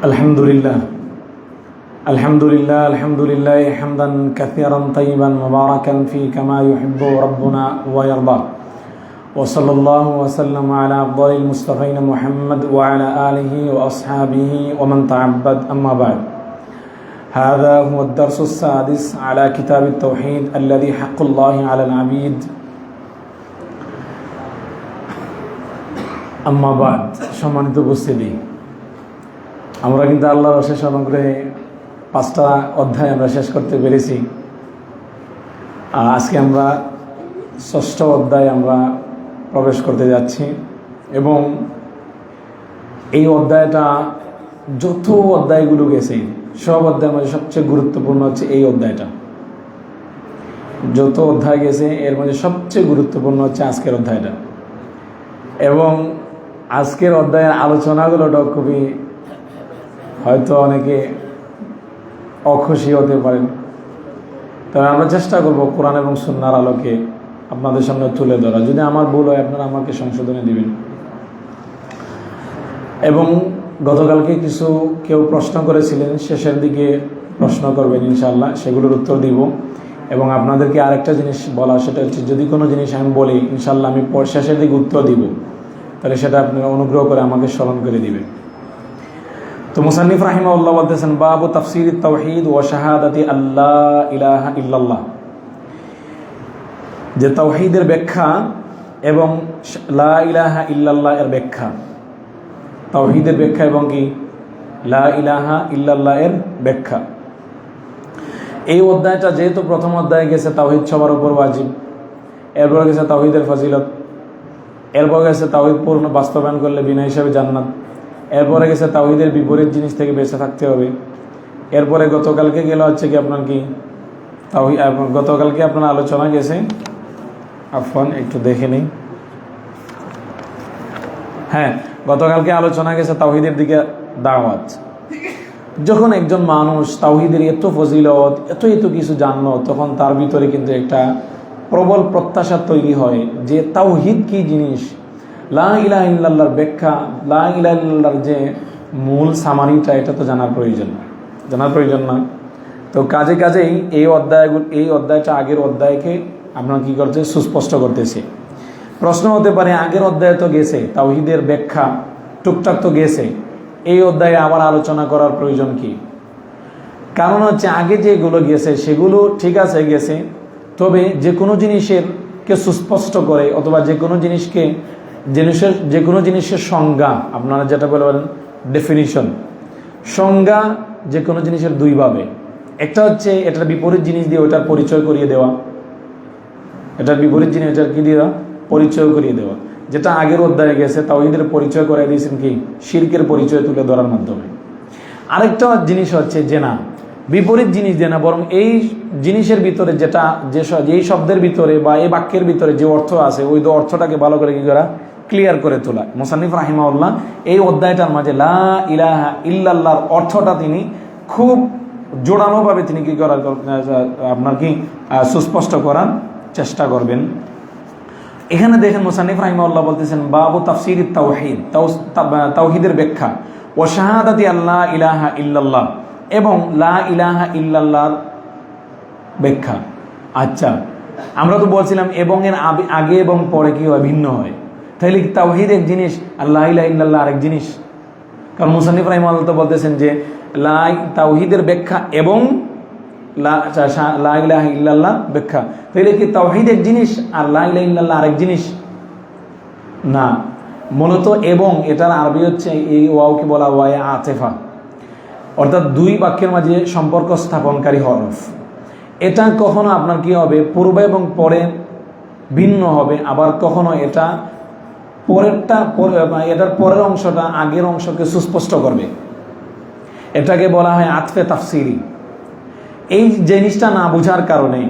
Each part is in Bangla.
Alhamdulillah, Alhamdulillah, hamdan kathiran tayyiban mubarakan fi kama yuhibbu Rabbuna wa yarda. Wa sallallahu wa sallam ala afdalil Mustafayna Muhammad wa ala alihi wa ashabihi wa man ta'abbad amma ba'd. هذا هو الدرس السادس على كتاب التوحيد الذي حق الله على العبيد. أما بعد সম্মানিত উপস্থিতি, আমরা কিন্তু আল্লাহর অশেষ অনুগ্রহে 5টা অধ্যায় আমরা শেষ করতে পেরেছি। আজকে আমরা 6ষ্ঠ অধ্যায় আমরা প্রবেশ করতে যাচ্ছি এবং এই অধ্যায়টা যত অধ্যায়গুলো গেছে সব অধ্যায়ের মধ্যে সবচেয়ে গুরুত্বপূর্ণ হচ্ছে এই অধ্যায়টা। যত অধ্যায় গেছে এর মধ্যে সবচেয়ে গুরুত্বপূর্ণ হচ্ছে আজকের অধ্যায়টা, এবং আজকের অধ্যায়ের আলোচনাগুলোটা খুবই হয়তো অনেকে অখুশি হতে পারেন, তবে আমরা চেষ্টা করব কোরআন এবং সুন্নাহর আলোকে আপনাদের সামনে তুলে ধরা। যদি আমার ভুল হয় আপনারা আমাকে সংশোধনে দিবেন। এবং গতকালকে কেউ প্রশ্ন করেছিলেন, শেষের দিকে প্রশ্ন করবেন ইনশাআল্লাহ, সেগুলোর উত্তর দিব। এবং আপনাদেরকে আরেকটা জিনিস বলা, সেটা হচ্ছে যদি কোনো জিনিস আমি বলি ইনশাআল্লাহ আমি শেষের দিকে উত্তর দিব, তাহলে সেটা আপনারা অনুগ্রহ করে আমাকে স্মরণ করে দিবেন। তো মুসান্নিফ রাহিমাহুল্লাহ বলতেছেন, বাবু তাফসীরিত তাওহীদ ওয়া শাহাদাতি আল্লাহ ইলাহা ইল্লাল্লাহ, যে তাওহীদের ব্যাখ্যা এবং লা ইলাহা ইল্লাল্লাহ এর ব্যাখ্যা। তাওহীদের ব্যাখ্যা এবং কি লা ইলাহা ইল্লাল্লাহ এর ব্যাখ্যা। এই অধ্যায়টা যেহেতু প্রথম অধ্যায়ে গেছে তাওহীদ সবার উপর ওয়াজিব, এরপর গেছে তাওহীদের ফজিলত, এরপর গেছে তাওহীদ পূর্ণ বাস্তবায়ন করলে বিনা হিসাবে জান্নাত, এরপরে গেছে তাওহীদের বিপরীত জিনিস থেকে বেঁচে থাকতে হবে। এরপরে গতকালকে গেল হচ্ছে কি আপনার কি গতকালকে আপনার আলোচনা গেছে, আফওয়ান একটু দেখে নিই, হ্যাঁ গতকালকে আলোচনা গেছে তাওহীদের দিকে দাওয়াত। যখন একজন মানুষ তাওহীদের এত ফজিলত এত কিছু জানলো, তখন তার ভিতরে কিন্তু একটা প্রবল প্রত্যাশা তৈরি হয় যে তাওহীদ কি জিনিস, লা ইলাহা ইল্লাল্লাহর ব্যাখ্যা, লা ইলাহা ইল্লাল্লাহর যে মূল সামারিটা, এটা তো জানার প্রয়োজন না। তো কাজেই এই অধ্যায়টা আগের অধ্যায়কে আপনার কি করছে, সুস্পষ্ট করতেছে। প্রশ্ন হতে পারে আগের অধ্যায় তো গেছে, তাওহীদের ব্যাখ্যা টুকটাক তো গেছে, এই অধ্যায়ে আবার আলোচনা করার প্রয়োজন কি? কারণ হচ্ছে আগে যেগুলো গেছে সেগুলো ঠিক আছে গেছে, তবে যে কোনো জিনিসকে সুস্পষ্ট করে অথবা যে কোনো জিনিসের সংজ্ঞা, আপনারা যেটা বলেন ডেফিনিশন, সংজ্ঞা যে কোনো জিনিসের দুইভাবে, একটা হচ্ছে এটার বিপরীত জিনিস দিয়ে ওটার পরিচয় করিয়ে দেওয়া, এটার বিপরীত জিনিস এটার কি দেওয়া, পরিচয় করিয়ে দেওয়া। যেটা আগের অধ্যায়ে গেছে তাওহীদের পরিচয় করে দিয়েছেন কি শিরকের পরিচয় তুলে ধরার মাধ্যমে। আরেকটা জিনিস হচ্ছে যে না, বিপরীত জিনিস দিয়ে না, বরং এই জিনিসের ভিতরে যেই শব্দের ভিতরে বা এই বাক্যের ভিতরে যে অর্থ আছে ওই অর্থটাকে ভালো করে কি করা, ক্লিয়ার করে তোলা। মুসান্নিফ রাহিমাহুল্লাহ এই অধ্যায়টার মাঝে লা ইলাহা ইল্লাল্লাহর অর্থটা তিনি খুব জোরালোভাবে তিনি কি করার আপনার কি সুস্পষ্ট করার চেষ্টা করবেন। এখানে দেখেন মুসান্নিফ রাহিমাহুল্লাহ বলতেছেন, বাবু তাফসীরিত তাওহীদ, তাওহীদের ব্যাখ্যা, ওয়া শাহাদাতি আল্লাহ ইলাহা ইল্লাল্লাহ, এবং লা ইলাহা ইল্লাল্লাহর ব্যাখ্যা। আচ্ছা, আমরা তো বলছিলাম এবং এর আগে এবং পরে কি হয়, ভিন্ন হয়। তাহলে তাওহীদ এক জিনিস আর লা ইলাহা ইল্লাল্লাহ আরেক জিনিস। কারণ মুসান্নিফ রাহিমাহুল্লাহ তো বলতেছেন যে তাওহীদের ব্যাখ্যা এবং লা ইলাহা ইল্লাল্লাহ ব্যাখ্যা। তাহলে কি তাওহীদ এক জিনিস আর লা ইলাহা ইল্লাল্লাহ আরেক জিনিস? না, মূলত এবং এটার আরবি হচ্ছে এই ওয়াওকে বলা ওয়ায়ে আতিফা, অর্থাৎ দুই বাক্যের মাঝে সম্পর্ক স্থাপনকারী হরফ। এটা কখনো আপনার কি হবে, পূর্বে এবং পরে ভিন্ন হবে, আবার কখনো এটার পরের অংশটা আগের অংশকে সুস্পষ্ট করবে। এটাকে বলা হয় আতফে তাফসিরি। এই জিনিসটা না বোঝার কারণে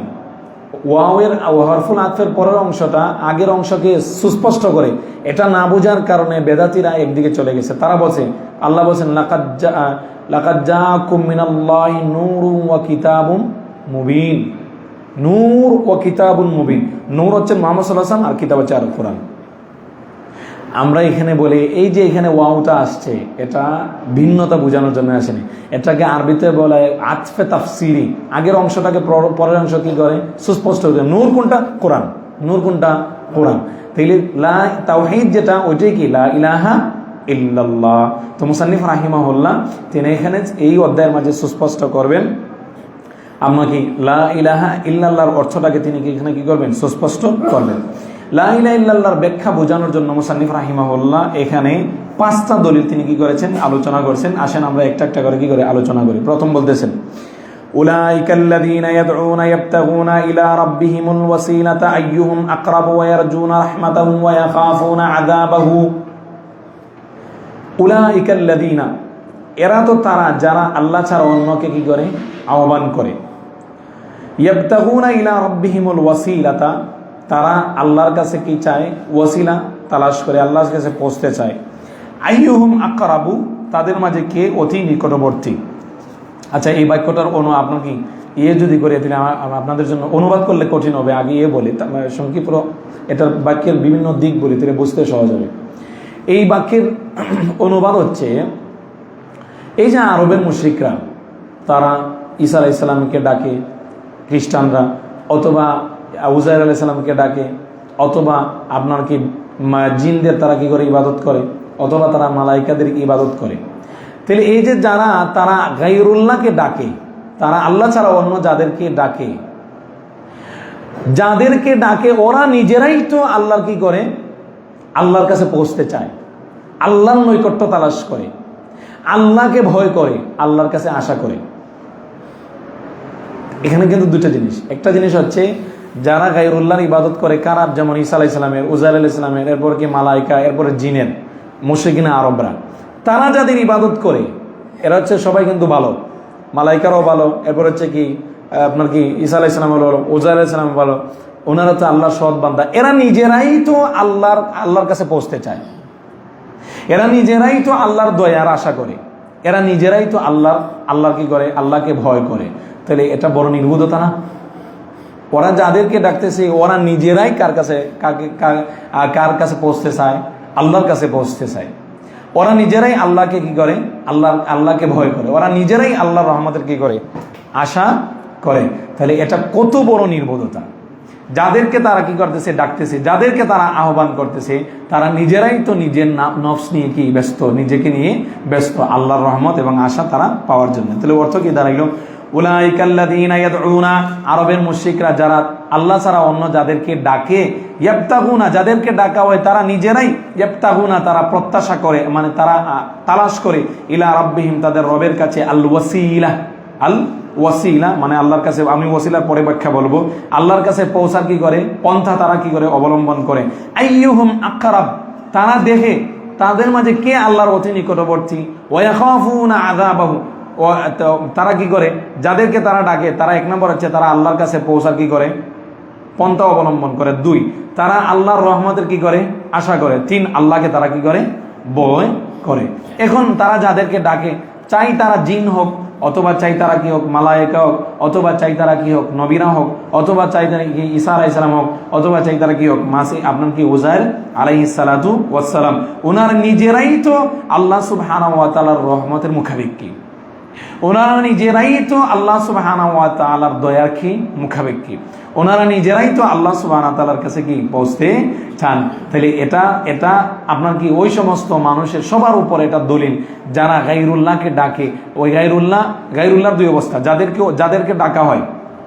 ওয়াওয়ের হরফুল আতফের পরের অংশটা আগের অংশকে সুস্পষ্ট করে, এটা না বোঝার কারণে বেদাতিরা একদিকে চলে গেছে। তারা বলছে, আল্লাহ বলছেন লাকাদ জাআকুম মিনাল্লাহি নূরুন ওয়া কিতাবুন মুবিন। নূর ওয়া কিতাবুন মুবিন, নূর হচ্ছে মুহাম্মদ সাল্লাল্লাহু আলাইহি ওয়াসাল্লাম আর কিতাব হচ্ছে আল কোরআন। আমরা এখানে বলি এই যে এখানে ওয়াওটা আসছে, এটা ভিন্নতা বোঝানোর জন্য আসেনি। এটাকে আরবিতে বলা হয় আতফে তাফসিরি। আগের অংশটাকে পরের অংশ কি করে সুস্পষ্ট করে। নূর কোনটা? কোরআন। নূর কোনটা? কোরআন। তাইলে লা তাওহীদ যেটা, ওইটাই কি লা ইলাহা ইল্লাল্লাহ। তো মুসান্নিফ রাহিমাহুল্লাহ তিনি এখানে এই অধ্যায়ের মাঝে সুস্পষ্ট করবেন আমরা কি লা ইলাহা ইল্লাল্লাহর অর্থটাকে তিনি কি এখানে কি করবেন? সুস্পষ্ট করবেন। লা ইলাহা ইল্লাল্লাহর ব্যাখ্যা বোঝানোর জন্য মুসান্নিফ রাহিমাহুল্লাহ এখানে 5টা দলিল তিনি কি করেছেন? আলোচনা করেছেন। আসেন আমরা একটা একটা করে কি করে আলোচনা করি। প্রথম বলতেছেন উলাইকাল্লাযীনা ইয়াদউনা ইয়াবতাগুনা ইলা রাব্বিহিমুল ওয়াসিলাতা আইয়ুহুম আকরাবু ওয়া ইয়ারজুনা রাহমাতাহু ওয়া ইয়াখাফুনা আযাবাহু। উলাইকাল্লাযীনা, এরা তো তারা যারা আল্লাহ ছাড়া অন্যকে কি করে? আহ্বান করে। ইয়াবতাগুনা ইলা রাব্বিহিমুল ওয়াসিলাতা, তারা আল্লাহর কাছে কি চায়? ওয়াসিলা তালাশ করে, আল্লাহর কাছে পৌঁছতে চায়। আইয়ুহুম আকরাবু, তাদের মাঝে কে অতি নিকটবর্তী। আচ্ছা, এই বাক্যটার আপনার কি যদি করে তিনি আপনাদের জন্য অনুবাদ করলে কঠিন হবে, আগে বলি সংক্ষিপ্ত এটার বাক্যের বিভিন্ন দিক বলি, তাহলে বুঝতে সহজ হবে। এই বাক্যের অনুবাদ হচ্ছে, এই যে আরবের মুশরিকরা তারা ঈসা আলাইহিস সালামকে ডাকে, খ্রিস্টানরা, অথবা উজাইর আলাইহিস সালামকে ডাকে, অথবা আপনার কি জিনদের তারা কি করে ইবাদত করে, অথবা তারা মালাইকাদের ইবাদত করে। তাহলে এই যে যারা তারা গায়রুল্লাহকে ডাকে, তারা আল্লাহ ছাড়া অন্য যাদেরকে ডাকে ওরা নিজেরাই তো আল্লাহর কি করে? আল্লাহর কাছে পৌঁছতে চায়, আল্লাহর নৈকট্য তালাশ করে, আল্লাহকে ভয় করে, আল্লাহর কাছে আশা করে। এখানে কিন্তু দুটো জিনিস। একটা জিনিস হচ্ছে যারা গায়রুল্লাহর ইবাদত করে, কারা? যেমন ঈসা আলাইহিস সালামের, উজাইর আলাইহিস সালামের, এরপর কি মালাইকা, এরপরে জিনের, মুশরিকিনা আরবরা, তারা যাদের ইবাদত করে এরা হচ্ছে সবাই কিন্তু ভালো। মালাইকারও ভালো, এরপর হচ্ছে কি আপনার কি ঈসা আলাইহিস সালাম ভালো, উজাইর আলাইহিস সালাম ভালো, ওনারা তো আল্লাহর সৎ বান্দা। এরা নিজেরাই তো আল্লাহর কাছে পৌঁছতে চায়, এরা নিজেরাই তো আল্লাহর দয়ার আশা করে, এরা নিজেরাই তো আল্লাহর কি করে? আল্লাহকে ভয় করে। তাহলে এটা বড় নির্বুধতা না? ওরা যাদেরকে ডাকতেছে ওরা নিজেরাই কার কাছে পৌঁছতে চায়? আল্লাহর কাছে পৌঁছতে চায়। ওরা নিজেরাই আল্লাহকে কি করে? আল্লাহকে ভয় করে। ওরা নিজেরাই আল্লাহর রহমতের কি করে? আশা করে। তাহলে এটা কত বড় নির্বোধতা! যাদেরকে তারা কি করতেছে? ডাকতেছে, যাদেরকে তারা আহ্বান করতেছে, তারা নিজেরাই তো নিজের নফস নিয়ে কি ব্যস্ত, নিজেকে নিয়ে ব্যস্ত আল্লাহর রহমত এবং আশা তারা পাওয়ার জন্য। তাহলে অর্থ কি দাঁড়াইল? উলাইকাল্লাযীনা ইয়াদউনা, আরবের মুশরিকরা যারা আল্লাহ ছাড়া অন্য যাদেরকে ডাকে, ইয়াবতাগুনা, যাদেরকে ডাকা হয় তারা নিজেরাই, ইয়াবতাগুনা তারা প্রত্যাশা করে, মানে তারা তালাশ করে, ইলা রাব্বিহিম তাদের রবের কাছে, আল ওয়াসিলা মানে আল্লাহর কাছে। আমি ওয়াসিলার পরে ব্যাখ্যা বলবো। আল্লাহর কাছে পৌঁছার কি করে? পন্থা তারা কি করে? অবলম্বন করে। আইয়ুহুম আকরাব, তারা দেখে তাদের মাঝে কে আল্লাহর অতি নিকটবর্তী। ওয়া ইয়াখাফুনা আযাবাহু, তারা কি করে? যাদেরকে তারা ডাকে তারা এক নম্বর হচ্ছে তারা আল্লাহর কাছে পৌঁছার কি করে? পন্থা অবলম্বন করে। 2, তারা আল্লাহর রহমতের কি করে? আশা করে। 3, আল্লাহকে তারা কি করে? ভয় করে। এখন তারা যাদেরকে ডাকে, চাই তারা জিন হোক, অথবা চাই তারা কি হোক? মালায়েকা হোক, অথবা চাই তারা কি হোক? নবীরা হোক, অথবা চাই তারা কি ঈসা আলাইহিস সালাম হোক, অথবা চাই তারা কি হোক? আপনার কি উজাইর আলাইহিস সালাতু ওয়াস সালাম। ওনারা নিজেরাই তো আল্লাহ সুবহানাহু ওয়া তাআলার রহমতের মুখাপেক্ষী, ওনারা নিজেরাই তো আল্লাহ সুবহানাহু ওয়া তাআলার দয়ার কি মুখাপেক্ষী, ওনারা নিজেরাই তো আল্লাহ সুবহানাহু ওয়া তাআলার কাছে কি পৌঁছতে চান। তাহলে এটা আপনার কি ওই সমস্ত মানুষের সবার উপর এটা দলিল যারা গায়রুল্লাহকে ডাকে। ওই গায়রুল্লাহর 2 অবস্থা। যাদেরকে ডাকা হয়,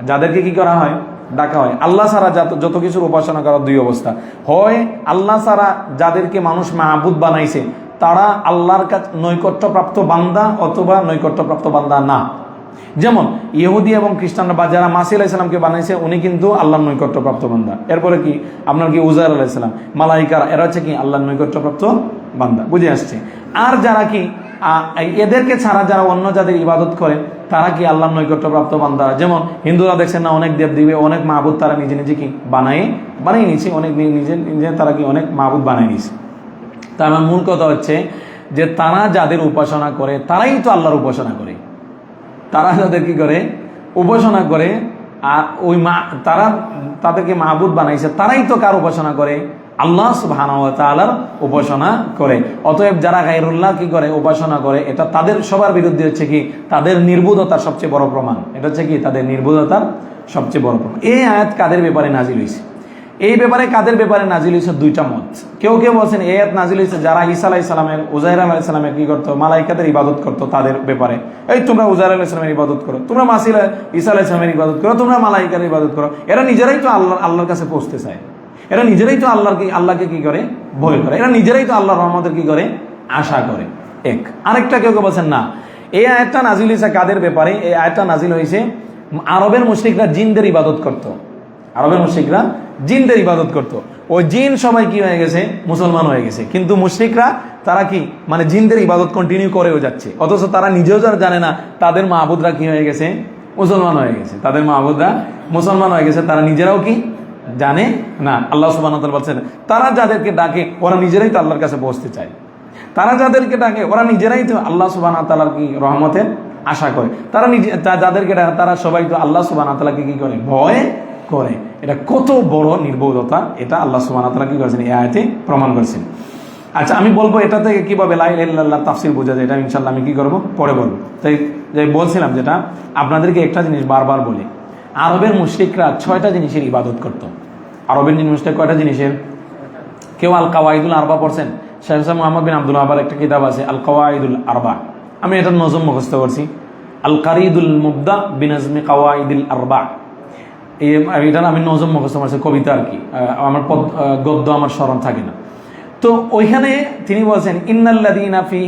যাদেরকে কি করা হয়? ডাকা হয়। আল্লাহ ছাড়া যত কিছুর উপাসনা করার 2 অবস্থা হয়। আল্লাহ ছাড়া যাদেরকে মানুষ মাহবুদ বানাইছে তারা আল্লাহর কাছে নৈকট্যপ্রাপ্ত বান্দা, অথবা নৈকট্যপ্রাপ্ত বান্দা না। যেমন ইহুদি এবং খ্রিস্টানরা বা যারা মাসিহ আলাইহিস সালামকে বানাইছে উনি কিন্তু আল্লাহর নৈকট্যপ্রাপ্ত বান্দা। এরপরে কি আপনার কি উজাইর আলাইহিস সালাম, মালাইকারা, এরা হচ্ছে কি আল্লাহর নৈকট্যপ্রাপ্ত বান্দা। বুঝে আসছে? আর যারা কি এদেরকে ছাড়া যারা অন্য যাদের ইবাদত করে তারা কি আল্লাহর নৈকট্যপ্রাপ্ত বান্দা। যেমন হিন্দুরা দেখছেন না, অনেক দেবদেবী, অনেক মাহবুদ তারা নিজে নিজে কি বানিয়ে নিয়েছে, অনেক নিজে তারা কি অনেক মাহবুদ বানিয়ে নিয়েছে। তা আমার মূল কথা হচ্ছে যে তারা যাদের উপাসনা করে তারাই তো আল্লাহর উপাসনা করে। তারা যাদের কি করে? উপাসনা করে। আর ওই তারা তাদেরকে মাহবুদ বানাইছে, তারাই তো কার উপাসনা করে? আল্লাহ সুবহানাহু ওয়া তাআলার উপাসনা করে। অতএব যারা গায়রুল্লাহ কি করে, উপাসনা করে, এটা তাদের সবার বিরুদ্ধে হচ্ছে কি তাদের নির্বুধতার সবচেয়ে বড় প্রমাণ। এটা হচ্ছে কি তাদের নির্বুধতার সবচেয়ে বড় প্রমাণ। এই আয়াত কাদের ব্যাপারে নাজিল হয়েছে? এই ব্যাপারে কাদের ব্যাপারে নাজিল হয়েছে? দুইটা মত। কেউ কেউ বলছেন এই আয়াত নাজিল হয়েছে যারা ঈসা আলাইহিস সালামের, উযাইর আলাইহিস সালামের কি করতো, মালাইকাদের ইবাদত করতো তাদের ব্যাপারে। এই তোমরা উযাইর আলাইহিস সালামের ইবাদত করো, তোমরা ঈসা আলাইহিস সালামের ইবাদত করো, তোমরা মালাইকাদের ইবাদত করো। এরা নিজেরাই তো আল্লাহর কাছে পৌঁছতে চায়, এরা নিজেরাই তো আল্লাহকে কি করে, ভয় করে, এরা নিজেরাই তো আল্লাহর রহমতের কি করে, আশা করে। এক। আরেকটা কেউ কেউ বলছেন না, এই আয়াতটা নাজিল হয়েছে কাদের ব্যাপারে? এই আয়াতটা নাজিল হয়েছে আরবের মুশরিকরা জিনদের ইবাদত করত। আরবের মুশরিকরা জিনদের ইবাদত করত। ওই জিন সবাই কি হয়ে গেছে, মুসলমান হয়ে গেছে, কিন্তু মুশরিকরা তারা কি মানে জিনদের ইবাদত কন্টিনিউ করেও যাচ্ছে, অথচ তারা নিজেও যারা জানে না তাদের মাহবুদরা কি হয়ে গেছে, মুসলমান হয়ে গেছে, তাদের মাহবুদরা মুসলমান হয়ে গেছে, তারা নিজেরাও কি জানে না। আল্লাহ সুবহানাহু ওয়া তাআলা বলছেন তারা যাদেরকে ডাকে ওরা নিজেরাই তো আল্লাহর কাছে পৌঁছতে চায়, তারা যাদেরকে ডাকে ওরা নিজেরাই তো আল্লাহ সুবহানাহু ওয়া তাআলার কি রহমতের আশা করে, তারা যাদেরকে ডাকে তারা সবাই তো আল্লাহ সুবহানাহু ওয়া তাআলাকে কি করে, ভয় করে। এটা কত বড় নির্বোধতা, এটা আল্লাহ সুবহানাহু ওয়া তাআলা কি করেছেন, এই আয়াতে প্রমাণ করেছেন। আচ্ছা, আমি বলবো এটা থেকে কিভাবে লা ইলাহা ইল্লাল্লাহ তাফসীর বোঝা যায়, এটা ইনশাআল্লাহ আমি কি করব, পরে বলবো। তাই যে বলছিলাম, যেটা আপনাদেরকে একটা জিনিস বারবার বলি, আরবের মুশরিকরা 6টা জিনিসের ইবাদত করত। আরবের মুশরিক কয়টা জিনিসের? কেউ আল কাওয়াইদুল আরবা পড়ছেন? শাইখ মুহাম্মদ বিন আব্দুল ওয়াহাবের একটা কিতাব আছে আল কাওয়াইদুল আরবা, আমি এটা নজম মুখস্থ করছি, আল কারিদুল মুবদা বিনাজমি কাওয়াইদুল আরবা। এটা আমি নজম মুখস্থ করছি, কবিতা আর কি, আমার গদ্য আমার স্মরণ থাকে না। তো ওইখানে তিনি বলছেন ইন্নাল্লাযীনা ফি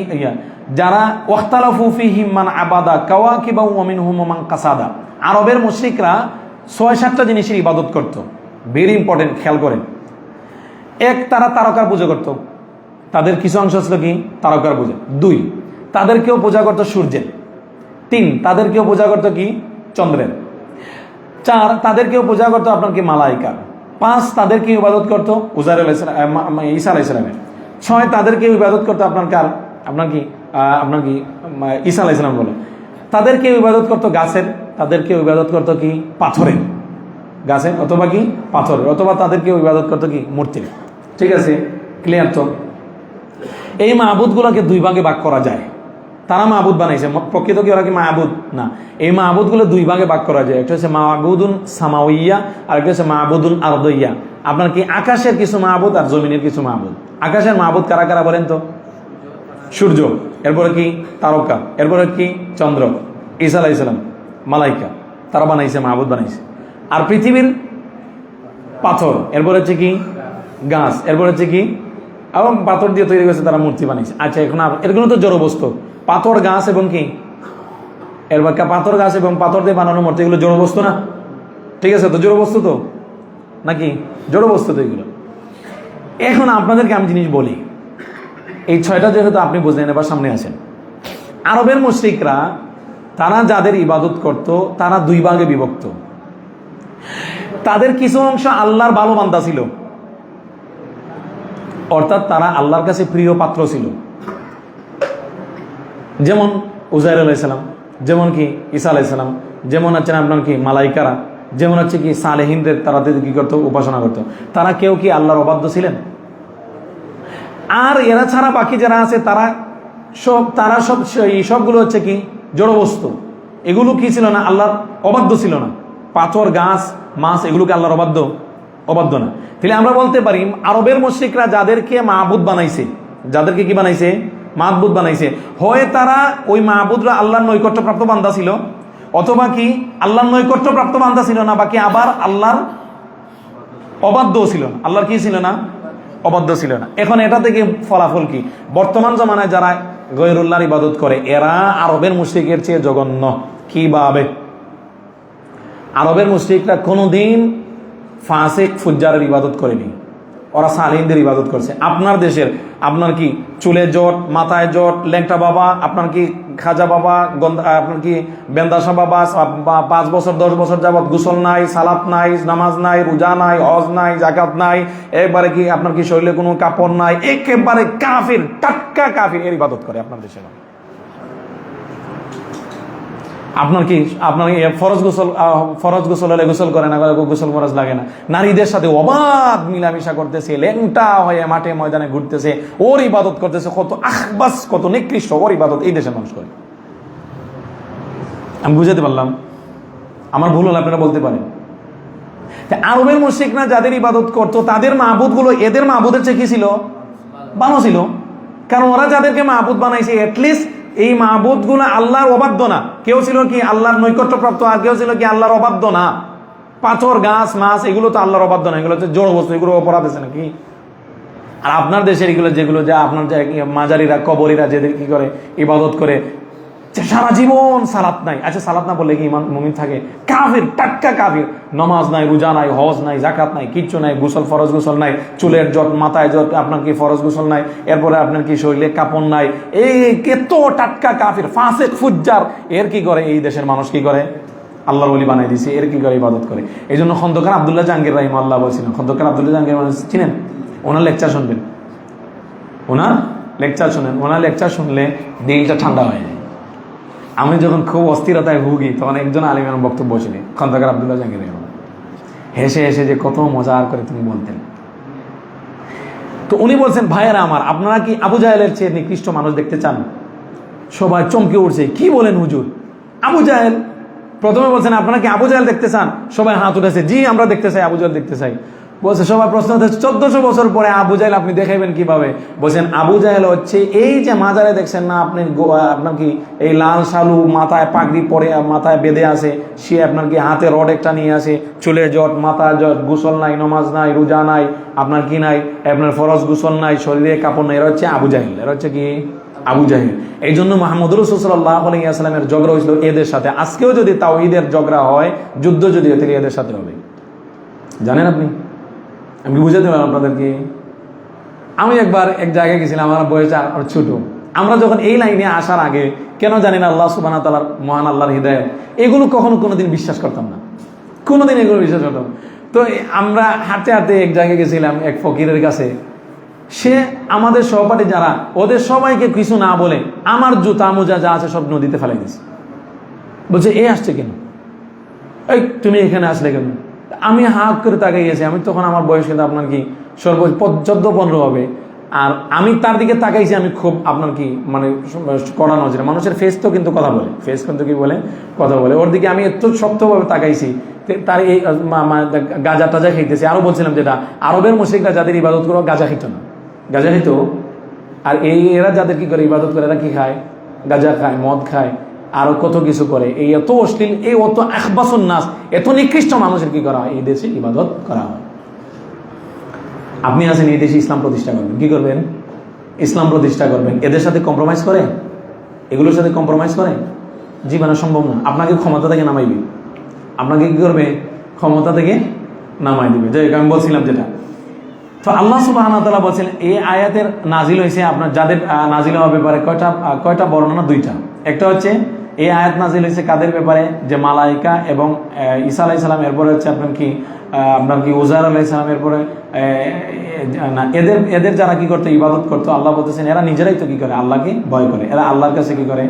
যারা ওয়াখতালাফু ফীহিম মান আবাদা কাওয়াকিবা ওয়া মিনহুম মান কাসাদা। আরবের মুশরিকরা 6-7টা জিনিসের ইবাদত করত। ভেরি ইম্পর্টেন্ট, খেয়াল করেন। এক, তারা তারকার পূজা করত, তাদের কিছু অংশ ছিল কি তারকার পূজা। 2, তাদেরকেও পূজা করত সূর্যের। 3, তাদেরকেও পূজা করত কি চন্দ্রের। 4, তাদেরকেও পূজা করত আপনার কি মালাইকার। 5, তাদেরকে ইবাদত করত উযাইর আলাইহিস সালাম, ঈসা আলাইহিস সালামের। 6, তাদেরকে ইবাদত করত আপনার কার, আপনার কি ঈসা আলাইহিস সালাম বলে। তাদেরকে ইবাদত করত গাছের, তাদেরকে ইবাদত করত কি পাথরের, গাছের অথবা কি পাথরের, অথবা তাদেরকে ইবাদত করত কি মূর্তির। ঠিক আছে, ক্লিয়ার তো? এই মাহবুদগুলোকে 2 ভাগে ভাগ করা যায়। তারা মাহবুদ বানাইছে, প্রকৃত কি ওরা কি মাহবুদ না। এই মাহবুদগুলো 2 ভাগে ভাগ করা যায়। একটা হচ্ছে মাহবুদুন সামাউইয়া, আর একটা হচ্ছে মাহবুদুন আরদইয়া। আপনার কি আকাশের কিছু মাহবুদ আর জমিনের কিছু মাহবুদ। আকাশের মাহবুদ কারা কারা বলেন তো? সূর্য, এরপরে কি তারকা, এরপরে কি চন্দ্র, ঈসা আলাইহিস সালাম, মালাইকা, তারা বানাইছে, মাহবুদ বানাইছে। আর পৃথিবীর পাথর, এরপরে হচ্ছে কি গাছ, এরপরে হচ্ছে কি এবং পাথর দিয়ে তৈরি করেছে, তারা মূর্তি বানাইছে। আচ্ছা, এখন এরগুলো তো জড় বস্তু, পাথর গাছ এবং কি এরপর পাথর গাছ এবং পাথর দিয়ে বানানো মূর্তি, এগুলো জড় বস্তু না? ঠিক আছে, তো জড় বস্তু তো নাকি, জড় বস্তু তো এগুলো। এখন আপনাদেরকে আমি জিনিস বলি, এই 6টা যেহেতু আপনি বুঝলেন, এবার সামনে আসেন। আরবের মুশরিকরা তারা যাদের ইবাদত করত তারা 2 ভাগে বিভক্ত। তাদের কিছু অংশ আল্লাহর ভালো বান্দা ছিল, অর্থাৎ তারা আল্লাহর কাছে প্রিয় পাত্র ছিল, যেমন উযাইর আলাইহিস সালাম, যেমন কি ঈসা আলাইহিস সালাম, যেমন আছেন আপনার কি মালাইকারা, যেমন হচ্ছে কি সালেহিনদের তারা কি করতো, উপাসনা করতো। তারা কেউ কি আল্লাহর অবাধ্য ছিলেন? আর এরা ছাড়া বাকি যারা আছে তারা সব সবগুলো হচ্ছে কি জড়বস্তু। এগুলো কি ছিল না, আল্লাহর অবাধ্য ছিল না। পাথর, গাছ, মাছ, এগুলোকে আল্লাহর অবাধ্য না। তাহলে আমরা বলতে পারি আরবের মুশরিকরা যাদেরকে মাহবুদ বানাইছে, যাদেরকে কি বানাইছে, মাহবুদ বানাইছে, হয় তারা ওই মাহবুদরা আল্লাহর নৈকট্যপ্রাপ্ত বান্দা ছিল, অথবা কি আল্লাহর নৈকট্যপ্রাপ্ত বান্দা ছিল না, বাকি আবার আল্লাহর অবাধ্য ছিল না। আল্লাহর কি ছিল না, অবাধ্য ছিল না। এখন এটা থেকে ফলাফল কি? বর্তমান জমানায় যারা গয়রুল্লাহর ইবাদত করে এরা আরবের মুশরিকের চেয়ে জঘন্য। কিভাবে? আরবের মুশরিকরা কোনোদিন ফাসিক ফুজ্জারের ইবাদত করেনি, ওরা সালিহিনদের ইবাদত করছে। আপনার দেশের আপনার কি চুলে জট, মাথায় জট, ল্যাংটা বাবা, আপনার কি খাজা বাবা, আপনার কি বেন্দাসা বাবা 5 বছর 10 বছর যাবৎ গোসল নাই, সালাত নাই, নামাজ নাই, রোজা নাই, হজ নাই, যাকাত নাই, একবারে কি আপনার কি শরীরে কোনো কাপড় নাই, একেবারে কাফির, টাটকা কাফির, এর ইবাদত করে আপনার দেশে। আপনার কি আপনার ফরজ গোসল হলে গোসল করে না, গোসল ফরজ লাগে না? নারীদের সাথে অবাধ মিলামিশা করতেছে, ল্যাংটা হয়ে মাঠে ময়দানে ঘুরতেছে, ওর ইবাদত করতেছে। কত আখবাস, কত নিকৃষ্ট ওর ইবাদত এই দেশের মানুষ করে। আমি বুঝাতে পারলাম? আমার ভুল হলে আপনারা বলতে পারেন। আরবের মুশরিকরা যাদের ইবাদত করতো তাদের মাহবুদ গুলো এদের মাহবুদের চেয়ে কি ছিল? ভালো ছিল। কারণ ওরা যাদেরকে মাহবুদ বানাইছে এটলিস্ট এই মাহবুদ গুলো আল্লাহর অবাধ্য না। কেউ ছিল কি আল্লাহর নৈকট্যপ্রাপ্ত, আর কেউ ছিল কি আল্লাহর অবাধ্য না। পাথর, গাছ, মাছ এগুলো তো আল্লাহর অবাধ্য না, এগুলো হচ্ছে জড় বস্তু, এগুলো অপরাধ আছে নাকি? আর আপনার দেশের এগুলো যেগুলো যা আপনার মাজারিরা, কবরীরা যেদের কি করে ইবাদত করে, সারা জীবন সালাত নাই। আচ্ছা, সালাত না বললে কি ইমান মুমিন থাকে? কাফির, টাটকা কাফির। নামাজ নাই, রোজা নাই, হজ নাই, জাকাত নাই, কিচ্ছু নাই, গোসল ফরজ গোসল নাই, চুলের জট, মাথায় জট, আপনার কি ফরজ গোসল নাই, এরপরে আপনার কি শরীরে কাপড় নাই। এই কত টাটকা কাফির, ফাসিক, ফুজ্জার। এর কি করে এই দেশের মানুষ কি করে? আল্লাহর ওলি বানাই দিয়েছে, এর কি করে ইবাদত করে। এই জন্য খন্দকার আব্দুল্লাহ জাহাঙ্গীর রাহিমাহুল্লাহ বলছিলেন, খন্দকার আব্দুল্লাহ জাহাঙ্গীর মানুষ চিনেন? ওনার লেকচার শুনবেন, ওনার লেকচার শুনেন। ওনার লেকচার শুনলে দিলটা ঠান্ডা হয়ে যায়। আমি যখন খুব অস্থিরতায় ভুগি তখন একজন আলিমের বক্তব্য ছিলেন, খন্দকার আব্দুল্লাহ জাহাঙ্গীর, হেসে হেসে যে কত মজা করে তুমি বলতেন। তো উনি বলছেন, ভাইয়েরা আমার, আপনারা কি আবু জাহেলের চেয়ে নিকৃষ্ট মানুষ দেখতে চান? সবাই চমকে উঠছে, কি বলেন হুজুর, আবু জাহেল? প্রথমে বলছেন আপনারা কি আবু জাহেল দেখতে চান? সবাই হাত উঠেছে, জি আমরা দেখতে চাই, আবু জাহেল দেখতে চাই। বলছে, সবাই প্রশ্ন হচ্ছে 1400 বছর পরে আবু জাহেল আপনি দেখাইবেন কিভাবে? বলছেন, আবু জাহেল হচ্ছে এই যে মাজারে দেখছেন না আপনি, আপনার কি এই লাল শালু মাথায় পাগড়ি পরে মাথায় বেঁধে আছে, সে আপনার কি হাতে রড একটা নিয়ে আসে, চুলে জট, মাথায় জট, গোসল নাই, নামাজ নাই, রোজা নাই, আপনার কি নাই, আপনার ফরজ গোসল নাই, শরীরে কাপড় নাই, এরা হচ্ছে আবু জাহেল। এরা হচ্ছে কি? আবু জাহেল। এই জন্য মুহাম্মদ রাসূল সাল্লাল্লাহু আলাইহি ওয়াসাল্লামের ঝগড়া হয়েছিল এদের সাথে। আজকেও যদি তাওহীদের ঝগড়া হয়, যুদ্ধ যদি হয়, তাহলে এদের সাথে হবে। জানেন আপনি? আমি বুঝাতে পারলাম আপনাদেরকে? আমি একবার এক জায়গায় গেছিলাম, আমার বয়স আর ছোট। আমরা যখন এই লাইনে আসার আগে কেন জানি না আল্লাহ সুবহানাহু ওয়া তাআলার মহান আল্লাহর হিদায়াত, এগুলো কখনো কোনোদিন বিশ্বাস করতাম না, কোনোদিন এগুলো বিশ্বাস করতাম। তো আমরা হাঁটতে হাঁটতে এক জায়গায় গেছিলাম এক ফকিরের কাছে। সে আমাদের সহপাঠী যারা, ওদের সবাইকে কিছু না বলে আমার জুতা মোজা যা আছে সব নদীতে ফেলাই দিয়েছে। বলছে, এ আসছে কেন? এই তুমি এখানে আসলে কেন? আমি হাত করে তাকিয়ে গেছি। আমি তখন আমার বয়স কিন্তু আপনার কি সর্বোচ্চ 14-15 হবে। আর আমি তার দিকে তাকাইছি, আমি খুব আপনার কি মানে কড়া নজরে। মানুষের ফেস তো কিন্তু কথা বলে, ফেস কিন্তু কি বলে? কথা বলে। ওর দিকে আমি এত শক্তভাবে তাকাইছি। তার এই গাঁজা টাজা খাইতেছে। আরো বলছিলাম যেটা আরবের মুশরিকরা যাদের ইবাদত করো গাঁজা খাইতো না, গাঁজা খাইতো। আর এরা যাদের কি করে ইবাদত করে, এরা কি খায়? গাঁজা খায়, মদ খায়, আরো কত কিছু করে। এই এত অশ্লীল, এই অত আখবাসুন নাস, এত নিকৃষ্ট মানুষের কি করা হয়? এই দেশে ইবাদত করা হয়। আপনি আছেন এই দেশে, ইসলাম প্রতিষ্ঠা করবেন, কি করবেন? ইসলাম প্রতিষ্ঠা করবেন। এদের সাথে কম্প্রোমাইজ করে? এগুলোর সাথে কম্প্রোমাইজ করে? জীবনে সম্ভব না। আপনাকে ক্ষমতা থেকে নামাইবে, আপনাকে কি করবে? ক্ষমতা থেকে নামাই দিবে। যে আমি বলছিলাম যেটা, তো আল্লাহ সুবহানাহু ওয়া তাআলা বলছেন এই আয়াতের নাজিল হয়েছে আপনার যাদের নাজিল হওয়ার ব্যাপারে কয়টা বর্ণনা? 2টা। একটা হচ্ছে এই আয়াত নাজিল হয়েছে কাদের ব্যাপারে? যে মালাইকা এবং ঈসা আলাইহিস সালাম, এরপরে হচ্ছে আপনার কি উযাইর আলাইহিস সালাম, এরপরে এদের যারা কি করতো? ইবাদত করতো। আল্লাহ বলতেছেন এরা নিজেরাই তো কি করে? আল্লাহকে ভয় করে। এরা আল্লাহর কাছে কি করে?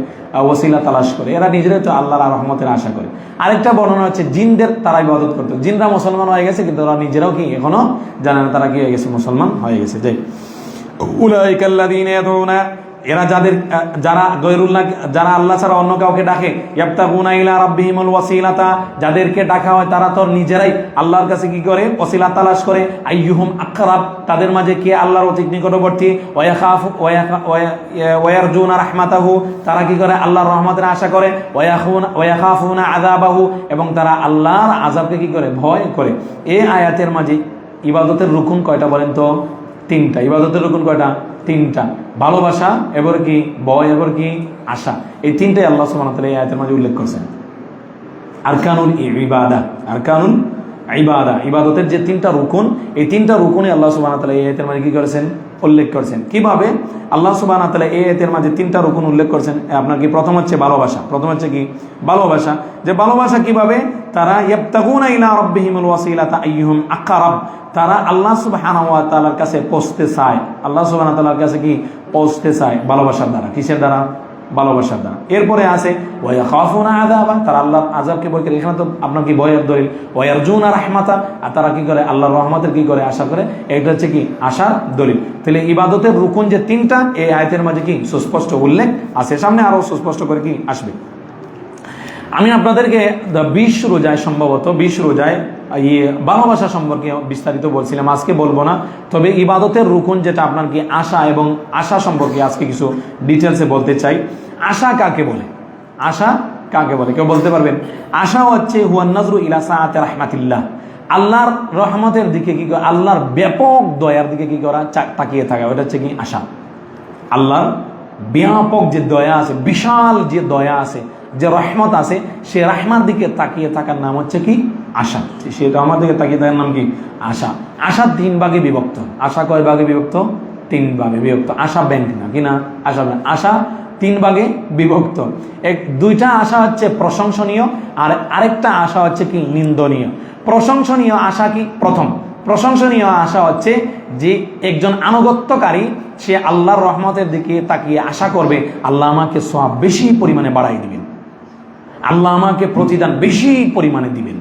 ওসিলা তালাশ করে। এরা নিজেরাই তো আল্লাহর রহমতের আশা করে। আরেকটা বর্ণনা হচ্ছে জিনদের তারা ইবাদত করতো। জিনরা মুসলমান হয়ে গেছে, কিন্তু ওরা নিজেরাও কি এখনো জানে না তারা কি হয়ে গেছে? মুসলমান হয়ে গেছে। যে উলাইকাল্লাযীনা ইয়াদউনা, এরা যারা গৈরুল্লাহ, যারা আল্লাহ ছাড়া অন্য কাউকে ডাকে, ইয়াবতাগুনা ইলা রাব্বিহিমুল ওয়াসিলাতা, যাদেরকে ডাকা হয় তারা তো নিজেরাই আল্লাহর কাছে কি করে? ওসিলা তালাশ করে। আইয়ুহুম আকরাব, তাদের মাঝে কে আল্লাহর অতি নিকটবর্তী। ওয়ায়ারজুনা রাহমাতাহু, তারা কি করে? আল্লাহর রহমতের আশা করে। ওয়ায়াখাফুনা আযাবাহু, এবং তারা আল্লাহর আযাবকে কি করে? ভয় করে। এই আয়াতের মাঝে ইবাদতের রুকুন কয়টা বলেন তো? 3টা। ইবাদতের রুকুন কয়টা? 3টা। ভালোবাসা, এবার কি ভয়, এবার কি আশা। এই 3টাই আল্লাহ সুবহানাহু ওয়া তাআলা এই আয়াতের মাঝে উল্লেখ করেছেন। আরকানুল ইবাদা, আরকানুল ইবাদা, ইবাদতের যে 3টা রুকুন, এই 3টা রুকুনই আল্লাহ সুবহানাহু ওয়া তাআলা এই আয়াতের মাঝে কি করেছেন? উল্লেখ করেছেন। কিভাবে আল্লাহ সুবহানাহু ওয়া তাআলা এই আয়াতের মাঝে 3টা রুকুন উল্লেখ করেছেন? আপনার কি প্রথম হচ্ছে ভালোবাসা। প্রথম হচ্ছে কি? ভালোবাসা। যে ভালোবাসা কিভাবে? তারা ইয়াবতাগুনা ইলা রাব্বিহিমুল ওয়াসিলাতা আইয়ুহুম আকরাব, তারা আল্লাহ সুবহানাহু ওয়া তাআলার কাছে পৌঁছতে চায়। আল্লাহ সুবহানাহু ওয়া তাআলার কাছে কি পৌঁছতে চায়? ভালোবাসার দ্বারা। কিসের দ্বারা? ভালোবাসার দ্বারা। এরপরে আছে ওয়ায়াখাফুনা আযাবা, তারা আল্লাহর আযাবকে ভয় করে, এখানে তো আপনার কি ভয়ের দলিল। ওয়ায়ারজুনা রাহমাতা, আর তারা কি করে আল্লাহর রহমতের কি করে আশা করে, এটা হচ্ছে কি আশার দলিল। তাহলে ইবাদতের রুকুন যে তিনটা, এই আয়াতের মাঝে কি সুস্পষ্ট উল্লেখ আছে, সামনে আরো সুস্পষ্ট করে কি আসবে। আমি আপনাদেরকে 20 রোজায় সম্ভবত 20 রোজায় ভালোবাসা সম্পর্কে বিস্তারিত বলছিলাম, আজকে বলবো না। তবে ইবাদতের রুকুন যেটা আপনার কি আশা, এবং আশা সম্পর্কে আজকে কিছু ডিটেলসে বলতে চাই। আশা কাকে বলে? আশা কাকে বলে কেউ বলতে পারবেন? আশা হচ্ছে হুয়ান নাজরু ইলা সাআতি রাহমাতিল্লাহ, আল্লাহর রহমতের দিকে কি করে, আল্লাহর ব্যাপক দয়ার দিকে কি করা, তাকিয়ে থাকা, ওটা হচ্ছে কি আশা। আল্লাহর ব্যাপক যে দয়া আছে, বিশাল যে দয়া আছে, যে রহমত আছে, সে রহমার দিকে তাকিয়ে থাকার নাম হচ্ছে কি আশা। সেটা আমার দিকে তাকিয়ে থাকার নাম কি আশা। আশা 3 ভাগে বিভক্ত। আশা কয় ভাগে বিভক্ত? 3 ভাগে বিভক্ত। আশা ব্যাংক না, কি না? আশা ব্যাংক। আশা 3 ভাগে বিভক্ত। দুইটা আশা হচ্ছে প্রশংসনীয়, আর আরেকটা আশা হচ্ছে কি নিন্দনীয়। প্রশংসনীয় আশা কি? প্রথম প্রশংসনীয় আশা হচ্ছে যে একজন আনুগত্যকারী সে আল্লাহর রহমতের দিকে তাকিয়ে আশা করবে আল্লাহ আমাকে সওয়াব বেশি পরিমাণে বাড়াই দিবেন, আল্লাহ আমাকে প্রতিদান বেশি পরিমাণে দিবেন,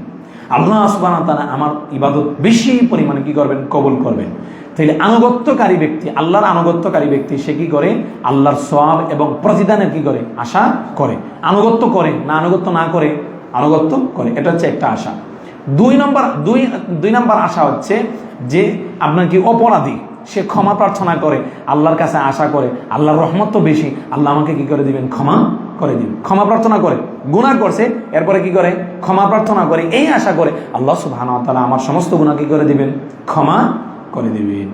আল্লাহ সুবহানাহু ওয়া তাআলা আমার ইবাদত বেশি পরিমাণে কি করবেন, কবুল করবেন। তাহলে আনুগত্যকারী ব্যক্তি, আল্লাহর আনুগত্যকারী ব্যক্তি, সে কি করে? আল্লাহর সওয়াব এবং প্রতিদানের কি করে? আশা করে। আনুগত্য করে না, আনুগত্য না করে? আনুগত্য করে। এটা হচ্ছে একটা আশা। 2 নম্বর আশা হচ্ছে যে আপনার কি অপরাধী, সে ক্ষমা প্রার্থনা করে, আল্লাহর কাছে আশা করে আল্লাহর রহমত তো বেশি, আল্লাহ আমাকে কি করে দিবেন? ক্ষমা করে দিবেন। ক্ষমা প্রার্থনা করে, গুনাহ করছে, এরপরে কি করে? ক্ষমা প্রার্থনা করে, এই আশা করে আল্লাহ সুবহানাহু ওয়া তাআলা আমার সমস্ত গুনাহ কি করে দিবেন? ক্ষমা করে দিবেন।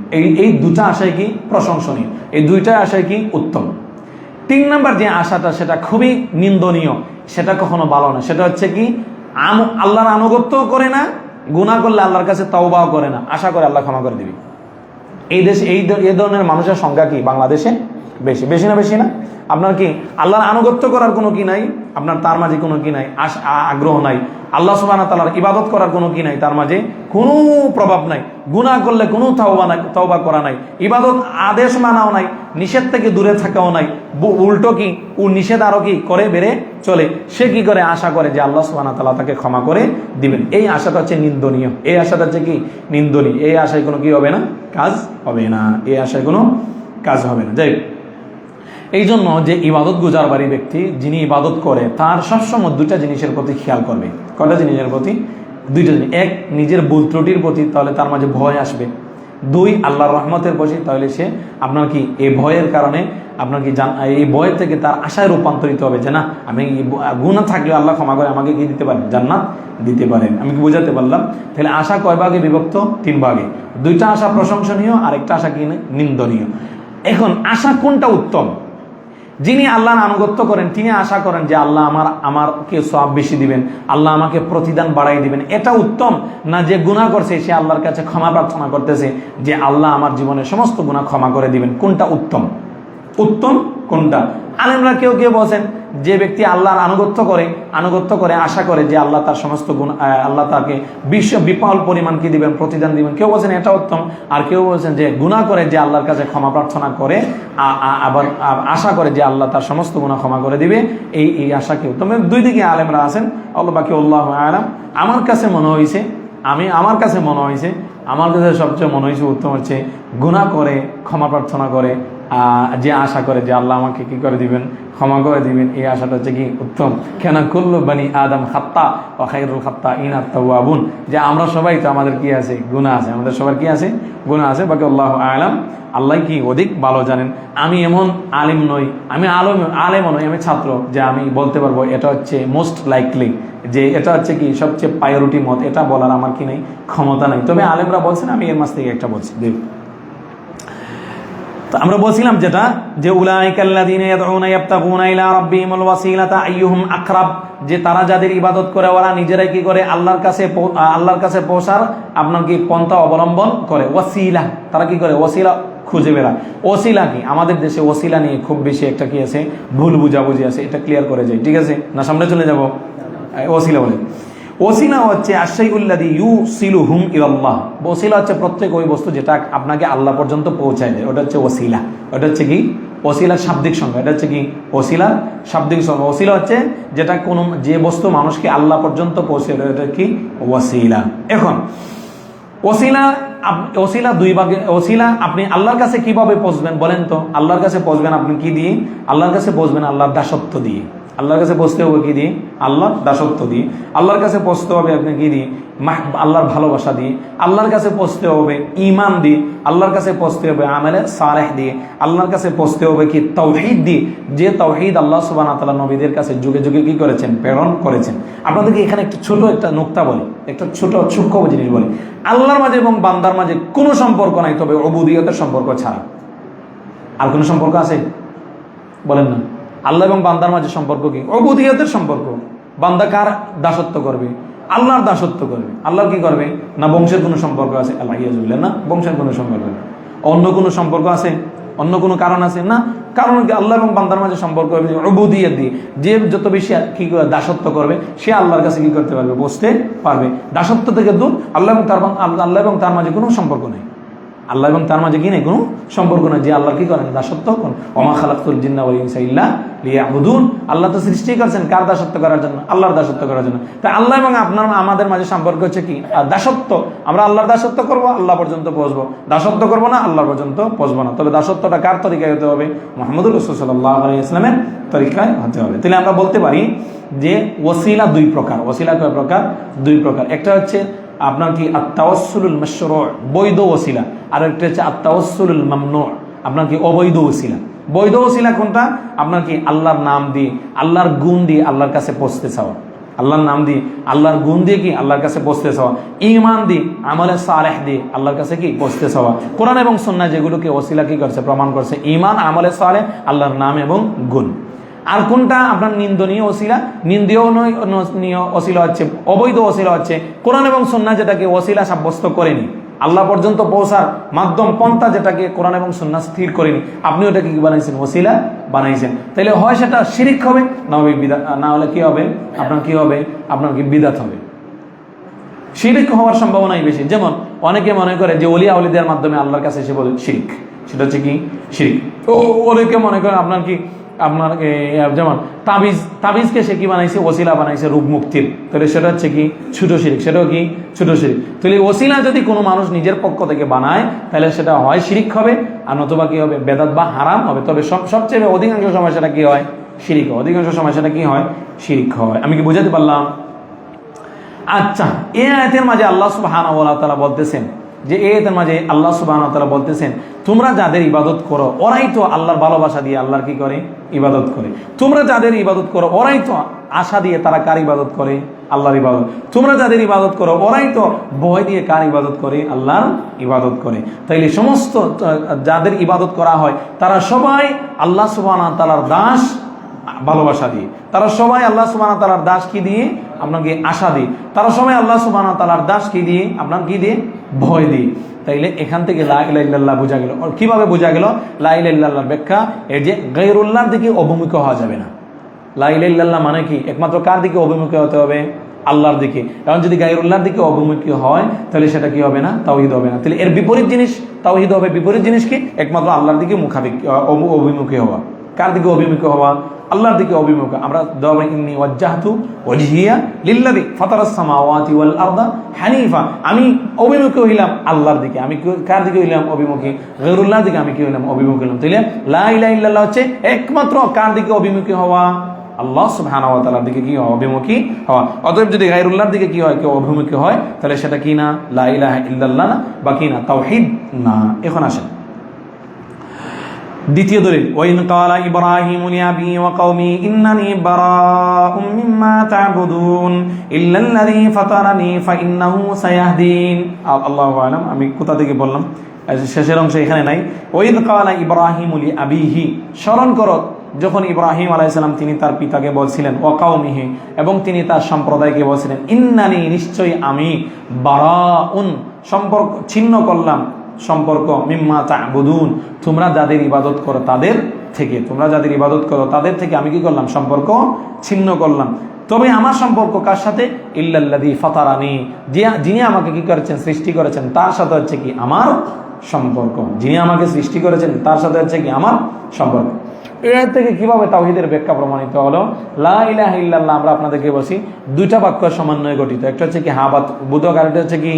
এই দুটা আশাই কি প্রশংসনীয়, এই দুইটা আশাই কি উত্তম। 3 নম্বর যে আশাটা, সেটা খুবই নিন্দনীয়, সেটা কখনো ভালো না। সেটা হচ্ছে কি আল্লাহর আনুগত্যও করে না, গুনাহ করলে আল্লাহর কাছে তওবাও করে না, আশা করে আল্লাহ ক্ষমা করে দিবে। এই দেশে এই ধরনের মানুষের সংখ্যা কি বাংলাদেশে? বেশি না? বেশি না? আপনার কি আল্লাহর আনুগত্য করার কোনো কি নাই, আপনার তার মাঝে কোনো কি নাই, আগ্রহ নাই। আল্লাহ সুবহানাহু ওয়া তাআলার ইবাদত করার কোনো কি নাই, তার মাঝে কোনো প্রভাব নাই। গুনাহ করলে কোনো তওবা করা নাই, ইবাদত আদেশ মানাও নাই, নিষেধ থেকে দূরে থাকাও নাই, উল্টো কি ও নিষেধ আরো কি করে বেড়ে চলে। সে কি করে? আশা করে যে আল্লাহ সুবহানাহু ওয়া তাআলা তাকে ক্ষমা করে দিবেন। এই আশাটা হচ্ছে নিন্দনীয়, এই আশাটা হচ্ছে কি নিন্দনীয়। এই আশায় কোনো কি হবে না? কাজ হবে না, এই আশায় কোনো কাজ হবে না। যাই এই জন্য যে ইবাদত গুজারবারী ব্যক্তি, যিনি ইবাদত করে, তার সবসময় 2টা জিনিসের প্রতি খেয়াল করবে। কয়টা জিনিসের প্রতি? 2টা জিনিস। 1, নিজের ভুল ত্রুটির প্রতি, তাহলে তার মাঝে ভয় আসবে। 2, আল্লাহর রহমতের প্রতি, তাহলে সে আপনার কি এই ভয়ের কারণে আপনার কি এই ভয় থেকে তার আশায় রূপান্তরিত হবে যে না, আমি গুনাহ থাকলেও আল্লাহ ক্ষমা করে আমাকে কি দিতে পারেন? জান্নাত দিতে পারেন। আমি কি বোঝাতে পারলাম? তাহলে আশা কয় ভাগে বিভক্ত? 3 ভাগে। 2টা আশা প্রশংসনীয়, আর একটা আশা কি নিন্দনীয়। এখন আশা কোনটা উত্তম? যিনি আল্লাহর আনুগত্য করেন তিনি আশা করেন যে আল্লাহ আমাকে সওয়াব বেশি দিবেন, আল্লাহ আমাকে প্রতিদান বাড়াই দিবেন, এটা উত্তম না যে গুনাহ করছে সে আল্লাহর কাছে ক্ষমা প্রার্থনা করতেছে যে আল্লাহ আমার জীবনের সমস্ত গুনাহ ক্ষমা করে দিবেন? কোনটা উত্তম? উত্তম কোনটা? আলেমরা কেউ বলছেন যে ব্যক্তি আল্লাহর আনুগত্য করে আশা করে যে আল্লাহ তার সমস্ত গুণ, আল্লাহ তাকে বিপুল পরিমাণ কি দিবেন? প্রতিদান দিবেন। কেউ বলছেন এটা উত্তম, আর কেউ বলছেন যে গুনাহ করে যে আল্লাহর কাছে ক্ষমা প্রার্থনা করে আবার আশা করে যে আল্লাহ তার সমস্ত গুনাহ ক্ষমা করে দিবে, এই আশা কি উত্তম? 2 দিকে আলেমরা আছেন, বাকি আল্লাহু আ'লাম। আমার কাছে মনে হয়েছে সবচেয়ে মনে হয়েছে উত্তম হচ্ছে গুনাহ করে ক্ষমা প্রার্থনা করে যে আশা করে যে আল্লাহ আমাকে কি করে দিবেন? ক্ষমা করে দিবেন। এই আশাটা হচ্ছে কি উত্তম। কেন কুল্লু বানি আদম খাত্তা ওয়া খায়রুল খাত্তাইন আত-তাওয়াবুন, যে আমরা সবাই তো আমাদের কি আছে? গুনাহ আছে, আমাদের সবার কি আছে? গুনাহ আছে। বাকি আল্লাহু আ'লাম, আল্লাহ কি অধিক ভালো জানেন। আমি এমন আলিম নই, আমি আলেমও নই, আমি ছাত্র যে আমি বলতে পারবো এটা হচ্ছে মোস্ট লাইকলি, যে এটা হচ্ছে কি সবচেয়ে প্রায়োরিটি মত, এটা বলার আমার কি নেই, ক্ষমতা নাই। তবে আলেমরা বলছেন, আমি এর মাঝ থেকে একটা বলছি। আমরা বলছিলাম যেটা, যে উলাইকাল্লাযীনা ইয়াদউনা ইয়াবতাগুনা ইলা রাব্বিহিমুল ওয়াসিলাতা আইয়ুহুম আকরাব, যে তারা যাদের ইবাদত করে ওরা নিজেরাই কি করে? আল্লাহর কাছে পৌঁছার আপনার কি পন্থা অবলম্বন করে। ওয়াসিলা, তারা কি করে? ওয়াসিলা খুঁজে বেড়ায়। ওসিলা কি? আমাদের দেশে ওসিলা নিয়ে খুব বেশি একটা কি আছে? ভুল বুঝাবুঝি আছে, এটা ক্লিয়ার করে যায়। ঠিক আছে না? সামনে চলে যাব। ওসিলা বলে, ওসিলা হচ্ছে আশাইউল্লাযী ইউসিলুহুম ইলাল্লাহ। ওসিলা হচ্ছে প্রত্যেক ওই বস্তু যেটা আপনাকে আল্লাহ পর্যন্ত পৌঁছায় দেয়, ওটা হচ্ছে ওসিলা। ওটা হচ্ছে কি ওসিলা শাব্দিক সংজ্ঞা, এটা হচ্ছে কি ওসিলা শাব্দিক সংজ্ঞা। ওসিলা হচ্ছে যেটা কোনো যে বস্তু মানুষকে আল্লাহ পর্যন্ত পৌঁছে দেয়, এটা কি ওসিলা। এখন ওসিলা দুই ভাগে। ওসিলা আপনি আল্লাহর কাছে কিভাবে পৌঁছবেন বলেন তো? আল্লাহর কাছে পৌঁছবেন আপনি কি দিয়ে? আল্লাহর কাছে পৌঁছবেন আল্লাহর দাসত্ব দিয়ে। আল্লাহর কাছে পৌঁছতে হবে কি দিয়ে? আল্লাহর দাসত্ব দিয়ে। আল্লাহর কাছে পৌঁছতে হবে আপনি কি দিয়ে? আল্লাহর ভালোবাসা দিয়ে। আল্লাহর কাছে পৌঁছতে হবে ঈমান দিয়ে। আল্লাহর কাছে পৌঁছতে হবে আমালে সালেহ দিয়ে। আল্লাহর কাছে পৌঁছতে হবে কি তাওহীদ দিয়ে, যে তাওহীদ আল্লাহ সুবহানাহু ওয়া তাআলা নবীদের কাছে যুগে যুগে কি করেছেন? প্রেরণ করেছেন। আপনাদেরকে এখানে একটা ছোট একটা নুকতা বলি, একটা ছোট সূক্ষ্ম জিনিস বলি। আল্লাহর মাঝে এবং বান্দার মাঝে কোনো সম্পর্ক নাই, তবে উবুদিয়তের সম্পর্ক ছাড়া। আর কোনো সম্পর্ক আছে? বলেন না। আল্লাহ এবং বান্দার মাঝে সম্পর্ক কি? উবুদিয়তের সম্পর্ক। বান্দা কার দাসত্ব করবে? আল্লাহর দাসত্ব করবে। আল্লাহর কি করবে? না বংশের কোনো সম্পর্ক আছে? আল্লাহ ইয়াজুবিল্লাহ, না বংশের কোনো সম্পর্ক নেই। অন্য কোনো সম্পর্ক আছে? অন্য কোনো কারণ আছে? না। কারণ কি? আল্লাহ এবং বান্দার মাঝে সম্পর্ক হবে উবুদিয়ত দিয়ে। যে যত বেশি কি দাসত্ব করবে সে আল্লাহর কাছে কি করতে পারবে? বসতে পারবে। দাসত্ব থেকে দূর। আল্লাহ এবং তার মাঝে কোনো সম্পর্ক নেই। আল্লাহ এবং তার মাঝে কি নেই? কোনো সম্পর্ক নেই। যে আল্লাহ কি করেন? দাসত্ব করেন। ওমা খালাকতুল জিন্না ওয়াল ইনসা ইল্লা লিয়াবুদুন। আল্লাহ তো সৃষ্টি করেছেন কার দাসত্ব করার জন্য? আল্লাহর দাসত্ব করার জন্য। তাই আল্লাহ এবং আমাদের মাঝে সম্পর্ক হচ্ছে কি? দাসত্ব। আমরা আল্লাহর দাসত্ব করব, আল্লাহ পর্যন্ত পৌঁছবো। দাসত্ব করবো না, আল্লাহ পর্যন্ত পৌঁছবো না। তবে দাসত্বটা কার তরিকায় হতে হবে? মুহাম্মদুর রাসূল সাল্লাল্লাহু আলাইহি ওয়াসাল্লামের তরিকায় হতে হবে। তাহলে আমরা বলতে পারি যে ওসিলা দুই প্রকার। ওসিলা কয় প্রকার? দুই প্রকার। একটা হচ্ছে আপনার কি আত-তাওয়াসসুলুল মাশরু', বৈধ ওসিলা। আর একটা হচ্ছে আত-তাওয়াসসুলুল মামনু', আপনার কি অবৈধ ওসিলা। বৈধ ওসিলা কোনটা? আপনার কি আল্লাহর নাম দিয়ে, আল্লাহর গুণ দিয়ে আল্লাহর কাছে পৌঁছতে চাওয়া। আল্লাহর নাম দিয়ে, আল্লাহর গুণ দিয়ে কি আল্লাহর কাছে পৌঁছতে চাওয়া। ঈমান দিয়ে, আমলে সালেহ দিয়ে আল্লাহর কাছে কি পৌঁছতে চাওয়া। কোরআন এবং সুন্নাহ যেগুলোকে ওসিলা কি করছে? প্রমাণ করছে। ঈমান, আমলে সালেহ, আল্লাহর নাম এবং গুণ। আর কোনটা আপনার নিন্দনীয় ওসিলা? নিন্দনীয় ওসিলা হচ্ছে, অবৈধ ওসিলা হচ্ছে কোরআন এবং সুন্নাহ যেটাকে ওসিলা সাব্যস্ত করেনি, আল্লাহ পর্যন্ত পৌঁছার মাধ্যম পন্থা যেটাকে কোরআন এবং সুন্নাহ স্থির করেনি, আপনি ওটাকে কি বানাইছেন? ওসিলা বানাইছেন। তাহলে হয় সেটা শিরিক হবে, না হবে বিদআত, না হলে কি হবে? আপনার কি হবে? আপনার কি বিদআত হবে। শিরিক হওয়ার সম্ভাবনাই বেশি। যেমন অনেকে মনে করে যে ওলিয়া ওলিদের মাধ্যমে আল্লাহর কাছে এসে বলে শিরিক, সেটা হচ্ছে কি শিরিক। অনেকে মনে করে আপনার কি আপনার যেমন তাবিজকে সে কি বানাইছে? ওসিলা বানাইছে রূপ মুক্তির। তাহলে সেটা হচ্ছে কি ছোট শিরিক, সেটাও কি ছোট শিরিক। তাহলে ওসিলা যদি কোনো মানুষ নিজের পক্ষ থেকে বানায় তাহলে সেটা হয় শিরিক হবে, আর নতুবা কি হবে? বেদাত বা হারাম হবে। তবে সবচেয়ে অধিকাংশ সময় সেটা কি হয়? শিরিক হয়। অধিকাংশ সময় সেটা কি হয়? শিরিক হয়। আমি কি বুঝাতে পারলাম? আচ্ছা, এই আয়াতের মাঝে আল্লাহ সুবহানাহু ওয়া তাআলা বলতেছেন যে এর মাঝে আল্লাহ সুবহানাহু ওয়া তাআলা বলতেছেন তোমরা যাদের ইবাদত করো ওরাই তো আল্লাহর ভালোবাসা দিয়ে আল্লাহর কি করে? ইবাদত করে। তোমরা যাদের ইবাদত করো ওরাই তো আশা দিয়ে তারা কার ইবাদত করে? আল্লাহর ইবাদত। তোমরা যাদের ইবাদত করো ওরাই তো ভয় দিয়ে কার ইবাদত করে? আল্লাহর ইবাদত করে। তাইলে সমস্ত যাদের ইবাদত করা হয় তারা সবাই আল্লাহ সুবহানাহু ওয়া তাআলার দাস ভালোবাসা দিয়ে। তারা সবাই আল্লাহ সুবহানাহু ওয়া তাআলার দাস কি দিয়ে? আপনাকে আশা দিয়ে। তারা সবাই আল্লাহ সুবহানাহু ওয়া তাআলার দাস কি দিয়ে? আপনার কি দিয়ে? ভয় দিয়ে। তাইলে এখান থেকে লা ইলাহা ইল্লাল্লাহ বোঝা গেল। কিভাবে বোঝা গেল? লা ইলাহা ইল্লাল্লাহর ব্যাখ্যা এই যে গায়রুল্লাহর দিকে অভিমুখ হওয়া যাবে না। লা ইলাহা ইল্লাল্লাহ মানে কি? একমাত্র কার দিকে অভিমুখ হতে হবে? আল্লাহর দিকে। এখন যদি গায়রুল্লাহর দিকে অভিমুখী হয় তাহলে সেটা কি হবে না? তাওহীদ হবে না। তাহলে এর বিপরীত জিনিস তাওহীদ হবে। বিপরীত জিনিস কি? একমাত্র আল্লাহর দিকে অভিমুখী হওয়া। কার দিকে অভিমুখী হওয়া? আল্লাহর দিকে অভিমুখ। আমরা দোয়া ইন্নী ওয়াজ্জাহতু ওয়াজহিয়া লিল্লাযী ফাতারাস সামাওয়াতি ওয়াল আরদা হানিফা। আমি অভিমুখী হইলাম আল্লাহর দিকে। আমি কার দিকে হইলাম অভিমুখী? গায়রুল্লাহর দিকে আমি কি হইলাম? অভিমুখী হইলাম। তাহলে লা ইলাহা ইল্লাল্লাহ হচ্ছে একমাত্র কার দিকে অভিমুখী হওয়া? আল্লাহ সুবহানাহু ওয়া তাআলার দিকে কি অভিমুখী হওয়া। অতএব যদি গায়রুল্লাহর দিকে কি হয়? কেউ অভিমুখী হয় তাহলে সেটা কি না? লা ইলাহা ইল্লাল্লাহ না, বা কি না? তাওহীদ না। এখন আসেন দ্বিতীয় দলিল। ওয়াইন ক্বালা ইব্রাহিমু লিআবিহি ওয়া কওমি ইন্নানী বারাউম মিম্মা তা'বুদুন ইল্লাল্লাযী ফাতারানী ফাইন্নাহু সায়াহদিন। আল্লাহু আ'লাম আমি কোথা থেকে বললাম, শেষের অংশ এখানে নাই। ওয়াইন ক্বালা ইব্রাহিমু লিআবিহি, স্মরণ করো যখন ইব্রাহিম আলাইহিস সালাম তিনি তার পিতাকে বলছিলেন, ওয়া কওমিহি, এবং তিনি তার সম্প্রদায়কে বলছিলেন, ইন্নানী, নিশ্চয়ই আমি, বারাউন, সম্পর্ক ছিন্ন করলাম, সম্পর্ক, মিম্মা তা'বুদুন, তোমরা যাদের ইবাদত করো তাদের থেকে। তোমরা যাদের ইবাদত করো তাদের থেকে আমি কি করলাম? সম্পর্ক ছিন্ন করলাম। তবে আমার সম্পর্ক কার সাথে? ইল্লাল্লাযী ফাতারানী, যিনি আমাকে কি করেছেন? সৃষ্টি করেছেন, তার সাথে হচ্ছে কি আমার সম্পর্ক, যিনি আমাকে সৃষ্টি করেছেন তার সাথে হচ্ছে কি আমার সম্পর্ক। এর থেকে কিভাবে তাওহীদের ব্যাখ্যা প্রমাণিত হলো? লা ইলাহা ইল্লাল্লাহ আমরা আপনাদেরকে বলছি দুইটা বাক্য সমন্বয়ে গঠিত, একটা হচ্ছে কি হা বোধক, আর একটা হচ্ছে কি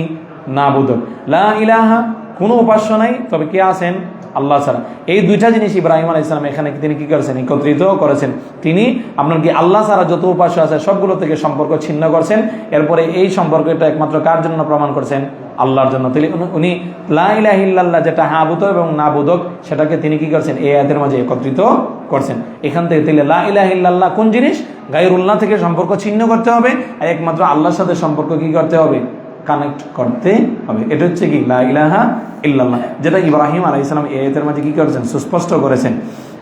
না বোধক। লা ইলাহা কোনো উপাস্য নাই, তবে কে আছেন? আল্লাহ ছাড়া। এই দুইটা জিনিস ইব্রাহিম আলাইহিস সালাম এখানে তিনি কি করেছেন? একত্রিত করেছেন। তিনি আপনার কি আল্লাহ ছাড়া যত উপাস্য আছে সবগুলো থেকে সম্পর্ক ছিন্ন করছেন। এরপরে এই সম্পর্কটা একমাত্র কার জন্য প্রমাণ করছেন? আল্লাহর জন্য। তাহলে উনি লা ইলাহা ইল্লাল্লাহ যেটা হা বোধক এবং না বোধক সেটাকে তিনি কি করছেন? এই আয়াতের মাঝে একত্রিত করছেন। এখান থেকে তাহলে লা ইলাহা ইল্লাল্লাহ কোন জিনিস? গায়রুল্লাহ থেকে সম্পর্ক ছিন্ন করতে হবে, আর একমাত্র আল্লাহর সাথে সম্পর্ক কি করতে হবে? কানেক্ট করতে হবে। এটা হচ্ছে কি লা ইলাহা ইল্লাল্লাহ, যেটা ইব্রাহিম আলাইহিস সালাম এই আয়াতের মাঝে কি করেছেন? সুস্পষ্ট করেছেন।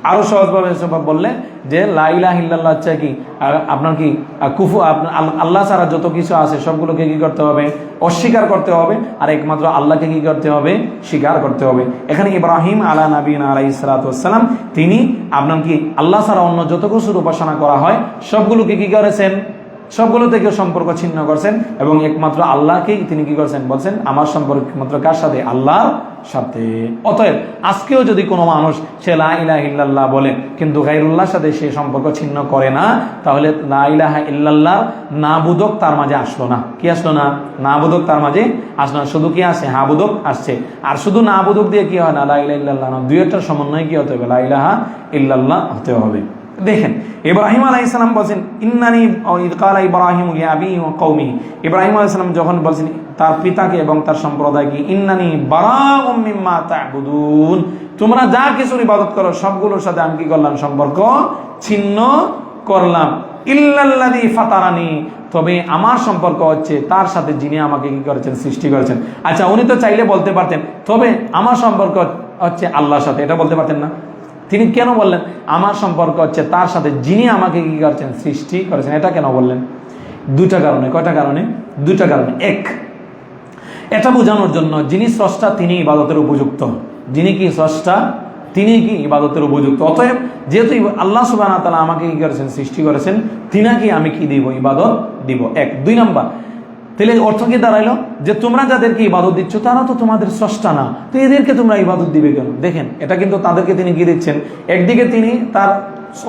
আরো সহজভাবে বললে যে লা ইলাহা ইল্লাল্লাহ হচ্ছে কি আপনার কি আল্লাহ ছাড়া যত কিছু আছে সবগুলোকে কি করতে হবে? অস্বীকার করতে হবে, আর একমাত্র আল্লাহকে কি করতে হবে? স্বীকার করতে হবে। এখানে ইব্রাহিম আলা নবীনা আলাইহিস সালাতু ওয়াস সালাম তিনি আপনার কি আল্লাহ ছাড়া অন্য যত কিছুর উপাসনা করা হয় সবগুলোকে কি করেছেন? সবগুলো থেকে সম্পর্ক ছিন্ন করছেন এবং একমাত্র আল্লাহকেই তিনি কি করছেন? বলছেন আমার সম্পর্ক একমাত্র কার সাথে? আল্লাহর সাথে। অতএব আজকেও যদি কোনো মানুষ সে লা ইলাহা ইল্লাল্লাহ বলে কিন্তু গায়রুল্লাহর সাথে সে সম্পর্ক ছিন্ন করে না, তাহলে লা ইলাহা ইল্লাল্লাহ নাবুদক তার মাঝে আসলো না। কি আসলো না? নাবুদক তার মাঝে আসলো না। শুধু কি আসে? হাবুদক আসছে। আর শুধু নাবুদক দিয়ে কি হয় না? লা ইলাহা ইল্লাল্লাহ না, দুইটার সমন্বয় কি হতে হবে? লা ইলাহা ইল্লাল্লাহ হতে হবে। দেখেন ইব্রাহিম আলাইহিস সালাম বলেন ইন্নানি ইয ক্বালা ইব্রাহিম লিআবিহি ওয়া কওমিহি, ইব্রাহিম আলাইহিস সালাম যখন বলেন তার পিতাকে এবং তার সম্প্রদায়কে, ইন্নানি বারাউম মিম্মা তা'বুদুন, তোমরা যা কিছুর ইবাদত করো সবগুলোর সাথে আমি কি করলাম? সম্পর্ক ছিন্ন করলাম। ইল্লাল্লাযী ফাতারানি, তবে আমার সম্পর্ক হচ্ছে তার সাথে যিনি আমাকে কি করেছেন? সৃষ্টি করেছেন। আচ্ছা, উনি তো চাইলে বলতে পারতেন তবে আমার সম্পর্ক হচ্ছে আল্লাহর সাথে, এটা বলতে পারতেন না? তিনি কেন বললেন আমার সম্পর্ক হচ্ছে তার সাথে যিনি আমাকে কি করেছেন? সৃষ্টি করেছেন। এটা কেন বললেন? দুইটা কারণে। কয়টা কারণে? দুইটা কারণে। এক, এটা বোঝানোর জন্য যিনি স্রষ্টা তিনি ইবাদতের উপযুক্ত। যিনি কি স্রষ্টা তিনি কি ইবাদতের উপযুক্ত। অতএব যেহেতু আল্লাহ সুবহানাহু ওয়া তাআলা আমাকে কি করেছেন? সৃষ্টি করেছেন, তিনাকে আমি কি দিব? ইবাদত দিব। এক। দুই নাম্বার, তাহলে অর্থ কি দাঁড়াইলো? যে তোমরা যাদেরকে ইবাদত দিচ্ছ তারা তো তোমাদের স্রষ্টা না, তো এদেরকে তোমরা ইবাদত দিবে কেন? দেখেন এটা কিন্তু তাদেরকে তিনি কি দিচ্ছেন? একদিকে তিনি তার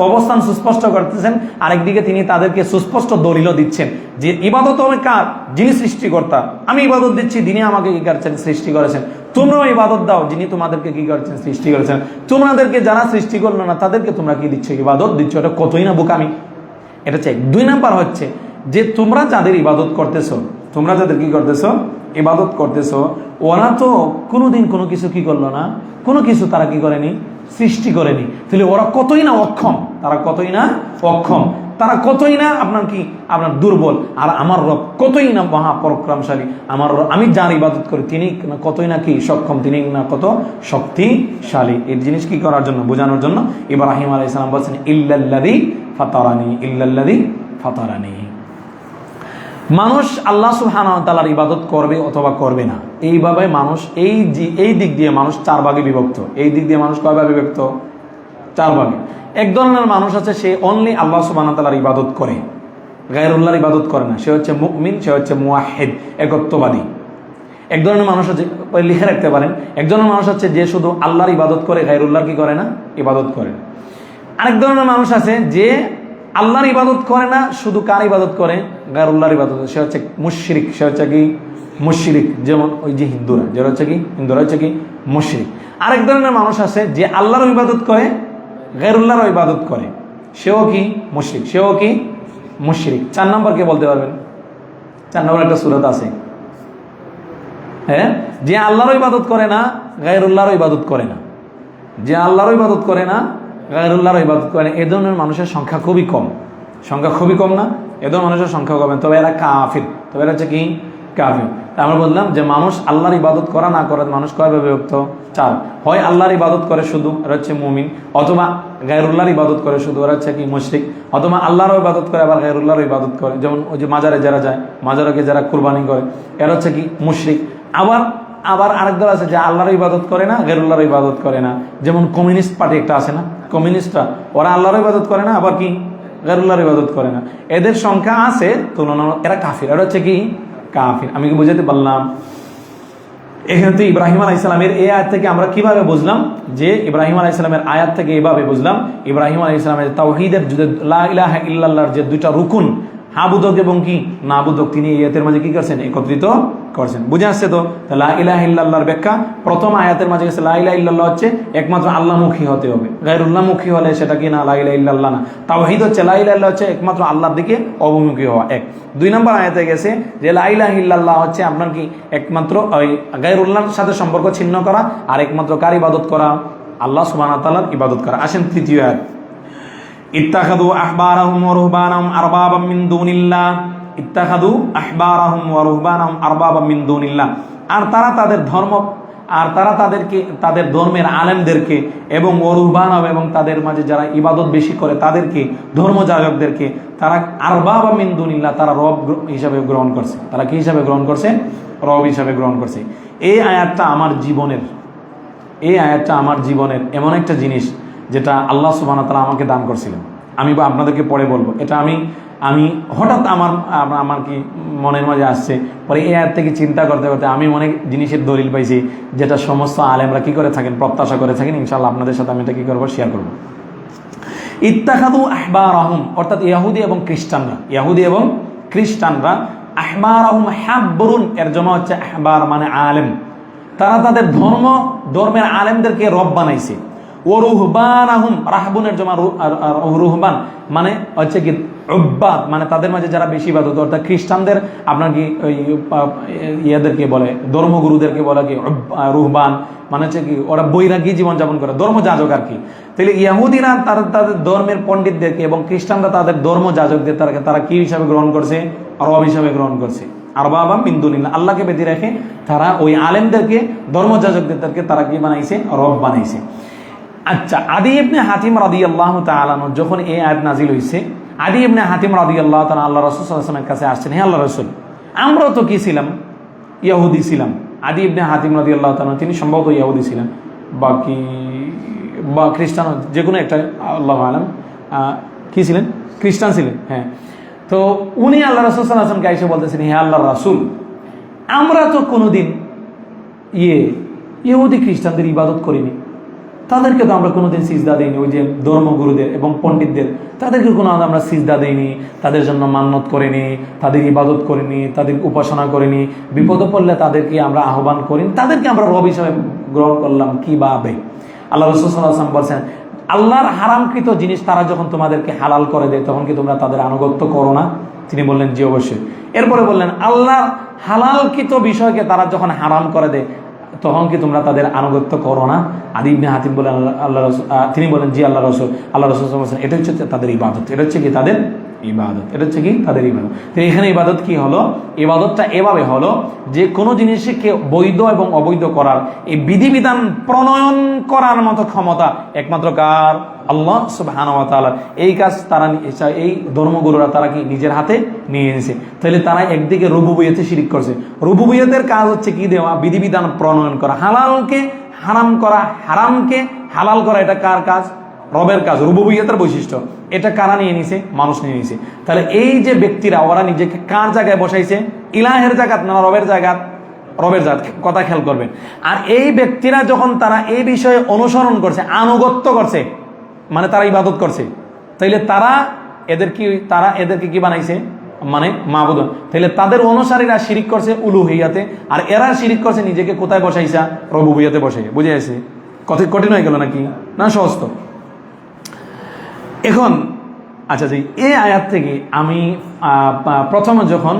অবস্থান সুস্পষ্ট করতেছেন, আরেকদিকে তিনি তাদেরকে সুস্পষ্ট দলিলও দিচ্ছেন যে ইবাদত হবে কার? যিনি সৃষ্টিকর্তা। আমি ইবাদত দিচ্ছি, যিনি আমাকে কি করছেন? সৃষ্টি করেছেন। তোমরাও ইবাদত দাও যিনি তোমাদেরকে কি করছেন? সৃষ্টি করেছেন। তোমাদেরকে যারা সৃষ্টি করলো না তাদেরকে তোমরা কি দিচ্ছ? ইবাদত দিচ্ছ। এটা কতই না বোকামি। এটা চাই। দুই নাম্বার হচ্ছে যে তোমরা যাদের ইবাদত করতেছো, তোমরা যাদের কি করতেছো? ইবাদত করতেছো, ওরা তো কোনোদিন কোনো কিছু কি করলো না, কোনো কিছু তারা কি করেনি? সৃষ্টি করেনি। তাহলে ওরা কতই না অক্ষম, তারা কতই না অক্ষম, তারা কতই না আপনার কি আপনার দুর্বল। আর আমার রব কতই না মহাপরাক্রমশালী। আমার আমি যার ইবাদত করি তিনি কতই না কি সক্ষম, তিনি না কত শক্তিশালী। এই জিনিস কি করার জন্য? বোঝানোর জন্য ইব্রাহিম আলাইহিস সালাম বলছেন ইল্লাল্লাযী ফাতারানি, ইল্লাল্লাযী ফাতারানি। মানুষ আল্লাহ সুবহানাহু ওয়া তাআলার ইবাদত করবে অথবা করবে না, এইভাবে মানুষ এই দিক দিয়ে মানুষ চার ভাগে বিভক্ত। এই দিক দিয়ে মানুষ কয় ভাগে বিভক্ত? চার ভাগে। এক ধরনের মানুষ আছে সে অনলি আল্লাহ সুবহানাহু ওয়া তাআলার ইবাদত করে, গায়রুল্লাহর ইবাদত করে না। সে হচ্ছে মুমিন, সে হচ্ছে মুওয়াহহিদ, একত্ববাদী। এক ধরনের মানুষ আছে, লিখে রাখতে পারেন, এক ধরনের মানুষ আছে যে শুধু আল্লাহর ইবাদত করে, গায়রুল্লাহর কি করে না? ইবাদত করে। আরেক ধরনের মানুষ আছে যে আল্লাহর ইবাদত করে না, শুধু কার ইবাদত করে? গায়রুল্লাহর ইবাদত। সে হচ্ছে মুশরিক, সে হচ্ছে কি মুশরিক। যেমন ওই যে হিন্দুরা, যারা হচ্ছে কি হিন্দুরা হচ্ছে কি মুশরিক। আরেক ধরনের মানুষ আছে যে আল্লাহর ইবাদত করে, গায়রুল্লাহর ইবাদত করে, সেও কি মুশরিক, সেও কি মুশরিক। চার নম্বর কে বলতে পারবেন? চার নম্বর একটা সূরা আছে, হ্যাঁ, যে আল্লাহর ইবাদত করে না, গায়রুল্লাহর ইবাদত করে না, যে আল্লাহর ইবাদত করে না, গায়রুল্লাহর ইবাদত করে না। এ ধরনের মানুষের সংখ্যা খুবই কম। সংখ্যা খুবই কম না? এ ধরনের মানুষের সংখ্যা কম, তবে এরা কাফির। তবে এরা হচ্ছে কি কাফির। আমরা বললাম যে মানুষ আল্লাহর ইবাদত করা না করে মানুষ কয়ভাবে বিভক্ত? চার। হয় আল্লাহর ইবাদত করে শুধু, এরা হচ্ছে মুমিন, অথবা গায়রুল্লাহর ইবাদত করে শুধু, এরা হচ্ছে কি মুশরিক, অথবা আল্লাহর ইবাদত করে আবার গায়রুল্লাহর ইবাদত করে। যেমন ওই যে মাজারে যারা যায়, মাজারকে যারা কুরবানি করে, এরা হচ্ছে কি মুশরিক। আবার আরেক দল আছে যে আল্লাহর ইবাদত করে না, গায়রুল্লাহর ইবাদত করে না। যেমন কমিউনিস্ট পার্টি একটা আছে না, কমিউনিস্টরা, ওরা আল্লাহর ইবাদত করে না, আবার কি গায়রুল্লাহর ইবাদত করে না। এদের সংখ্যা আছে তুলনামূলক, এরা কাফির, এরা হচ্ছে কি কাফির। আমি কি বুঝাতে পারলাম? এখানে তো ইব্রাহিম আলাইহিস সালামের এই আয়াত থেকে আমরা কিভাবে বুঝলাম যে ইব্রাহিম আলাইহিস সালামের আয়াত থেকে এইভাবে বুঝলাম ইব্রাহিম আলাইহিস সালামের তাওহীদের যে লা ইলাহা ইল্লাল্লাহর যে দুইটা রুকুন হাবুদক এবং কি নাবুদক তিনি এই আয়াতের মাঝে কি করছেন একত্রিত করছেন। বুঝে আসছে তো? লা ইলাহা ইল্লাল্লাহর ব্যাখ্যা প্রথম আয়াতের মাঝে গেছে লা ইলাহা ইল্লাল্লাহ হচ্ছে একমাত্র আল্লাহমুখী হতে হবে, গায়রুল্লাহমুখী হলে সেটা কি না লা ইলাহা ইল্লাল্লাহ না। তাওহীদ হচ্ছে লা ইলাহা ইল্লাল্লাহ হচ্ছে একমাত্র আল্লাহর দিকে অভিমুখী হওয়া। এক। 2 নম্বর আয়াতে গেছে যে লা ইলাহা ইল্লাল্লাহ হচ্ছে আপনার কি একমাত্র ওই গায়রুল্লাহর সাথে সম্পর্ক ছিন্ন করা আর একমাত্র কার ইবাদত করা? আল্লাহ সুবহানাহু ওয়া তাআলার ইবাদত করা। আসেন তৃতীয় আয়াত, ইত্তাখাযু আহবারাহুম ওয়া রুহবানাহুম আরবাবাম মিন দুনিল্লাহ, ইত্তাখাযু আহবারাহুম ওয়া রুহবানাহুম আরবাবাম মিন দুনিল্লাহ। আর তারা তাদের ধর্ম আর তারা তাদের ধর্মের আলেমদেরকে এবং ওরুহবানাহুম এবং তাদের মাঝে যারা ইবাদত বেশি করে তাদেরকে ধর্মযাজকদেরকে তারা আরবাবাম মিন দুনিল্লাহ তারা রব হিসাবে গ্রহণ করছে। তারা কি হিসাবে গ্রহণ করছে? রব হিসাবে গ্রহণ করছে। এই আয়াতটা আমার জীবনের এমন একটা জিনিস যেটা আল্লাহ সুবহানাহু ওয়া তাআলা আমাকে দান করছিলেন। আমি আপনাদেরকে পরে বলবো। এটা আমি হঠাৎ আমার কি মনের মাঝে আসছে, পরে এই আয়াত থেকে চিন্তা করতে করতে আমি অনেক জিনিসের দলিল পাইছি যেটা সমস্ত আলেমরা কি করে থাকেন, প্রত্যাশা করে থাকেন। ইনশাআল্লাহ আপনাদের সাথে আমি এটা কি করবো, শেয়ার করবো। ইত্তাখাযু আহবারাহুম অর্থাৎ ইহুদি এবং খ্রিস্টানরা আহবারাহুম হাব্বরুন এর জমা হচ্ছে আহবার মানে আলেম। তারা তাদের ধর্মের আলেমদেরকে রব বানাইছে। ও রুহবানাহুম রাহবুনের জমা রুহবান মানে হচ্ছে কি উব্বাদ মানে তাদের মাঝে যারা বেশি ইবাদত, অর্থাৎ খ্রিস্টানদের আপনার কি ওই ইয়াদেরকে বলে ধর্মগুরুদেরকে বলে কি রুহবান মানে হচ্ছে কি ওরা বৈরাগী জীবনযাপন করে, ধর্মযাজক আর কি। তাহলে ইহুদিরা তাদের ধর্মের পণ্ডিতদেরকে এবং খ্রিস্টানরা তাদের ধর্মযাজকদের তারা কি হিসাবে গ্রহণ করছে? রব হিসাবে গ্রহণ করছে। আরবাবা মিন দুনিল্লাহ আল্লাহকে বেঁধে রেখে তারা ওই আলেমদেরকে ধর্মযাজকদেরকে তারা কি বানাইছে? রব বানাইছে। আচ্ছা, আদি ইবনে হাতিম রাদিয়াল্লাহু তাআলা আনহু যখন এই আয়াত নাজিল হইছে, আদি ইবনে হাতিম রাদিয়াল্লাহু তাআলা আল্লাহ রাসূল সাল্লাল্লাহু আলাইহি ওয়াসাল্লামের কাছে আসছেন, হে আল্লাহ রাসূল, আমরাও তো কি ছিলাম? ইহুদি ছিলাম। আদি ইবনে হাতিম রাদিয়াল্লাহু তাআলা তিনি সম্ভবত ইহুদি ছিলেন বা খ্রিস্টান, যে কোনো একটা, আল্লাহু আলাম। কি ছিলেন? খ্রিস্টান ছিলেন। হ্যাঁ। তো উনি আল্লাহ রাসূল সাল্লাল্লাহু আলাইহি ওয়াসাল্লামকে এসে বলতেছেন, হে আল্লাহর রাসূল, আমরা তো কোনোদিন ইহুদি খ্রিস্টানদের ইবাদত করিনি, তাদেরকে তো আমরা কোনোদিন সিজদা দেইনি। ওই যে ধর্মগুরুদের এবং পণ্ডিতদের তাদেরকে কোনো আমরা সিজদা দেইনি, তাদের জন্য মান্নত করিনি, তাদের ইবাদত করিনি, তাদের উপাসনা করিনি, বিপদে পড়লে তাদেরকে আমরা আহ্বান করিনি, তাদেরকে আমরা রব হিসাবে গ্রহণ করলাম কিভাবে? আল্লাহ রাসূল সাল্লাল্লাহু আলাইহি ওয়াসাল্লাম বলছেন, আল্লাহর হারামকৃত জিনিস তারা যখন তোমাদেরকে হালাল করে দেয় তখন কি তোমরা তাদের আনুগত্য করো না? তিনি বললেন, জি অবশ্যই। এরপরে বললেন, আল্লাহর হালালকৃত বিষয়কে তারা যখন হারাম করে দেয় তখন কি তোমরা তাদের আনুগত্য করো না? আদি ইবনে হাতিম বলেন, আল্লাহ রাসূল, তিনি বলেন, জি আল্লাহ রাসূল। আল্লাহ রাসূল বলেন, এটা হচ্ছে তাদের ইবাদত, এটা হচ্ছে কি তাদের ইবাদত। তো এখানে ইবাদত কি হলো? ইবাদতটা এভাবে হলো যে কোনো জিনিসকে বৈধ এবং অবৈধ করার এই বিধিবিধান প্রণয়ন করার মতো ক্ষমতা একমাত্র কার? আল্লাহ সুবহানাহু ওয়া তাআলা। এই কাজ তারা, এই ধর্মগুরুরা তারা কি নিজের হাতে নিয়ে এনেছে। তাহলে তারা একদিকে রুবুবিয়তে শিরিক করছে। রুবুবিয়তের কাজ হচ্ছে কি দেওয়া? বিধিবিধান প্রণয়ন করা, হালালকে হারাম করা, হারামকে হালাল করা। এটা কার কাজ? রবের কাজ। রুবুবিয়তের বৈশিষ্ট্য এটা কারা নিয়ে নিছে? মানুষ নিয়ে নিছে। তাহলে এই যে ব্যক্তিরা ওরা নিজেকে কার জায়গায় বসাইছে? ইলাহের জায়গাত না রবের জায়গাত? রবের জায়গা। কথা খেয়াল করবেন। আর এই ব্যক্তিরা যখন তারা এই বিষয়ে অনুসরণ করছে, আনুগত্য করছে, মানে তারা ইবাদত করছে, তাইলে তারা এদেরকে কি বানাইছে? মানে মাবুদ। তাহলে তাদের অনুসারীরা শিরিক করছে উলুহিয়াতে, আর এরা শিরিক করছে নিজেকে কোথায় বসাইছা? রুবুবিয়তে বসাই। বুঝে আসছে? কথা কঠিন হয়ে গেল নাকি? না, সহজ তো। এখন আচ্ছা, যে এই আয়াত থেকে আমি প্রথমে যখন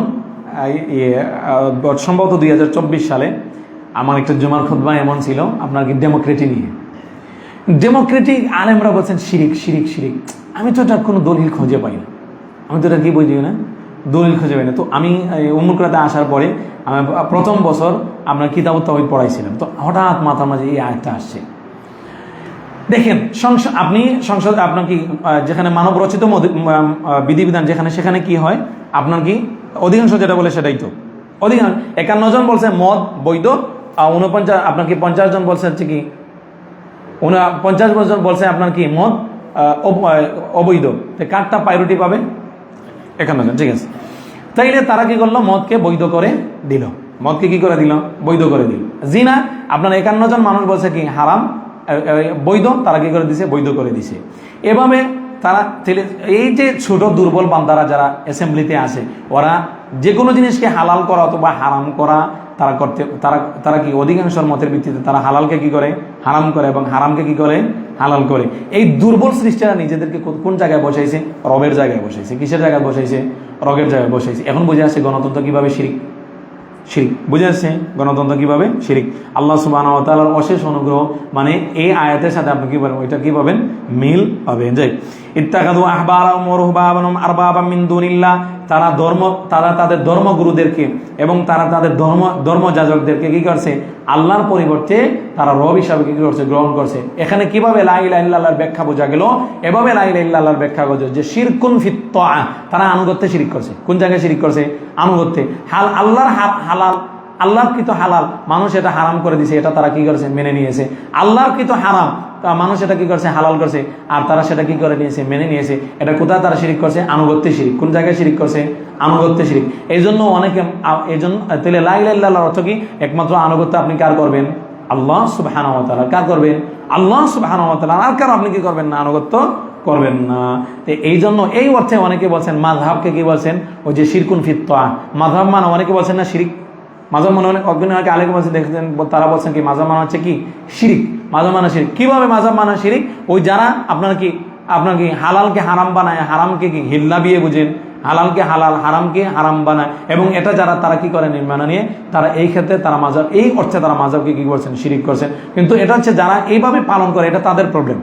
সম্ভবত 2024 সালে আমার একটা জুমার খুতবা এমন ছিল আপনার কি ডেমোক্রেটিক আলেমরা বলছেন শিরিক শিরিক শিরিক। আমি তো এটা কোনো দলিল খুঁজে পাই না, আমি তো এটা কি বুঝি না, দলিল খুঁজে পাই না। তো আমি উম্মুলকুরাতে আসার পরে আমি প্রথম বছর আপনার কিতাবুত তাওহীদ পড়াইছিলাম। তো হঠাৎ মাথার মাঝে এই আয়াতটা আসছে। দেখেন, সংসদ আপনার কি যেখানে মানব রচিত বিধিবিধান সেখানে কি হয় আপনার কি অধিকাংশ যেটা বলে সেটাই তো অধিকাংশ 51 জন বলছে মদ বৈধ, 49 আপনার কি 50 জন বলছে হচ্ছে কি 50 জন বলছে আপনার কি মদ অবৈধ। তো কারটা প্রায়োরিটি পাবে? 51 জন। ঠিক আছে, তাইলে তারা কি করলো? মদকে বৈধ করে দিল। মদকে কি করে দিল? বৈধ করে দিল। জিনা আপনার 51 জন মানুষ বলছে কি হারাম, বৈধ, তারা কি করে দিছে? বৈধ করে দিছে। এভাবে তারা এই যে ছোট দুর্বল বান্দারা যারা অ্যাসেম্বলিতে আসে, ওরা যে কোনো জিনিসকে হালাল করা অথবা হারাম করা তারা করতে তারা কি অধিকাংশের মতের ভিত্তিতে তারা হালালকে কি করে? হারাম করে, এবং হারামকে কি করে? হালাল করে। এই দুর্বল সৃষ্টিরা নিজেদেরকে কোন জায়গায় বসাইছে? রবের জায়গায় বসাইছে। কিসের জায়গায় বসাইছে? রবের জায়গায় বসাইছে। এখন বুঝে আসছে গণতন্ত্র কিভাবে শিরিক। বুঝে আসছে গণতন্ত্র কিভাবে শিরিক। আল্লাহ সুবহানাহু ওয়া তাআলার অশেষ অনুগ্রহ, মানে এই আয়াতের সাথে আপনি কি পাবেন? ওইটা কি পাবেন? মিল পাবেন। যাই ইত্তাখাযু আহবারাহুম ওয়া রুহবানাহুম আরবাবাম মিন দুনিল্লাহ, তারা তাদের ধর্মগুরুদেরকে এবং তারা তাদের ধর্মযাজকদেরকে কি করছে? আল্লাহর পরিবর্তে তারা রব হিসাবে কি করছে? গ্রহণ করছে। এখানে কিভাবে লা ইলাহা ইল্লাল্লাহর ব্যাখ্যা বোঝা গেল? এভাবে লা ইলাহা ইল্লাল্লাহর ব্যাখ্যা বোঝা যে শিরকুন ফিত তাআ, তারা আনুগত্যে শিরিক করছে। কোন জায়গায় শিরিক করছে? আনুগত্যে। আল্লাহর হালাল, আল্লাহর কৃত হালাল মানুষ এটা হারাম করে দিয়েছে, এটা তারা কি করেছে? মেনে নিয়েছে। আল্লাহর কৃত হারাম মানুষ এটা কি করছে? হালাল করছে, আর তারা সেটা কি করে নিয়েছে? মেনে নিয়েছে। এটা কোথায় তারা শিরিক করছে? আনুগত্যে শিরিক। কোন জায়গায় শিরিক করছে? আনুগত্যে শিরিক। এই জন্য অনেকে তাহলে লা ইলাহা ইল্লাল্লাহর অর্থ কি? একমাত্র আনুগত্য আপনি কার করবেন? আল্লাহ সুবহানাহু ওয়া তাআলা। কার করবেন? আল্লাহ সুবহানাহু ওয়া তাআলা। আর কার আপনি কি করবেন না? আনুগত্য করবেন না। তো এই জন্য এই অর্থে অনেকে বলছেন মাযহাবকে কি বলছেন? ওই যে শিরকুন ফিত তাআ, মাযহাব মানে অনেকে বলছেন না শিরিক। মাযহাব মানে অনেকে আলেম বলছে, দেখছেন তারা বলছেন কি মাযহাব মানে হচ্ছে কি? শিরিক। মাযহাব মানে শিরিক। কিভাবে মাযহাব মানে শিরিক? ওই যারা আপনার কি হালালকে হারাম বানায়, হারামকে কি হিল্লা বিয়ে বুঝেন, হালালকে হালাল, হারামকে হারাম বানায়, এবং এটা যারা তারা কি করে নির্মাণ নিয়ে তারা এই ক্ষেত্রে তারা মাযহাব, এই অর্থে তারা মাযহাবকে কি করছেন? শিরিক করছেন। কিন্তু এটা হচ্ছে যারা এইভাবে পালন করে, এটা তাদের প্রবলেম।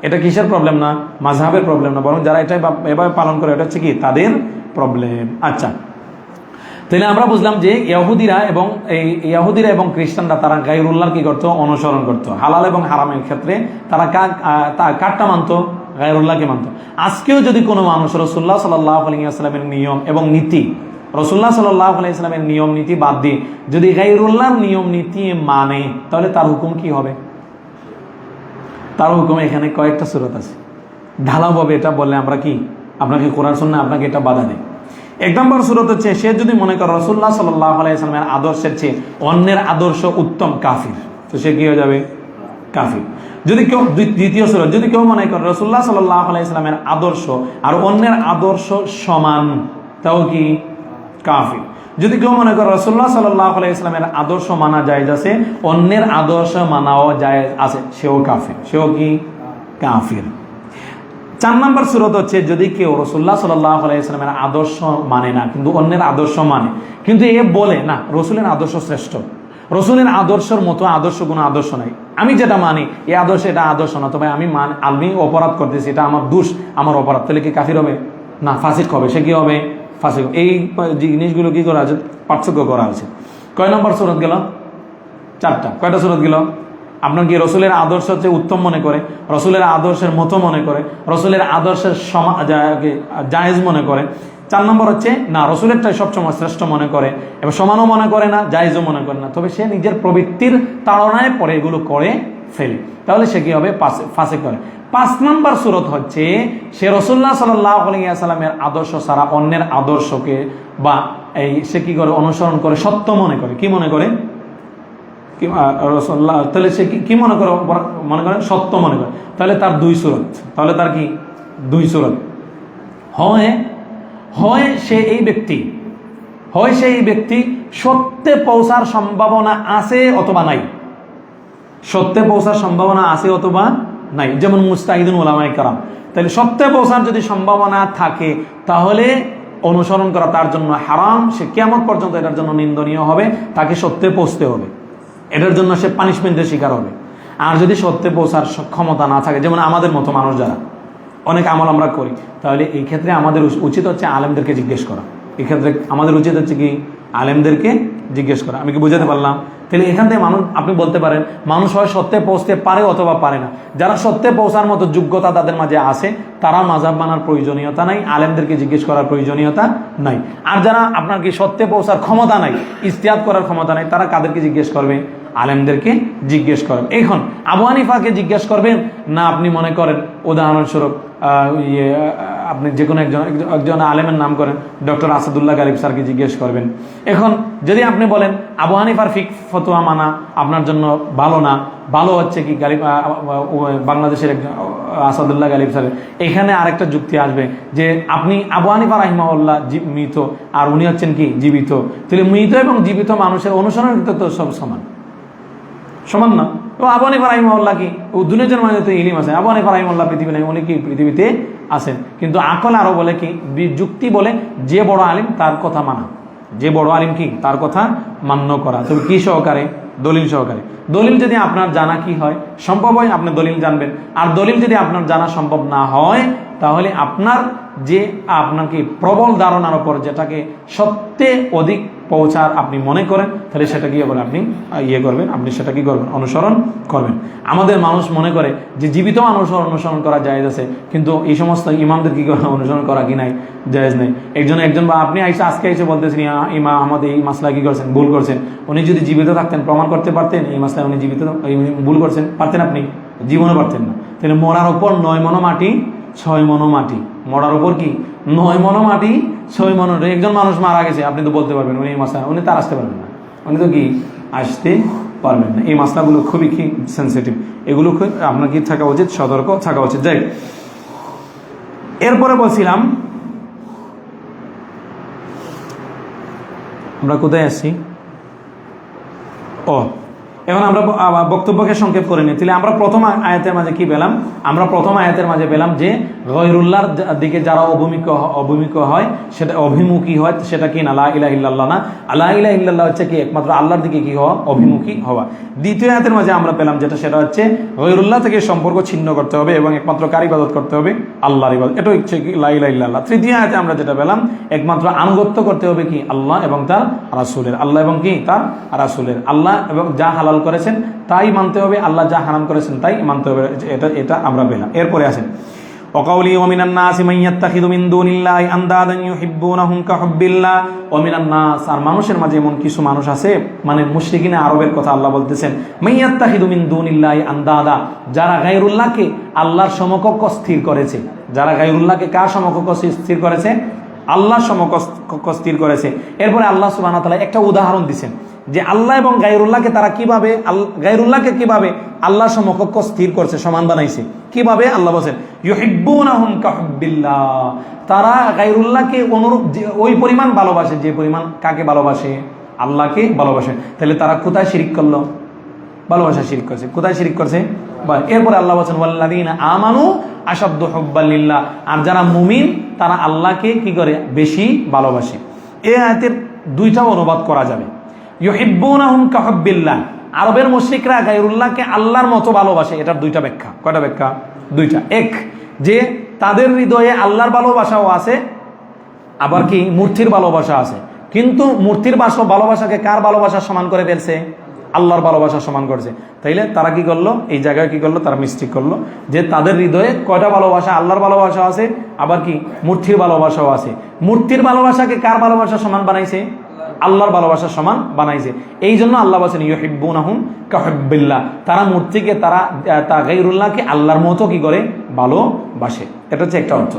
এটা কিসের প্রবলেম না? মাযহাবের প্রবলেম না, বরং যারা এটা এভাবে পালন করে এটা হচ্ছে কি? তাদের প্রবলেম। আচ্ছা, তাহলে আমরা বুঝলাম যে ইহুদিরা এবং খ্রিস্টানরা তারা গায়রুল্লাহর কি করতো? অনুসরণ করতো। হালাল এবং হারামের ক্ষেত্রে তারা কারটা মানতো? গায়রুল্লাহকে মানতো। আজকেও যদি কোনো মানুষ রাসূলুল্লাহ সাল্লাল্লাহু আলাইহি ওয়াসাল্লামের নিয়ম এবং নীতি, রাসূলুল্লাহ সাল্লাল্লাহু আলাইহি ওয়াসাল্লামের নিয়ম নীতি বাদ দিয়ে যদি গায়রুল্লাহর নিয়ম নীতি মানে, তাহলে তার হুকুম কি হবে? তার হুকুম এখানে কয়েকটা সূরত আছে। ঢালাওভাবে এটা বললে আমরা কি আপনাকে কোরআন সুন্নাহ আপনাকে এটা বাধা দেয়। এক নম্বর সূরত হচ্ছে, সে যদি মনে করে রাসূলুল্লাহ সাল্লাল্লাহু আলাইহি ওয়াসাল্লামের আদর্শের চেয়ে অন্যের আদর্শ উত্তম, কাফির, তো সে কি হয়ে যাবে? কাফির। যদি কেউ, দ্বিতীয় সূরত, যদি কেউ মনে করে রাসূলুল্লাহ সাল্লাল্লাহু আলাইহি ওয়াসাল্লামের আদর্শ আর অন্যের আদর্শ সমান, তাও কি? কাফির। যদি কেউ মনে করে রাসূলুল্লাহ সাল্লাল্লাহু আলাইহি ওয়াসাল্লামের আদর্শ মানা জায়েজ আছে, অন্যের আদর্শ মানাও জায়েজ আছে, সেও কাফির। সেও কি? কাফির। 4 নম্বর সূরত হচ্ছে, যদি কেউ রাসূলুল্লাহ সাল্লাল্লাহু আলাইহি ওয়াসাল্লামের আদর্শ মানে না, কিন্তু অন্যের আদর্শ মানে, কিন্তু এ বলে না রাসূলের আদর্শ শ্রেষ্ঠ, রাসূলের আদর্শের মতো আদর্শ কোনো আদর্শ নাই, আমি যেটা মানি এই আদর্শ এটা আদর্শ না, তবে আমি অপরাধ করতেছি, এটা আমার দোষ, আমার অপরাধ, তাহলে কি কাফির হবে? না, ফাসিক হবে। সে কি হবে? ফাসিক। এই জিনিসগুলো কি করা আছে? পার্থক্য করা আছে। কয় নম্বর সূরত গেল? 4টা। কয়টা সূরত গেল? আপনার কি রসুলের আদর্শ হচ্ছে উত্তম মনে করে, রসুলের আদর্শের মতো মনে করে, রসুলের আদর্শের জায়েজ মনে করে। 4 নম্বর হচ্ছে না, রসুলেরটাই সবসময় শ্রেষ্ঠ মনে করে এবং সমানও মনে করে না, জায়েজও মনে করে না, তবে সে নিজের প্রবৃত্তির তাড়নায় পরে এগুলো করে ফেলে, তাহলে সে কি হবে? ফাসিক করে। 5 নম্বর সূরত হচ্ছে, সে রাসূলুল্লাহ সাল্লাল্লাহু আলাইহি ওয়াসাল্লামের আদর্শ ছাড়া অন্যের আদর্শকে বা সে কি করে? অনুসরণ করে সত্য মনে করে। কি মনে করে? রাসূলুল্লাহ, তাহলে সে কি মনে করে? মনে করেন সত্য মনে করে। তাহলে তার 2 সূরত। তাহলে তার কি? 2 সূরত। হয় সে এই ব্যক্তি সত্যে পৌঁছার সম্ভাবনা আছে অথবা নাই, সত্যে পৌঁছার সম্ভাবনা আছে অথবা নাই, যেমন মুস্তাহিদুন উলামায়ে কেরাম। তাহলে সত্যে পৌঁছার যদি সম্ভাবনা থাকে তাহলে অনুসরণ করা তার জন্য হারাম, সে কিয়ামত পর্যন্ত এটার জন্য নিন্দনীয় হবে, তাকে সত্যে পৌঁছতে হবে, এটার জন্য সে পানিশমেন্টের শিকার হবে। আর যদি সত্যে পৌঁছার ক্ষমতা না থাকে, যেমন আমাদের মতো মানুষ যারা অনেক আমল আমরা করি, তাহলে এই ক্ষেত্রে আমাদের উচিত হচ্ছে আলেমদেরকে জিজ্ঞেস করা। এই ক্ষেত্রে আমাদের উচিত হচ্ছে কি? আলেমদেরকে জিজ্ঞেস করা। আমি কি বুঝাতে পারলাম? তাহলে এখান থেকে মানুষ, আপনি বলতে পারেন মানুষ হয় সত্যে পৌঁছতে পারে অথবা পারে না। যারা সত্যে পৌঁছার মতো যোগ্যতা তাদের মাঝে আছে, তারা মাযহাব মানার প্রয়োজনীয়তা নাই, আলেমদেরকে জিজ্ঞেস করার প্রয়োজনীয়তা নাই। আর যারা আপনার কি সত্যে পৌঁছার ক্ষমতা নাই, ইজতিহাদ করার ক্ষমতা নাই, তারা কাদেরকে জিজ্ঞেস করবে? আলেমদেরকে জিজ্ঞেস করবেন। এখন আবু হানিফাকে জিজ্ঞেস করবেন না, আপনি মনে করেন উদাহরণস্বরূপ আপনি যে কোনো একজন আলেমের নাম করেন, ডক্টর আসাদুল্লাহ গালিব স্যারকে জিজ্ঞেস করবেন। এখন যদি আপনি বলেন আবু হানিফার ফতোয়া মানা আপনার জন্য ভালো না, ভালো হচ্ছে কি গালিব বাংলাদেশের একজন আসাদুল্লাহ গালিব স্যার, এখানে আরেকটা যুক্তি আসবে যে আপনি আবু হানিফা রাহিমাহুল্লাহ মৃত আর উনি হচ্ছেন কি জীবিত, তাহলে মৃত এবং জীবিত মানুষের অনুসরণের ভিতরে তো সব সমান না। তো আবু হানিফা রাহিমাহুল্লাহ কি দুনিয়ার মাঝে তো ইলম আছে, আবু হানিফা রাহিমাহুল্লাহ পৃথিবী নেই, উনি কি পৃথিবীতে আছেন। কিন্তু আকল আরো বলে কি, যুক্তি বলে যে বড় আলিম তার কথা মানা, যে বড় আলিম কি তার কথা মান্য করা। তবে কি সহকারে? দলিল সহকারে। দলিল যদি আপনার জানা কি হয় সম্ভব হয়, আপনি দলিল জানবেন। আর দলিল যদি আপনার জানা সম্ভব না হয়, তাহলে আপনার কি প্রবল ধারণার উপর যেটাকে সত্যে অধিক পৌঁছার আপনি মনে করেন, তাহলে সেটা কি হবে আপনি করবেন, আপনি সেটা কি করবেন, অনুসরণ করবেন। আমাদের মানুষ মনে করে যে জীবিত মানুষ অনুসরণ করা জায়েজ আছে, কিন্তু এই সমস্ত ইমামদের কি অনুসরণ করা কি নাই, জায়েজ নেই। একজন বা আপনি আজকে এসে বলতেছেন ইমাম আহমদ এই মাসলা কি করছেন, ভুল করছেন। উনি যদি জীবিত থাকতেন প্রমাণ করতে পারতেন এই মাসলা উনি ভুল করছেন, পারতেন? আপনি জীবনে পারতেন না। তাহলে মরার উপর 9 মণ মাটি 6 মণ মাটি, মরার উপর কি 9 মণ মাটি 6 মণ। একজন মানুষ মারা গেছে, আপনি তো বলতে পারবেন উনি এই মাসলা, উনি তার আসতে পারবেন না, উনি তো কি আসতে পারবেন না। এই মাসলাগুলো খুবই কি সেন্সিটিভ, এগুলো খুব আপনার কি থাকা উচিত, সতর্ক থাকা উচিত। যাই, এরপরে বলছিলাম আমরা কোথায় আসছি? এখন আমরা বক্তব্যকে সংক্ষেপ করে নিই। তাহলে আমরা প্রথম আয়াতের মাঝে কি পেলাম? আমরা প্রথম আয়াতের মাঝে পেলাম যে গয়রুল্লাহর দিকে যারা অভিমুখী হয় সেটা কি না, লা ইলাহা ইল্লাল্লাহ না। লা ইলাহা ইল্লাল্লাহ হচ্ছে কি একমাত্র আল্লাহর দিকে কি হওয়া, অভিমুখী হওয়া। দ্বিতীয় আয়াতের মাঝে আমরা পেলাম যেটা, সেটা হচ্ছে গয়রুল্লাহ থেকে সম্পর্ক ছিন্ন করতে হবে এবং একমাত্র কার ইবাদত করতে হবে, আল্লাহর ইবাদত। এটা হচ্ছে কি লা ইলাহা ইল্লাল্লাহ। তৃতীয় আয়াতে আমরা যেটা পেলাম, একমাত্র আনুগত্য করতে হবে কি আল্লাহ এবং তার রাসূলের, আল্লাহ এবং কি তার রাসূলের। আল্লাহ এবং যা হালাল করেছেন তাই মানতে হবে, আল্লাহ যা হারাম করেছেন তাই মানতে হবে। এটা আমরা পেলাম। এরপরে আসেন ওয়াকাউলি ওয়া মিনান নাসি মান ইয়াত্তাখিযু মিন দুনিল্লাহি আনদাদান ইউহিব্বুনাহুম কাহুব্বিল্লাহ ওয়া মিনান নাস, আর মানুষের মাঝে এমন কিছু মানুষ আছে, মানে মুশরিকিনে আরবের কথা আল্লাহ বলতেছেন, মান ইয়াত্তাখিযু মিন দুনিল্লাহি আনদাদা, যারা গায়রুল্লাহকে আল্লাহর সমকক্ষ স্থির করেছে। যারা গায়রুল্লাহকে কার সমকক্ষ স্থির করেছে? আল্লাহর সমকক্ষ স্থির করেছে। এরপরে আল্লাহ সুবহানাহু ওয়া তাআলা একটা উদাহরণ দিয়েছেন যে আল্লাহ এবং গায়রুল্লাহকে তারা কিভাবে, গায়রুল্লাহকে কিভাবে আল্লাহর সমকক্ষ স্থির করছে, সমান বানাইছে। কিভাবে? আল্লাহ বলেন ইউহিব্বুনাহুম কাহুব্বিল্লাহ, তারা গায়রুল্লাহকে অনুরূপ ওই পরিমাণ ভালোবাসে যে পরিমাণ কাকে ভালোবাসে, আল্লাহকে ভালোবাসে। তাহলে তারা কোথায় শিরিক করলো? ভালোবাসা শিরিক করছে। কোথায় শিরিক করছে? এরপরে আল্লাহ বলেন ওয়াল্লাযীনা আমানু আশাদ্দু হুব্বান লিল্লাহ, আর যারা মুমিন তারা আল্লাহকে কি করে, বেশি ভালোবাসে। এই আয়াতের দুইটা অনুবাদ করা যাবে। ইউহিব্বুনাহুম কাহুব্বিল্লাহ, আরবের মুশরিকরা গায়রুল্লাহকে আল্লাহর মতো ভালোবাসে। এটার দুইটা ব্যাখ্যা। কয়টা ব্যাখ্যা? দুইটা। এক, যে তাদের হৃদয়ে আল্লাহর ভালোবাসাও আছে, আবার কি মূর্তির ভালোবাসা আছে। কিন্তু মূর্তির ভালোবাসাকে কার ভালোবাসা সমান করে ফেলছে? আল্লাহর ভালোবাসা সমান করছে। তাইলে তারা কি করলো? এই জায়গায় কি করলো? তারা মিস্টেক করলো যে তাদের হৃদয়ে কয়টা ভালোবাসা? আল্লাহর ভালোবাসা আছে, আবার কি মূর্তির ভালোবাসাও আছে। মূর্তির ভালোবাসাকে কার ভালোবাসা সমান বানাইছে? আল্লাহর ভালোবাসা সমান বানাইছে। এই জন্য আল্লাহ বলেন ইউহিব্বুনাহুম কাহুব্বিল্লাহ, তারা মূর্তিকে, তারা গায়রুল্লাহকে আল্লাহর মতো কি করে ভালোবাসে। এটা হচ্ছে একটা অর্থ।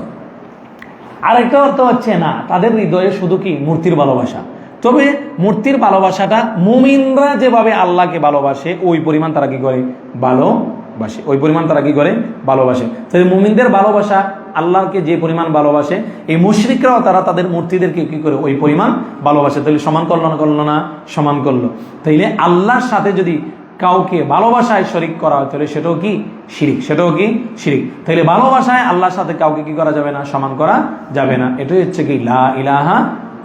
আরেকটা অর্থ হচ্ছে না, তাদের হৃদয়ে শুধু কি মূর্তির ভালোবাসা, তবে মূর্তির ভালোবাসাটা মুমিনরা যেভাবে আল্লাহকে ভালোবাসে ওই পরিমাণ তারা কি করে ভালোবাসে, ওই পরিমাণ তারা কি করে ভালোবাসে। তাহলে মুমিনদের ভালোবাসা আল্লাহকে যে পরিমাণ ভালোবাসে, এই মুশরিকরাও তারা তাদের মূর্তিদেরকে কি করে ওই পরিমাণ ভালোবাসে। তাহলে সমান করলো না? করলো না? সমান করলো। তাইলে আল্লাহর সাথে যদি কাউকে ভালোবাসায় শরিক করা হয় তাহলে সেটাও কি শিরিক, সেটাও কি শিরিক। তাহলে ভালোবাসায় আল্লাহর সাথে কাউকে কি করা যাবে না? সমান করা যাবে না। এটাই হচ্ছে কি লা ইলাহা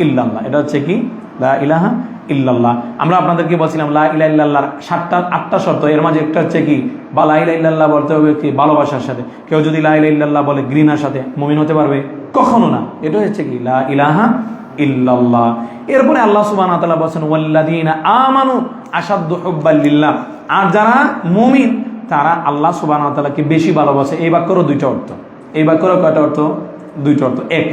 ইল্লাল্লাহ। এটা হচ্ছে কি লা ইলাহা ইল্লাল্লাহ। আমরা আপনাদেরকে বলছিলাম লা ইলাহা ইল্লাল্লাহর 8টা শর্ত, এর মাঝে একটা হচ্ছে কি বা লা ইলাহা ইল্লাল্লাহ বলতে হবে কি ভালোবাসার সাথে। কেউ যদি লা ইলাহা ইল্লাল্লাহ বলে ঘৃণার সাথে, মুমিন হতে পারবে? কখনো না। এটা হচ্ছে কি লা ইলাহা ইল্লাল্লাহ। এরপরে আল্লাহ সুবহানাহু ওয়া তাআলা বলেন ওয়াল্লাযীনা আমানু আশাদ্দু হুব্বান লিল্লাহ, আর যারা মুমিন তারা আল্লাহ সুবহানাহু ওয়া তাআলাকে বেশি ভালোবাসে। এই বাক্যেরও দুইটা অর্থ। এই বাক্যেরও কয়টা অর্থ? দুইটা অর্থ। এক,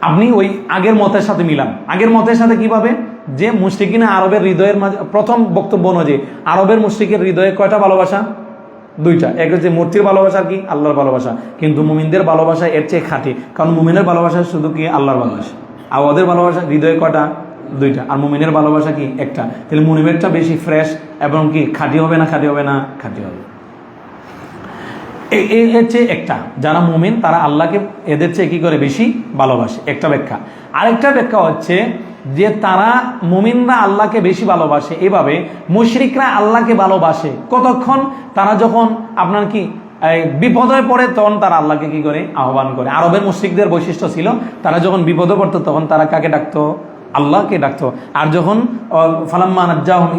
আপনি ওই আগের মতের সাথে মিলান। আগের মতের সাথে কিভাবে? যে মুশরিকিনা আরবের হৃদয়ের মাঝে, প্রথম বক্তব্য অনুযায়ী আরবের মুশরিকের হৃদয়ে কয়টা ভালোবাসা? দুইটা, এক হচ্ছে মূর্তির ভালোবাসা আর কি আল্লাহর ভালোবাসা, কিন্তু মুমিনদের ভালোবাসা এর চেয়ে খাঁটি, কারণ মুমিনের ভালোবাসা শুধু কি আল্লাহর ভালোবাসা, আর ওদের ভালোবাসা হৃদয়ে কটা, দুইটা, আর মুমিনের ভালোবাসা কি একটা, তাহলে মুমিনেরটা বেশি ফ্রেশ এবং কি খাঁটি হবে না, খাঁটি হবে না, খাঁটি হবে। এর চেয়ে একটা, যারা মুমিন তারা আল্লাহকে এদের চেয়ে কি করে বেশি ভালোবাসে, একটা ব্যাখ্যা। আরেকটা ব্যাখ্যা হচ্ছে যে তারা মুমিনরা আল্লাহকে বেশি ভালোবাসে এভাবে, মুশরিকরা আল্লাহকে ভালোবাসে কতক্ষণ, তারা যখন আপনার কি বিপদে পড়ে তখন তারা আল্লাহকে কি করে আহ্বান করে। আরবের মুশরিকদের বৈশিষ্ট্য ছিল তারা যখন বিপদে পড়তো তখন তারা কাকে ডাকতো, আল্লাহকে ডাকতো। আর যখন ফালাম্মা নাজ্জাহুম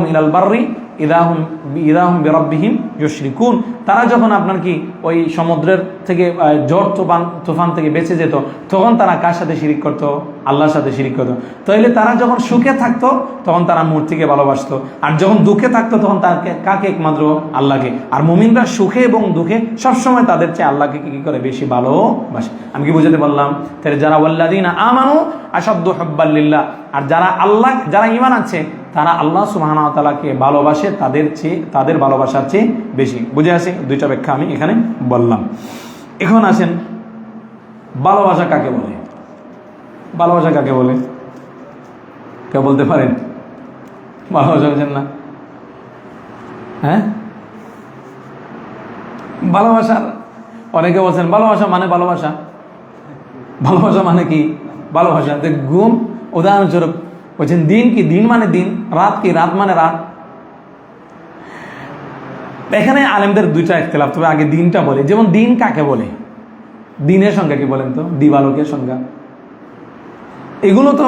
ইলাল বাররি ইদাহুম বিরাব্বিহিম ইউশরিকুন, তারা যখন আপনার কি ওই সমুদ্রের থেকে ঝড় তুফান থেকে বেঁচে যেত তখন তারা কার সাথে শিরিক করতো, আল্লাহর সাথে শিরিক করতো। তাহলে তারা যখন সুখে থাকতো তখন তারা মূর্তিকে ভালোবাসতো, আর যখন দুঃখে থাকতো তখন তাকে কাকে, একমাত্র আল্লাহকে। আর মুমিনরা সুখে এবং দুঃখে সবসময় তাদের চেয়ে আল্লাহকে কি করে বেশি ভালোবাসে। আমি কি বুঝাতে পারলাম? তাহলে যারা ওয়াল্লাযীনা আমানু আশাদ্দু হুব্বাল লিল্লাহ, আর যারা ঈমান আছে তারা আল্লাহ সুবহানাহু ওয়া তাআলাকে ভালোবাসে তাদের ভালোবাসার চেয়ে বেশি। বুঝে আসে? দুইটা ব্যাখ্যা আমি এখানে বললাম। এখন আসেন ভালোবাসা কাকে বলে, ভালোবাসা কাকে বলে কেউ বলতে পারেন? ভালোবাসা বুঝেন না? হ্যাঁ, ভালোবাসার অনেকে বলছেন ভালোবাসা মানে ভালোবাসা, ভালোবাসা মানে কি ভালোবাসা, ঘুম উদাহরণস্বরূপ বলছেন দিন কি, দিন মানে দিন, রাত কি, রাত মানে রাত। এখানে আলেমদের দুইটা ইখতিলাফ, তবে আগে দিনটা বলে। যেমন দিন কাকে বলে, দিনের সংজ্ঞা কি বলেন তো, দিবালোকের সংজ্ঞা, এগুলো তো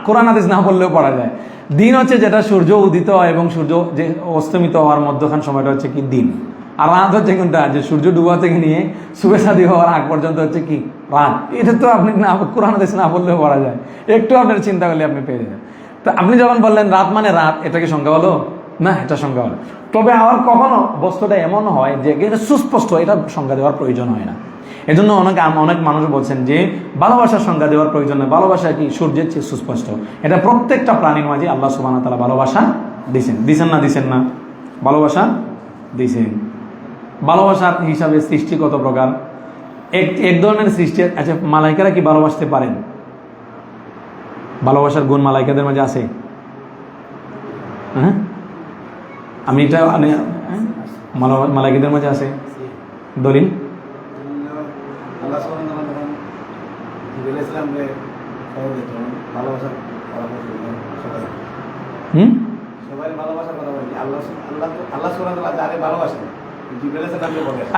কোরআন হাদিস না বললেও পড়া যায়। দিন হচ্ছে যেটা সূর্য উদিত হয় এবং সূর্য যে অস্তমিত হওয়ার মধ্যখান সময়টা হচ্ছে কি দিন। আর রাত হচ্ছে কোনটা, যে সূর্য ডুবা থেকে নিয়ে শুভেচ্ছাদি হওয়ার আগ পর্যন্ত হচ্ছে কি রাত। এটা তো আপনি না কোরআন হাদিস না বললেও পড়া যায়, একটু আপনার চিন্তা করলে আপনি পেয়ে যাবেন। তো আপনি যখন বললেন রাত মানে রাত, এটা কি সংজ্ঞা হলো? না, এটা সংজ্ঞা হলো। তবে আবার কখনো বস্তুটা এমন হয় যে এটা সুস্পষ্ট, এটা সংজ্ঞা দেওয়ার প্রয়োজন হয় না। এজন্য অনেক মানুষ বলছেন যে ভালোবাসার সংজ্ঞা দেওয়ার প্রয়োজন নেই, ভালোবাসা কি সূর্যের চেয়ে সুস্পষ্ট। এটা প্রত্যেকটা প্রাণীর মাঝে আল্লাহ সুবহানাহু ওয়া তাআলা ভালোবাসা দিছেন না? ভালোবাসা দিছেন। ভালোবাসার হিসাবে সৃষ্টি কত প্রকার? এক ধরনের সৃষ্টি। আচ্ছা, মালাইকারা কি ভালোবাসতে পারেন? ভালোবাসার গুণ মালাইকাদের মাঝে আছে? হ্যাঁ, আমি এটা মালাইকাদের মাঝে আছে দলিল?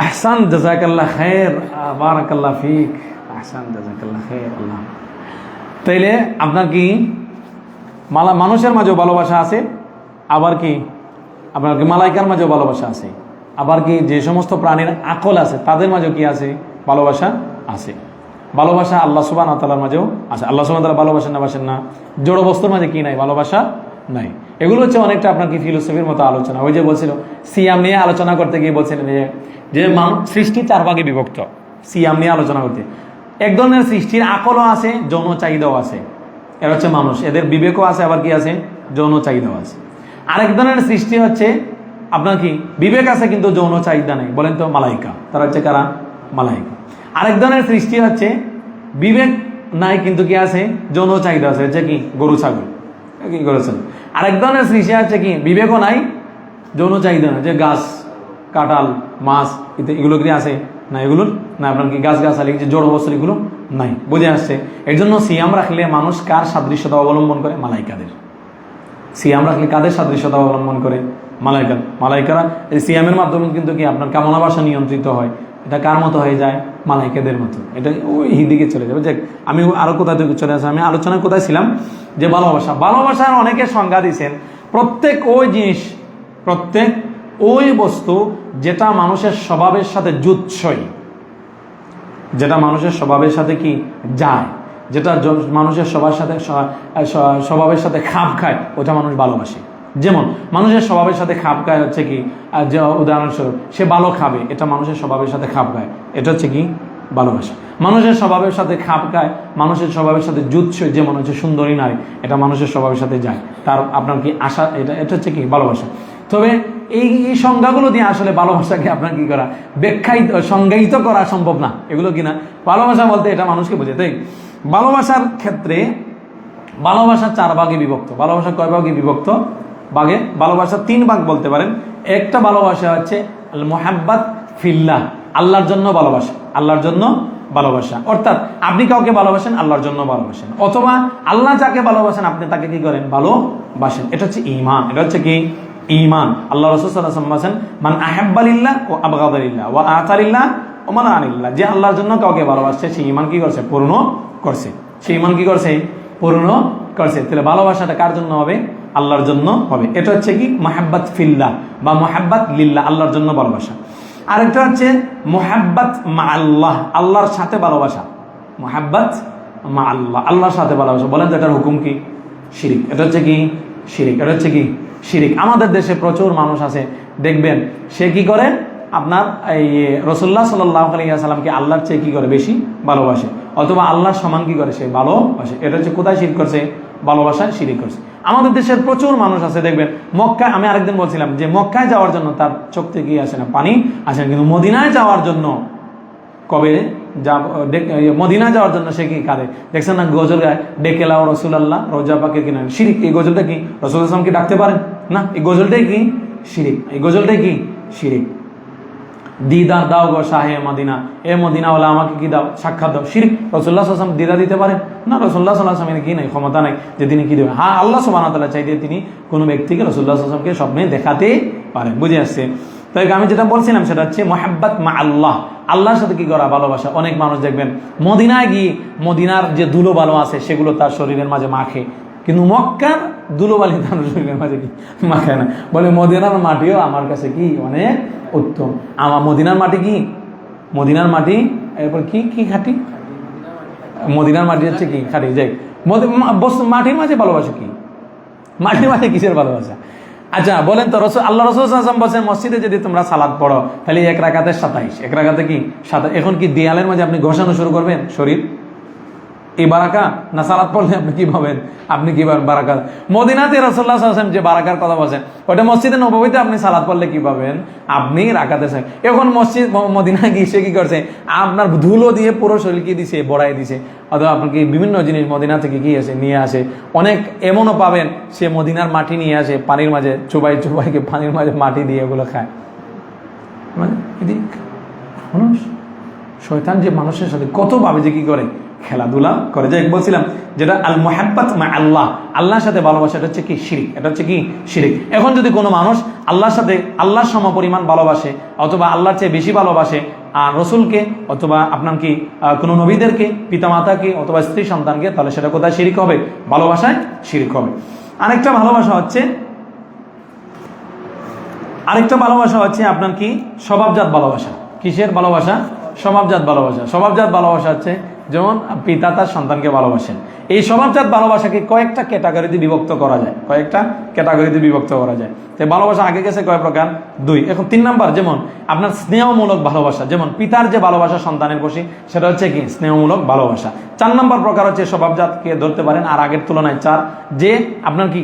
আহসান, জাযাকাল্লাহ খায়র, বারাকাল্লাহ ফিক, আহসান, জাযাকাল্লাহ খায়র। আল্লাহ, তাইলে আপনার কি মানুষের মাঝেও ভালোবাসা আছে, আবার কি আপনার কি মালাইকার মাঝেও ভালোবাসা আছে, আবার কি যে সমস্ত প্রাণীর আকল আছে তাদের মাঝেও কি আছে, ভালোবাসা আছে। ভালোবাসা আল্লাহ সুবহানাহু ওয়া তাআলার মাঝেও আছে। আল্লাহ সুবহানাহু ওয়া তাআলা ভালোবাসেন না বাসেন না? জড় বস্তুর মাঝে কি নাই, ভালোবাসা নাই। এগুলো হচ্ছে অনেকটা আপনার কি ফিলোসফির মতো আলোচনা। ওই যে বলছিল সিয়াম নিয়ে আলোচনা করতে গিয়ে বলছিলেন যে সৃষ্টি 4 ভাগে বিভক্ত। সিয়াম নিয়ে আলোচনা করতে এক ধরনের সৃষ্টির আকলও আছে, যৌন চাহিদাও আছে, এরা হচ্ছে মানুষ, এদের বিবেকও আছে, আবার কি আছে, যৌন চাহিদাও আছে। আরেক ধরনের সৃষ্টি হচ্ছে আপনার কি বিবেক আছে কিন্তু যৌন চাহিদা নেই, বলেন তো মালাইকা, তারা হচ্ছে কারা, মালাইকা। আরেক ধরনের সৃষ্টি হচ্ছে বিবেক নাই কিন্তু কি আছে, যৌন চাহিদা আছে, হচ্ছে কি গরু ছাগল, কি করেছেন। আরেক ধরনের সৃষ্টি আছে কি বিবেকও নাই, যৌন চাহিদা নাই, যে গাছ কাঁঠাল মাছ এগুলো কি আছে না, এগুলোর না আপনার কি গাছ গাছালি যে জড় বস্তু এগুলো নাই। বুঝে আসছে? এর জন্য সিয়াম রাখলে মানুষ কার সাদৃশ্যতা অবলম্বন করে, মালাইকাদের। সিয়াম রাখলে কাদের সাদৃশ্যতা অবলম্বন করে, মালাইকারা এই সিয়ামের মাধ্যমে কিন্তু কি আপনার কামনা বাসা নিয়ন্ত্রিত হয়। এটা কার মতো হয়ে যায়, মালাইকাদের মতো। এটা ওই দিকে চলে যাবে। দেখ আমি আরো কোথায় থেকে চলে আসি, আমি আলোচনা কোথায় ছিলাম, যে ভালোবাসার অনেকে সংজ্ঞা দিয়েছেন। প্রত্যেক ওই জিনিস, প্রত্যেক ওই বস্তু যেটা মানুষের স্বভাবের সাথে জুৎসই, যেটা মানুষের স্বভাবের সাথে কি যায়, যেটা মানুষের স্বভাবের সাথে খাপ খায়, ওটা মানুষ ভালোবাসে। যেমন মানুষের স্বভাবের সাথে খাপ খায় হচ্ছে কি, যে উদাহরণস্বরূপ সে ভালো খাবে, এটা মানুষের স্বভাবের সাথে খাপ খায়, এটা হচ্ছে কি ভালোবাসা। মানুষের স্বভাবের সাথে খাপ খায়, মানুষের স্বভাবের সাথে জুৎসই, যেমন হচ্ছে সুন্দরী নারী, এটা মানুষের স্বভাবের সাথে যায়, তার আপনার কি আশা, এটা হচ্ছে কি ভালোবাসা। তবে এই এই সংজ্ঞাগুলো দিয়ে আসলে ভালোবাসাকে আপনার কি করা সংজ্ঞায়িত করা সম্ভব না। এগুলো কিনা ভালোবাসা বলতে এটা মানুষকে বোঝে। তাই ভালোবাসার ক্ষেত্রে ভালোবাসা 4 ভাগে বিভক্ত। ভালোবাসা কয় ভাগে বিভক্ত? ভাগে। ভালোবাসা 3 ভাগ বলতে পারেন। একটা ভালোবাসা হচ্ছে মুহাব্বাত ফিল্লাহ, আল্লাহর জন্য ভালোবাসা, আল্লাহর জন্য ভালোবাসা। অর্থাৎ আপনি কাউকে ভালোবাসেন আল্লাহর জন্য ভালোবাসেন, অথবা আল্লাহ যাকে ভালোবাসেন আপনি তাকে কি করেন? ভালোবাসেন। এটা হচ্ছে ঈমান। এটা হচ্ছে কি? ঈমান। আল্লাহ রাসূল সাল্লাল্লাহু আলাইহি ওয়াসাল্লাম বলেন, মান আহাব্বা লিল্লাহ ওয়া আবগাদা লিল্লাহ ওয়া আতা লিল্লাহ ওয়া মানা লিল্লাহ। যে আল্লাহর জন্য কাউকে ভালোবাসছে সে ঈমান কি করছে? পূর্ণ করছে। সে ঈমান কি করছে? পূর্ণ করছে। তাহলে ভালোবাসাটা কার জন্য হবে? আল্লাহর জন্য হবে। এটা হচ্ছে কি? মুহাব্বাত ফিল্লাহ বা মুহাব্বাত লিল্লাহ, আল্লাহর জন্য ভালোবাসা। আরেকটা হচ্ছে মুহাব্বাত মা আল্লাহ, আল্লাহর সাথে ভালোবাসা। মুহাব্বাত মা আল্লাহ, আল্লাহর সাথে ভালোবাসা। বলেন তো এটার হুকুম কি? শিরিক। এটা হচ্ছে কি? শিরিক। এটা হচ্ছে কি? শিরিক। আমাদের দেশে প্রচুর মানুষ আছে, দেখবেন সে কি করে? আপনার এই রাসূলুল্লাহ সাল্লাল্লাহু আলাইহি ওয়াসাল্লামকে আল্লাহর চেয়ে কি করে? বেশি ভালোবাসে, অথবা আল্লাহর সমান কি করে? সে ভালোবাসে। এটা হচ্ছে কোথায় শিরক করছে? ভালোবাসায় শিরিক করছে। আমাদের দেশের প্রচুর মানুষ আছে, দেখবেন মক্কায়, আমি আরেকদিন বলছিলাম যে মক্কায় যাওয়ার জন্য তার চোখ থেকে কি আসে না? পানি আসে না, কিন্তু মদিনায় যাওয়ার জন্য কবে মদিনা যাওয়ার জন্য সে কি কাঁদে? দেখছেন না গজল গায়, ডেকে লাও রাসূলুল্লাহ রোজা পাকে কিনা? শিরিক। এই গজলটা কি? রাসূল সাল্লাল্লাহু আলাইহি ওয়াসাল্লাম কি ডাকতে পারেন? না। এই গজলটাই কি? শিরিক। এই গজলটাই কি? শিরিক। দিদার দাও গো শাহে মদিনা, এ মদিনাওয়ালা আমাকে কি দাও? সাক্ষাৎ দাও। শিরিক। রাসূলুল্লাহ সাল্লাল্লাহু আলাইহি ওয়াসাল্লাম দিদা দিতে পারেন? না। রাসূলুল্লাহ সাল্লাল্লাহু আলাইহি ওয়াসাল্লামের কি নাই? ক্ষমতা নাই যে তিনি কি দেবেন। হ্যাঁ, আল্লাহ সুবহানাহু ওয়া তাআলা চাইলে তিনি কোনো ব্যক্তিকে রাসূলুল্লাহ সাল্লাল্লাহু আলাইহি ওয়াসাল্লামকে স্বপ্নে দেখাতে পারেন। বুঝে আসছে? তাই আমি যেটা বলছিলাম সেটা হচ্ছে মুহাব্বাত মা আল্লাহ, আল্লাহর সাথে কি করা? ভালোবাসা। অনেক মানুষ দেখবেন মদিনায় গিয়ে মদিনার যে ধুলো বালো আছে সেগুলো তার শরীরের মাঝে মাখে, কিন্তু মক্কার ধুলোবালি তার শরীরের মাঝে কি মাখে না। বলে মদিনার মাটিও আমার কাছে কি অনেক উত্তম। আমার মদিনার মাটি কি? মদিনার মাটি এরপর কি কি খাঁটি? মদিনার মাটি হচ্ছে কি? খাঁটি। যাই মাটির মাঝে ভালোবাসা কি? মাটির মাঝে কিসের ভালোবাসা? আচ্ছা বলেন তো, আল্লাহ রাসূল সাল্লাল্লাহু আলাইহি ওয়াসাল্লাম বলেন মসজিদে যদি তোমরা সালাত পড়ো তাহলে এক রাকাতে 27, এক রাকাতে কি 27। এখন কি দেয়ালের মাঝে আপনি ঘষানো শুরু করবেন শরীর? এই বারাকা না সালাত পড়লে আপনি কি পাবেন? আপনি কি পাবেন? বারাকা। মদিনাতে রাসূলুল্লাহ সাল্লাল্লাহু আলাইহি ওয়াসাল্লাম যে বারাকার কথা বলেন ওটা মসজিদে নববীতে আপনি সালাত পড়লে কি পাবেন? আপনি রাকাতে। এখন মসজিদ মদিনা গিয়ে সে কি করছে? আপনার ধুলো দিয়ে পুরো শরীর কি দিছে? বড়াই দিছে। অথবা আপনাকে বিভিন্ন জিনিস মদিনা থেকে কি আসে? নিয়ে আসে। অনেক এমনও পাবেন সে মদিনার মাটি নিয়ে আসে, পানির মাঝে চুবাই চুবাইকে পানির মাঝে মাটি দিয়ে এগুলো খায়। মানে মানুষ, শয়তান যে মানুষের সাথে কত ভাবে যে কি করে? খেলাধুলা করে। যাই বলছিলাম যেটা আল মুহাব্বাত মা আল্লাহ, আল্লাহর সাথে ভালোবাসা, এটা হচ্ছে কি? শিরিক। এটা হচ্ছে কি? শিরিক। এখন যদি কোনো মানুষ আল্লাহর সাথে আল্লাহর সমপরিমাণ ভালোবাসে, অথবা আল্লাহর চেয়ে বেশি ভালোবাসে আর রসুলকে, অথবা আপনার কি কোনো নবীদেরকে, পিতামাতাকে, অথবা স্ত্রী সন্তানকে, তাহলে সেটা কোথায় শিরিক হবে? ভালোবাসায় শিরিক হবে। আরেকটা ভালোবাসা হচ্ছে আপনার কি? স্বভাবজাত ভালোবাসা। কিসের ভালোবাসা? স্বভাবজাত ভালোবাসা। স্বভাবজাত ভালোবাসা হচ্ছে যেমন পিতা তার সন্তানকে ভালোবাসেন। এই স্বভাবজাত ভালোবাসাকে কয়েকটা ক্যাটাগরিতে বিভক্ত করা যায়, কয়েকটা ক্যাটাগরিতে বিভক্ত করা যায়। তো ভালোবাসা আগে গেছে কয় প্রকার? 2। এখন 3 নাম্বার, যেমন আপনার স্নেহমূলক ভালোবাসা, যেমন পিতার যে ভালোবাসা সন্তানের প্রতি, সেটা হচ্ছে কি? স্নেহমূলক ভালোবাসা। 4 নাম্বার প্রকার হচ্ছে স্বভাবজাতকে ধরতে পারেন আর আগের তুলনায় 4, যে আপনার কি?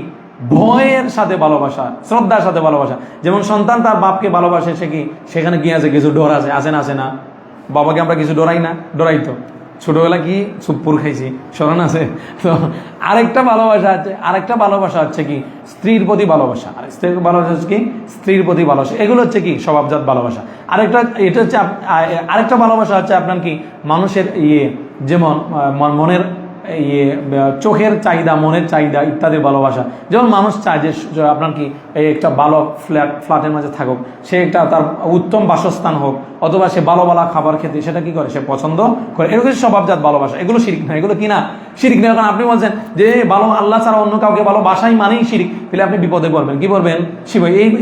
ভয়ের সাথে ভালোবাসা, শ্রদ্ধার সাথে ভালোবাসা। যেমন সন্তান তার বাপকে ভালোবাসে, সে কি? সেখানে কি আছে? কিছু ডর আছে, আসে না? আসে না? বাবাকে আমরা কিছু ডরাই না? ডরাই তো। ছোটবেলা কি সুপুর খাইছি, স্মরণ আছে তো। আরেকটা ভালোবাসা হচ্ছে কি? স্ত্রীর প্রতি ভালোবাসা। আর স্ত্রীর ভালোবাসা হচ্ছে কি? স্ত্রীর প্রতি ভালোবাসা। এগুলো হচ্ছে কি? স্বভাবজাত ভালোবাসা। আরেকটা ভালোবাসা হচ্ছে আপনার কি? মানুষের যেমন মনের চোখের চাহিদা, মনের চাহিদা ইত্যাদি ভালোবাসা। যেমন মানুষ চায় যে আপনার কি একটা ভালো ফ্ল্যাটের মাঝে থাকুক, সে একটা তার উত্তম বাসস্থান হোক, অথবা সে ভালো খাবার খেতে সেটা কি করে? সে পছন্দ করে। এগুলো স্বভাবজাত ভালোবাসা। এগুলো শিরিক না। এগুলো কি না? শিরিক না। এখন আপনি বলছেন যে ভালো আল্লাহ ছাড়া অন্য কাউকে ভালোবাসাই মানেই শিরিক, তাহলে আপনি বিপদে পড়বেন। কি করবেন?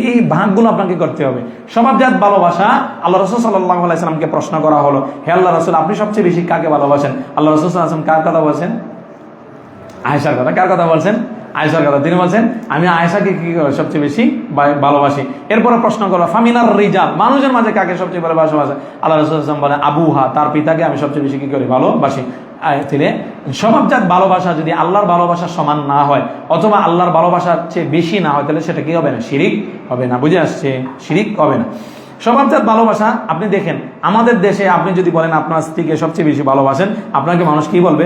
এই ভাগগুলো আপনাকে করতে হবে। স্বভাবজাত ভালোবাসা, আল্লাহ রাসূল সাল্লাল্লাহু আলাইহি ওয়াসাল্লামকে প্রশ্ন করা হলো, হে আল্লাহ রাসূল, আপনি সবচেয়ে বেশি কাকে ভালোবাসেন? আল্লাহ রাসূল সাল্লাল্লাহু আলাইহি ওয়াসাল্লাম কার কথা বলছেন? আয়েশার কথা। কার কথা বলছেন? আয়েশার কথা। তিনি বলছেন আমি আয়েশাকে কি সবচেয়ে বেশি ভালোবাসি। এরপরে প্রশ্ন করলো ফামিনার রিজাল, মানুষের মাঝে কাকে সবচেয়ে ভালোবাসা? আল্লাহ রাসূল সাল্লাল্লাহু আলাইহি ওয়াসাল্লাম বলেন আবুহা, তার পিতাকে আমি সবচেয়ে বেশি কি করি? ভালোবাসি। তিনি স্বভাবজাত ভালোবাসা যদি আল্লাহর ভালোবাসার সমান না হয় অথবা আল্লাহর ভালোবাসার চেয়ে বেশি না হয় তাহলে সেটা কি হবে না? শিরিক হবে না। বুঝে আসছে? শিরিক হবে না। স্বভাবজাত ভালোবাসা আপনি দেখেন আমাদের দেশে আপনি যদি বলেন আপনার স্ত্রীকে সবচেয়ে বেশি ভালোবাসেন, আপনাকে মানুষ কি বলবে?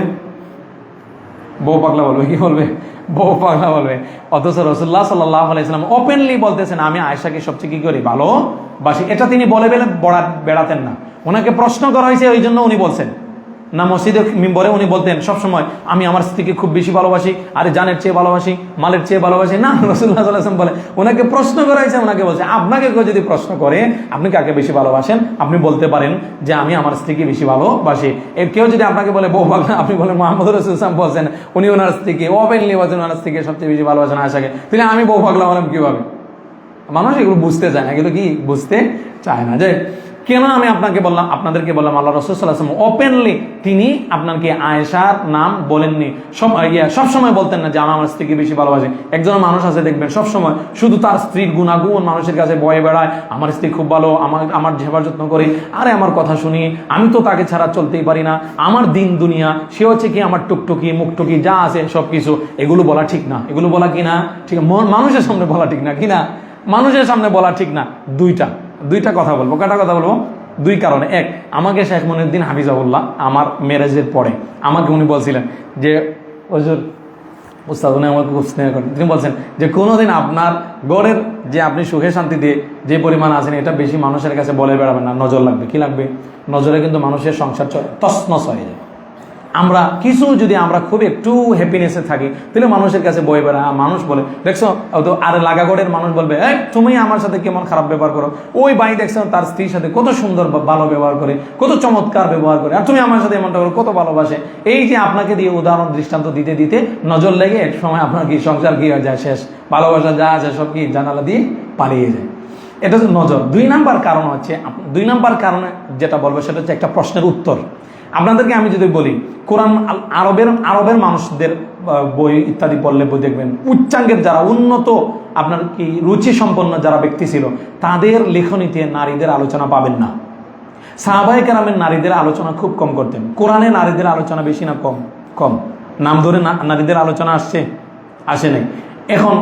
বউ পাগলা বলবে। কি বলবে? বউ পাগলা বলবে। অথচ রাসূলুল্লাহ সাল্লাল্লাহু আলাইহি ওয়াসাল্লাম ওপেনলি বলতেছেন আমি আয়েশাকে সবচেয়ে কি করি? ভালোবাসি। এটা তিনি বলে বেড়াতেন না, ওনাকে প্রশ্ন করা হয়েছে ওই জন্য উনি বলছেন না। মসজিদে মিম্বরে উনি বলতেন সবসময় আমি আমার স্ত্রীকে খুব বেশি ভালোবাসি, আরে জানের চেয়ে ভালোবাসি, মালের চেয়ে ভালোবাসি না। রাসূলুল্লাহ সাল্লাল্লাহু আলাইহি ওয়াসাল্লাম বলে ওনাকে প্রশ্ন করা হয়েছে, ওনাকে বলছে আপনাকে কেউ যদি প্রশ্ন করে আপনি কাকে বেশি ভালোবাসেন, আপনি বলতে পারেন যে আমি আমার স্ত্রীকে বেশি ভালোবাসি। কেউ যদি আপনাকে বলে বউ পাগলা, আপনি বলেন মুহাম্মদ রাসূলুল্লাহ সাল্লাল্লাহু আলাইহি ওয়াসাল্লাম বলছেন উনি ওনার স্ত্রীকে ওপেনলি বলছেন ওনার স্ত্রীকে সবচেয়ে বেশি ভালোবাসেন আয়েশাকে, তাহলে আমি বউ পাগলা হলাম কিভাবে? মানুষ এগুলো বুঝতে চায় না, এগুলো কি বুঝতে চায় না। যে কেন আমি আপনাদেরকে বললাম আল্লাহ রাসূল সাল্লাল্লাহু আলাইহি ওয়াসাল্লাম ওপেনলি তিনি আপনাকে আয়েশার নাম বলেননি। সবসময় বলতেন না যে আমি আমার স্ত্রীকে বেশি ভালোবাসি। একজন মানুষ আছে দেখবেন সবসময় শুধু তার স্ত্রীর গুণাগুণ মানুষের কাছে বয়ে বেড়ায়, আমার স্ত্রী খুব ভালো, আমার সেবা যত্ন করে, আরে আমার কথা শুনি, আমি তো তাকে ছাড়া চলতেই পারি না, আমার দিন দুনিয়া, সে হচ্ছে কি আমার টুকটুকি মুখটুকি যা আছে সবকিছু। এগুলো বলা ঠিক না। এগুলো বলা কি না? ঠিক মানুষের সামনে বলা ঠিক না। কি না? মানুষের সামনে বলা ঠিক না। দুইটা কথা বলবো। কয়টা কথা বলবো? দুই কারণে। এক, আমাকে শেখ মনিউদ্দিন হাফিজাহুল্লাহ আমার মেরাজের পরে আমাকে উনি বলছিলেন যে হুজুর উস্তাদ, উনি আমাকে খুব স্নেহ করেন, তিনি বলছেন যে কোনোদিন আপনার গড়ের যে আপনি সুখে শান্তিতে যে পরিমাণ আছেন এটা বেশি মানুষের কাছে বলে বেড়াবেন না, নজর লাগবে। কি লাগবে? নজরে কিন্তু মানুষের সংসার তছনছ হয়ে যায়। আমরা কিছু যদি আমরা খুব একটু হ্যাপিনেসে থাকি তাহলে মানুষের কাছে বয়ে বেড়া, মানুষ বলে দেখছো তো আর লাগাগড়ের মানুষ বলবে এই তুমি আমার সাথে কেমন খারাপ ব্যবহার করো, ওই ভাই দেখছো তার স্ত্রীর সাথে কত সুন্দর ভালো ব্যবহার করে, কত চমৎকার ব্যবহার করে, আর তুমি আমার সাথে এমনটা করো, কত ভালোবাসে। এই যে আপনাকে দিয়ে উদাহরণ দৃষ্টান্ত দিতে দিতে নজর লেগে এক সময় আপনার কি সংসার কি হয়ে যায়, শেষ, ভালোবাসা যা আছে সব কি জানালা দিয়ে পালিয়ে যায়। এটা হচ্ছে নজর। দুই নাম্বার কারণ হচ্ছে, দুই নাম্বার কারণে যেটা বলবো সেটা হচ্ছে একটা প্রশ্নের উত্তর। আপনাদেরকে আমি যদি বলি কোরআন আরবের মানুষদের বই ইত্যাদি পড়লে বই দেখবেন উচ্চাঙ্গের যারা উন্নত আপনার কি রুচি সম্পন্ন যারা ব্যক্তি ছিল তাদের লেখনীতে নারীদের আলোচনা পাবেন না। সাহাবায়ে কেরামের নারীদের আলোচনা খুব কম করতেন। কোরআনে নারীদের আলোচনা বেশি না কম? নাম ধরে নারীদের আলোচনা আসে নাই। এখন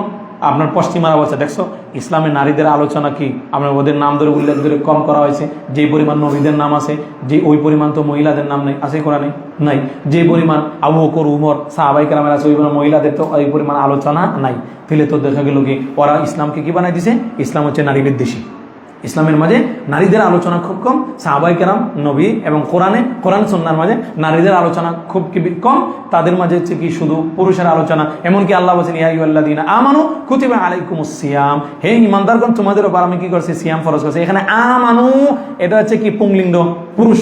আপনার পশ্চিমার অবস্থা দেখছো, ইসলামে নারীদের আলোচনা কি আপনার ওদের নাম ধরে উল্লেখ করে কম করা হয়েছে। যে পরিমাণ নবীদের নাম আছে যে ওই পরিমাণ তো মহিলাদের নাম নেই, আছে কোরআনে? নাই। যে পরিমাণ আবু বকর উমর সাহাবায়ে কেরামের আছে ওই পরিমাণ মহিলাদের তো ওই পরিমাণ আলোচনা নাই। তাহলে তো দেখা গেল কি ওরা ইসলামকে কি বানাই দিছে? ইসলাম হচ্ছে নারী বিদ্বেষী। ইসলামের মাঝে নারীদের আলোচনা খুব কম। সাহাবায়ে কেরাম, নবী এবং কোরআন সুন্নাহর মাঝে নারীদের আলোচনা খুব কম। তাদের মাঝে হচ্ছে কি শুধু পুরুষের আলোচনা। এমনকি আল্লাহ বলেছেন ইয়া আইয়ুহাল্লাযীনা আমানু কুতিবা আলাইকুমুস সিয়াম, হে ঈমানদারগণ তোমাদের উপর আমি কি করছি? সিয়াম ফরজ করেছি। এখানে আমানু এটা হচ্ছে কি পুংলিঙ্গ, পুরুষ।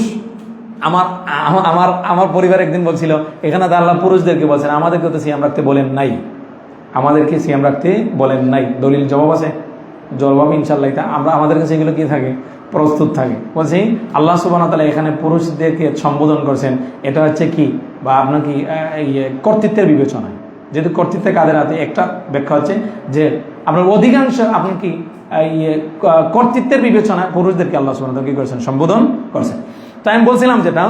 আমার পরিবার একদিন বলছিল এখানে তো আল্লাহ পুরুষদেরকে বলছেন, আমাদেরকে তো সিয়াম রাখতে বলেন নাই, আমাদেরকে সিয়াম রাখতে বলেন নাই। দলিল জবাব আছে? জবাব ইনশাআল্লাহ আমাদের কাছে এগুলো কি থাকে? প্রস্তুত থাকে। বলছি আল্লাহ সুবহানাহু ওয়া তাআলা এখানে পুরুষদেরকে সম্বোধন করছেন, এটা হচ্ছে কি বা আপনার কি কর্তৃত্বের বিবেচনায়। যেহেতু কর্তৃত্বে কাদের হাতে, একটা ব্যাখ্যা হচ্ছে যে আপনার অধিকাংশ আপনি কি কর্তৃত্বের বিবেচনায় পুরুষদেরকে আল্লাহ সুবহানাহু ওয়া তাআলা কি করেছেন? সম্বোধন করছেন। তাই আমি বলছিলাম যেটা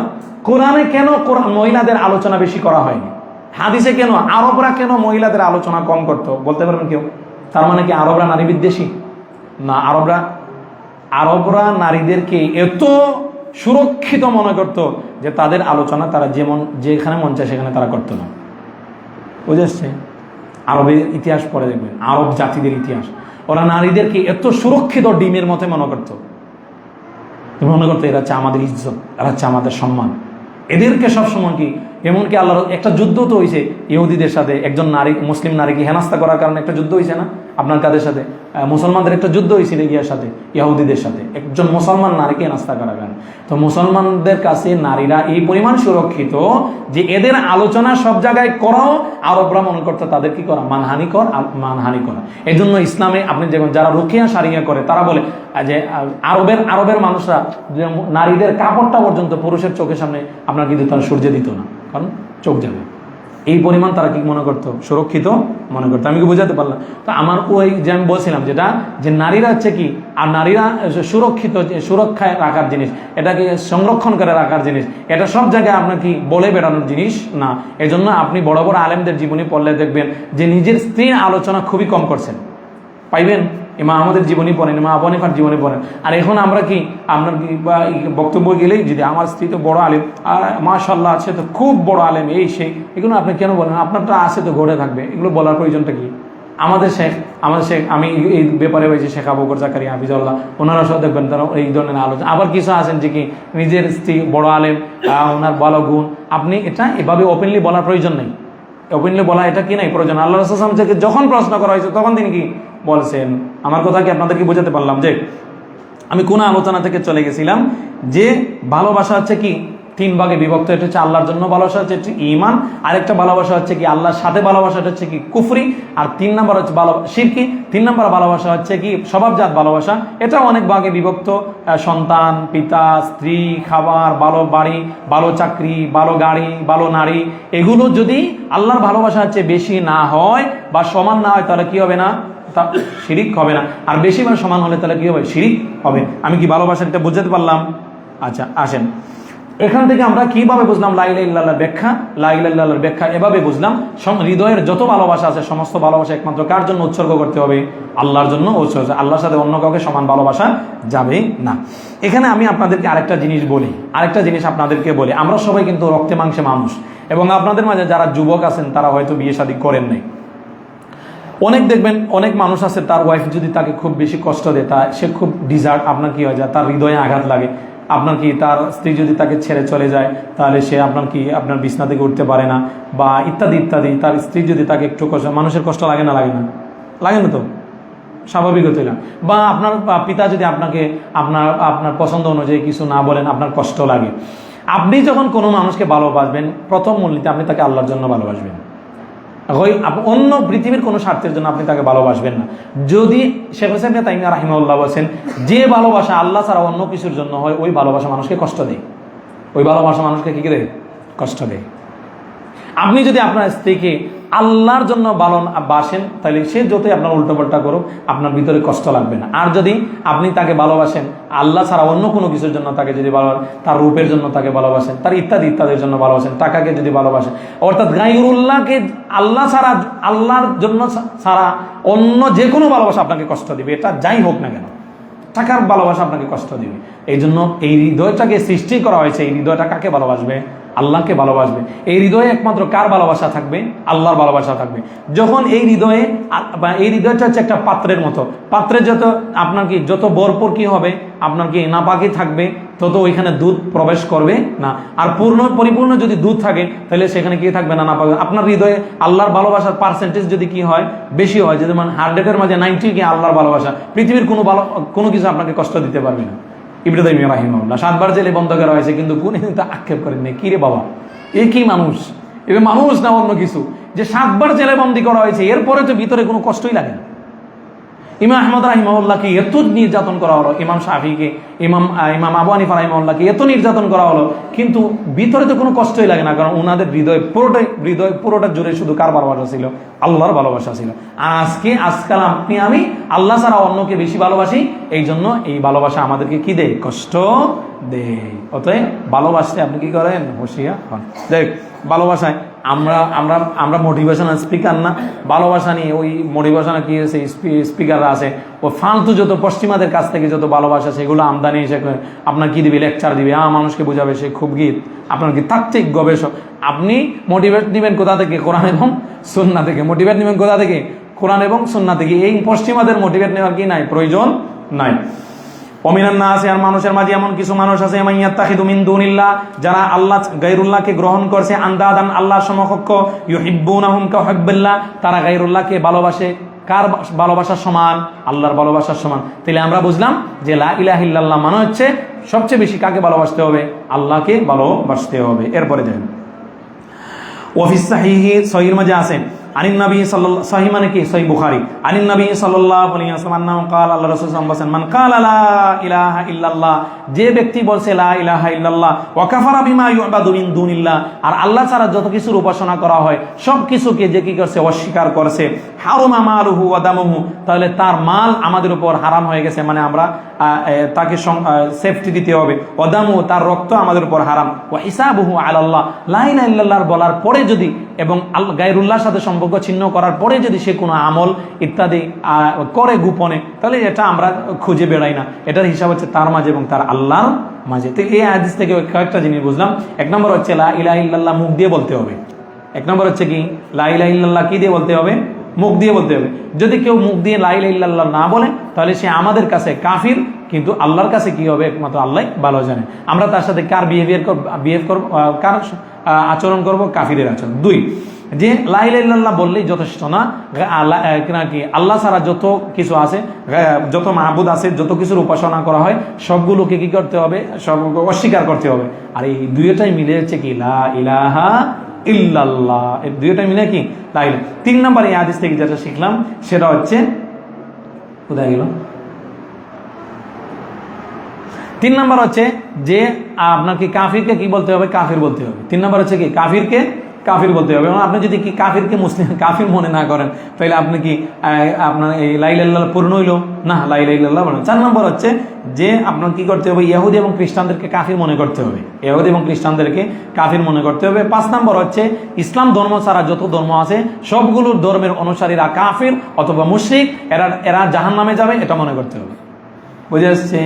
কোরআনে কেন মহিলাদের আলোচনা বেশি করা হয়নি, হাদিসে কেন, আরবরা কেন মহিলাদের আলোচনা কম করতো বলতে পারবেন কেউ? তার মানে কি আরবরা নারী বিদ্বেষী? না, আরবরা নারীদেরকে এত সুরক্ষিত মনে করত যে তাদের আলোচনা তারা যেখানে মন চায় সেখানে তারা করতো না। বুঝে আসছে? আরবের ইতিহাস পড়ে দেখবেন, আরব জাতিদের ইতিহাস, ওরা নারীদেরকে এত সুরক্ষিত ডিমের মতো মনে করতো এরা হচ্ছে আমাদের ইজ্জত, এরা হচ্ছে আমাদের সম্মান। এদেরকে সবসময় কি, এমনকি আল্লাহর একটা যুদ্ধ তো হয়েছে ইহুদিদের সাথে, একজন নারী মুসলিম নারীকে হেনাস্তা করার কারণে একটা যুদ্ধ হয়েছে না আপনার কাদের সাথে? মুসলমানদের একটা যুদ্ধ হয়েছিল ইয়ার সাথে, ইহুদিদের সাথে, একজন মুসলমান নারীকে হেনাস্তা করার কারণে। তো মুসলমানদের কাছে নারীরা এই পরিমাণ সুরক্ষিত যে এদের আলোচনা সব জায়গায় করাও আরবরা মনে করতো তাদের কি করা? মানহানি করা। এই জন্য ইসলামে আপনি যেমন যারা রুকিয়া সারিয়া করে তারা বলে যে আরবের মানুষরা যে নারীদের কাপড়টা পর্যন্ত পুরুষের চোখের সামনে আপনার কিন্তু তারা সূর্যে দিত না, কারণ চোখ যাবে। এই পরিমাণ তারা কি মনে করতো, সুরক্ষিত মনে করতো। আমি কি বোঝাতে পারলাম? তো আমার ওই যে আমি বলছিলাম যেটা, যে নারীরা হচ্ছে কি, আর নারীরা সুরক্ষিত, সুরক্ষায় রাখার জিনিস, এটাকে সংরক্ষণ করে রাখার জিনিস, এটা সব জায়গায় আপনার কি বলে বেড়ানোর জিনিস না। এই জন্য আপনি বড় বড় আলেমদের জীবনী পড়লে দেখবেন যে নিজের স্ত্রীর আলোচনা খুবই কম করছেন, পাইবেন। ইমাম আহমদের জীবনী পড়েন, ইমাম আবু হানিফার জীবনী পড়েন। আর এখন আমরা কি, আপনার কি বা বক্তব্য গেলেই যদি আমার স্ত্রী তো বড় আলেম, আর মাশাআল্লাহ আছে তো খুব বড় আলেম, এই সেই, এগুলো আপনি কেন বলেন? আপনারটা আছে তো ঘরে থাকবে, এগুলো বলার প্রয়োজনটা কি? আমাদের শেখ, আমি এই ব্যাপারে হয়েছে শেখ আবু বকর জাকারিয়া হাফিজাল্লাহ, ওনারা সব দেখবেন তারা এই ধরনের আলোচনা। আবার কিছু আছেন যে কি নিজের স্ত্রী বড় আলেম, ওনার ভালো গুণ, আপনি এটা এভাবে ওপেনলি বলার প্রয়োজন নেই। ওপেনলি বলা এটা কি নাই প্রয়োজন। আল্লাহ রাসূল সাল্লাল্লাহু আলাইহি ওয়াসাল্লাম থেকে যখন প্রশ্ন করা হয়েছে তখন তিনি কি বলছেন? আমার কথা কি আপনাদেরকে বোঝাতে পারলাম? যে আমি কোন আলোচনা থেকে চলে গেছিলাম যে ভালোবাসা হচ্ছে কি তিন ভাগে বিভক্ত। এটা হচ্ছে আল্লাহর জন্য ভালোবাসা হচ্ছে ঈমান, আরেকটা ভালোবাসা হচ্ছে কি আল্লাহর সাথে ভালোবাসাটা হচ্ছে কি কুফরি, আর 3 নম্বর হচ্ছে শিরকি, 3 নম্বর ভালোবাসা হচ্ছে কি স্বভাবজাত ভালোবাসা। এটা অনেক ভাগে বিভক্ত, সন্তান, পিতা, স্ত্রী, খাবার, ভালো বাড়ি, ভালো চাকরি, ভালো গাড়ি, ভালো নারী, এগুলো যদি আল্লাহর ভালোবাসা হচ্ছে বেশি না হয় বা সমান না হয় তাহলে কি হবে না? তা শিরিক হবে না। আর বেশি বা সমান হলে তাহলে কি হবে? শিরিক হবে। আমি কি ভালোবাসাটা বুঝাতে পারলাম? আচ্ছা আসেন, এখান থেকে আমরা কিভাবে বুঝলাম লা ইলাহা ইল্লাল্লাহর ব্যাখ্যা? লা ইলাহা ইল্লাল্লাহর ব্যাখ্যা এভাবে বুঝলাম, হৃদয়ের যত ভালোবাসা আছে সমস্ত ভালোবাসা একমাত্র কার জন্য উৎসর্গ করতে হবে? আল্লাহর জন্য উৎসর্গ। আল্লাহর সাথে অন্য কাউকে সমান ভালোবাসা যাবে না। এখানে আমি আপনাদেরকে আরেকটা জিনিস বলি, আপনাদেরকে বলি, আমরা সবাই কিন্তু রক্তে মাংসে মানুষ, এবং আপনাদের মাঝে যারা যুবক আছেন তারা হয়তো বিয়ে শাদী করেন নাই। অনেক দেখবেন অনেক মানুষ আছে তার ওয়াইফ যদি তাকে খুব বেশি কষ্ট দেয়, তা সে খুব ডিজার্ট, আপনার কি হয়ে যায়, তার হৃদয়ে আঘাত লাগে। আপনার কি তার স্ত্রী যদি তাকে ছেড়ে চলে যায় তাহলে সে আপনার বিছনা থেকে উঠতে পারে না, বা ইত্যাদি ইত্যাদি। তার স্ত্রী যদি তাকে একটু কষ্ট, মানুষের কষ্ট লাগে না? লাগে না? লাগে না তো, স্বাভাবিক হতে না। বা আপনার পিতা যদি আপনাকে আপনার পছন্দ অনুযায়ী কিছু না বলেন, আপনার কষ্ট লাগে। আপনি যখন কোনো মানুষকে ভালোবাসবেন, প্রথম মূল্যতে আপনি তাকে আল্লাহর জন্য ভালোবাসবেন, অন্য পৃথিবীর কোনো স্বার্থের জন্য আপনি তাকে ভালোবাসবেন না। যদি শেখ হোসেন ইবনে তাইমিয়া রাহিমাহুল্লাহ বলেন, যে ভালোবাসা আল্লাহ ছাড়া অন্য কিছুর জন্য হয় ওই ভালোবাসা মানুষকে কষ্ট দেয়, ওই ভালোবাসা মানুষকে কি দেয়? কষ্ট দেয়। আপনি যদি আপনার স্ত্রীকে আল্লাহর জন্য ভালোবাসেন তাহলে সে যতই আপনার উল্টোপাল্টা করুক আপনার ভিতরে কষ্ট লাগবে না। আর যদি আপনি তাকে ভালোবাসেন আল্লাহ ছাড়া অন্য কোনো কিছুর জন্য, তাকে যদি ভালোবাসেন, তার রূপের জন্য তাকে ভালোবাসেন, তার ইত্যাদি ইত্যাদির জন্য ভালোবাসেন, টাকাকে যদি ভালোবাসেন, অর্থাৎ গায়রুল্লাহকে আল্লাহ ছাড়া, আল্লাহর জন্য ছাড়া অন্য যে কোনো ভালোবাসা আপনাকে কষ্ট দিবে, এটা যাই হোক না কেন। টাকার ভালোবাসা আপনাকে কষ্ট দিবে। এই জন্য এই হৃদয়টাকে সৃষ্টি করা হয়েছে, এই হৃদয়টা কাকে ভালোবাসবে? আল্লাহকে ভালোবাসবে। এই হৃদয়ে একমাত্র কার ভালোবাসা থাকবে? আল্লাহর ভালোবাসা থাকবে। যখন এই হৃদয়ে, এই হৃদয়টা হচ্ছে একটা পাত্রের মতো, পাত্রে যত আপনার কি যত ভরপুর কি হবে, আপনার কি নাপাকি থাকবে, তত ওইখানে দুধ প্রবেশ করবে না। আর পরিপূর্ণ যদি দুধ থাকে তাহলে সেখানে কি থাকবে না? নাপাকি। আপনার হৃদয়ে আল্লাহর ভালোবাসার পার্সেন্টেজ যদি কি হয়, বেশি হয়, যদি মানে 100-এর মাঝে 90 কি আল্লাহর ভালোবাসা, পৃথিবীর কোনো কিছু আপনাকে কষ্ট দিতে পারবে না। ইবনে তাইমিয়া রাহিমাহুল্লাহ 7 বার জেলে বন্ধ করা হয়েছে, কিন্তু কোনদিন তা আক্ষেপ করেন নাই। কি রে বাবা, এ কি মানুষ? এবার মানুষ না অন্য কিছু, যে 7 বার জেলে বন্দী করা হয়েছে, এরপরে তো ভিতরে কোনো কষ্টই লাগে না। ইমাম আহমদ রাহিমাহুল্লাহকে এত নির্যাতন করা হলো, ইমাম শাফিকে, ইমাম আবু হানিফা রাহিমাহুল্লাহকে এত নির্যাতন করা হলো, কিন্তু ভিতরে তো কোনো কষ্টই লাগে না, কারণ ওনাদের হৃদয় পুরোটা জুড়ে শুধু কার ভালোবাসা ছিল? আল্লাহর ভালোবাসা ছিল। আর আজকাল আপনি আমি আল্লাহ ছাড়া অন্যকে বেশি ভালোবাসি, এই জন্য এই ভালোবাসা আমাদেরকে কি দেয়? কষ্ট দেয়। অতএব ভালোবাসতে আপনি কি করেন? হুঁশিয়ার হন। দেখ, ভালোবাসায় আমরা মোটিভেশনাল স্পিকার না। ভালোবাসা নিয়ে ওই মোটিভেশনাল কি আছে স্পিকাররা আছে, ও ফালতু যত পশ্চিমাদের কাছ থেকে যত ভালোবাসা সেগুলো আমদানি এসে আপনার কি দিবে? লেকচার দিবে, মানুষকে বোঝাবে সে খুব গীত। আপনার কি তাত্ত্বিক গবেষক? আপনি মোটিভেট নেবেন কোথা থেকে? কোরআন এবং সুন্নাহ থেকে। মোটিভেট নেবেন কোথা থেকে? কোরআন এবং সুন্নাহ থেকে। এই পশ্চিমাদের মোটিভেট নেওয়ার কি নাই? প্রয়োজন নাই। অমিনান না আছে, আর মানুষের মাঝে এমন কিছু মানুষ আছে মাইয়াত্তাখিদু মিন দুনিল্লাহ, যারা আল্লাহ গায়রুল্লাহকে গ্রহণ করছে, আন্দাদান আল্লাহর সমকক্ষ, ইউহিব্বুনাহুম কাহুব্বিল্লাহ, তারা গায়রুল্লাহকে ভালোবাসে। কার ভালোবাসার সমান? আল্লাহর ভালোবাসার সমান। তাহলে আমরা বুঝলাম যে লা ইলাহা ইল্লাল্লাহ মানে হচ্ছে সবচেয়ে বেশি কাকে ভালোবাসতে হবে? আল্লাহকে ভালোবাসতে হবে। এরপরে দেখেন, ওয়াফিস সাহিহি, সহিহর মাঝে আছে, আনিন নবী সাল্লাল্লাহু সহিহ মানে কি সহিহ বুখারী আনিন নবী সাল্লাল্লাহু আলাইহি ওয়াসাল্লাম আন্নাহু ক্বালা আল্লাহ রাসূল সাল্লাল্লাহু আলাইহি ওয়াসাল্লাম মান ক্বালা লা ইলাহা ইল্লাল্লাহ যে ব্যক্তি বলছে লা ইলাহা ইল্লাল্লাহ ওয়া কাফারা বিমা ইউবাদু মিন দুনিল্লাহ আর আল্লাহ ছাড়া যত কিছুর উপাসনা করা হয় সব কিছুকে যে কি করছে অস্বীকার করছে হারামা মালুহু ওয়া দামুহু তাহলে তার মাল আমাদের উপর হারাম হয়ে গেছে মানে আমরা তাকে সেফটি দিতে হবে ওয়া দামু তার রক্ত আমাদের উপর হারাম ওয়া হিসাবুহু আলাল্লাহ লা ইলাহা ইল্লাল্লাহ বলার পরে যদি এবং গায়রুল্লাহর সাথে সম্পর্ক ছিন্ন করার পরে যদি সে কোনো আমল ইত্যাদি করে গোপনে তাহলে এটা আমরা খুঁজে বেড়াই না এটার হিসাব হচ্ছে তার মাঝে এবং তার আল্লাহর মাঝে। তো এই হাদিস থেকে কয়েকটা জিনিস বুঝলাম। এক নম্বর হচ্ছে লা ইলাহা ইল্লাল্লাহ মুখ দিয়ে বলতে হবে। এক নম্বর হচ্ছে কি লা ইলাহা ইল্লাল্লাহ কি দিয়ে বলতে হবে? মুখ দিয়ে বলতে হবে। যদি কেউ মুখ দিয়ে লা ইলাহা ইল্লাল্লাহ না বলে তাহলে সে আমাদের কাছে কাফির, কিন্তু আল্লাহর কাছে কি হবে একমাত্র আল্লাহ ভালো জানে। আমরা তার সাথে কার বিহেভ করব, কার আচরণ করব? কাফিরের আচরণ। দুই, যে লা ইলাহা ইল্লাল্লাহ বললেই যথেষ্ট না, নাকি আল্লাহ ছাড়া যত কিছু আছে, যত মাহবুদ আছে, যত কিছুর উপাসনা করা হয় সবগুলোকে কি করতে হবে? সবগুলো অস্বীকার করতে হবে। আর এই দুইটাই মিলে হচ্ছে কি লা ইলাহা ইল্লাল্লাহ। এই দুইটাই মিলে কি লা ইলাহা। তিন নম্বর এই হাদিস থেকে যেটা শিখলাম সেটা হচ্ছে, কোথায় গেল? তিন নম্বর হচ্ছে যে আপনার কি কাফিরকে কি বলতে হবে? কাফির বলতে হবে। তিন নম্বর হচ্ছে কি কাফিরকে কাফির বলতে হবে। এবং আপনি যদি কি কাফিরকে মুসলিম কাফির মনে না করেন তাহলে আপনি কি আপনার এই লা ইলাহা ইল্লাল্লাহ পূর্ণ হইল না? লা ইলাহা ইল্লাল্লাহ বলেন। চার নম্বর হচ্ছে যে আপনার কি করতে হবে? ইহুদি এবং খ্রিস্টানদেরকে কাফির মনে করতে হবে। ইহুদি এবং খ্রিস্টানদেরকে কাফির মনে করতে হবে। পাঁচ নম্বর হচ্ছে ইসলাম ধর্ম ছাড়া যত ধর্ম আছে সবগুলোর ধর্মের অনুসারীরা কাফির অথবা মুশরিক, এরা জাহান্নামে যাবে এটা মনে করতে হবে। বুঝে আসছে?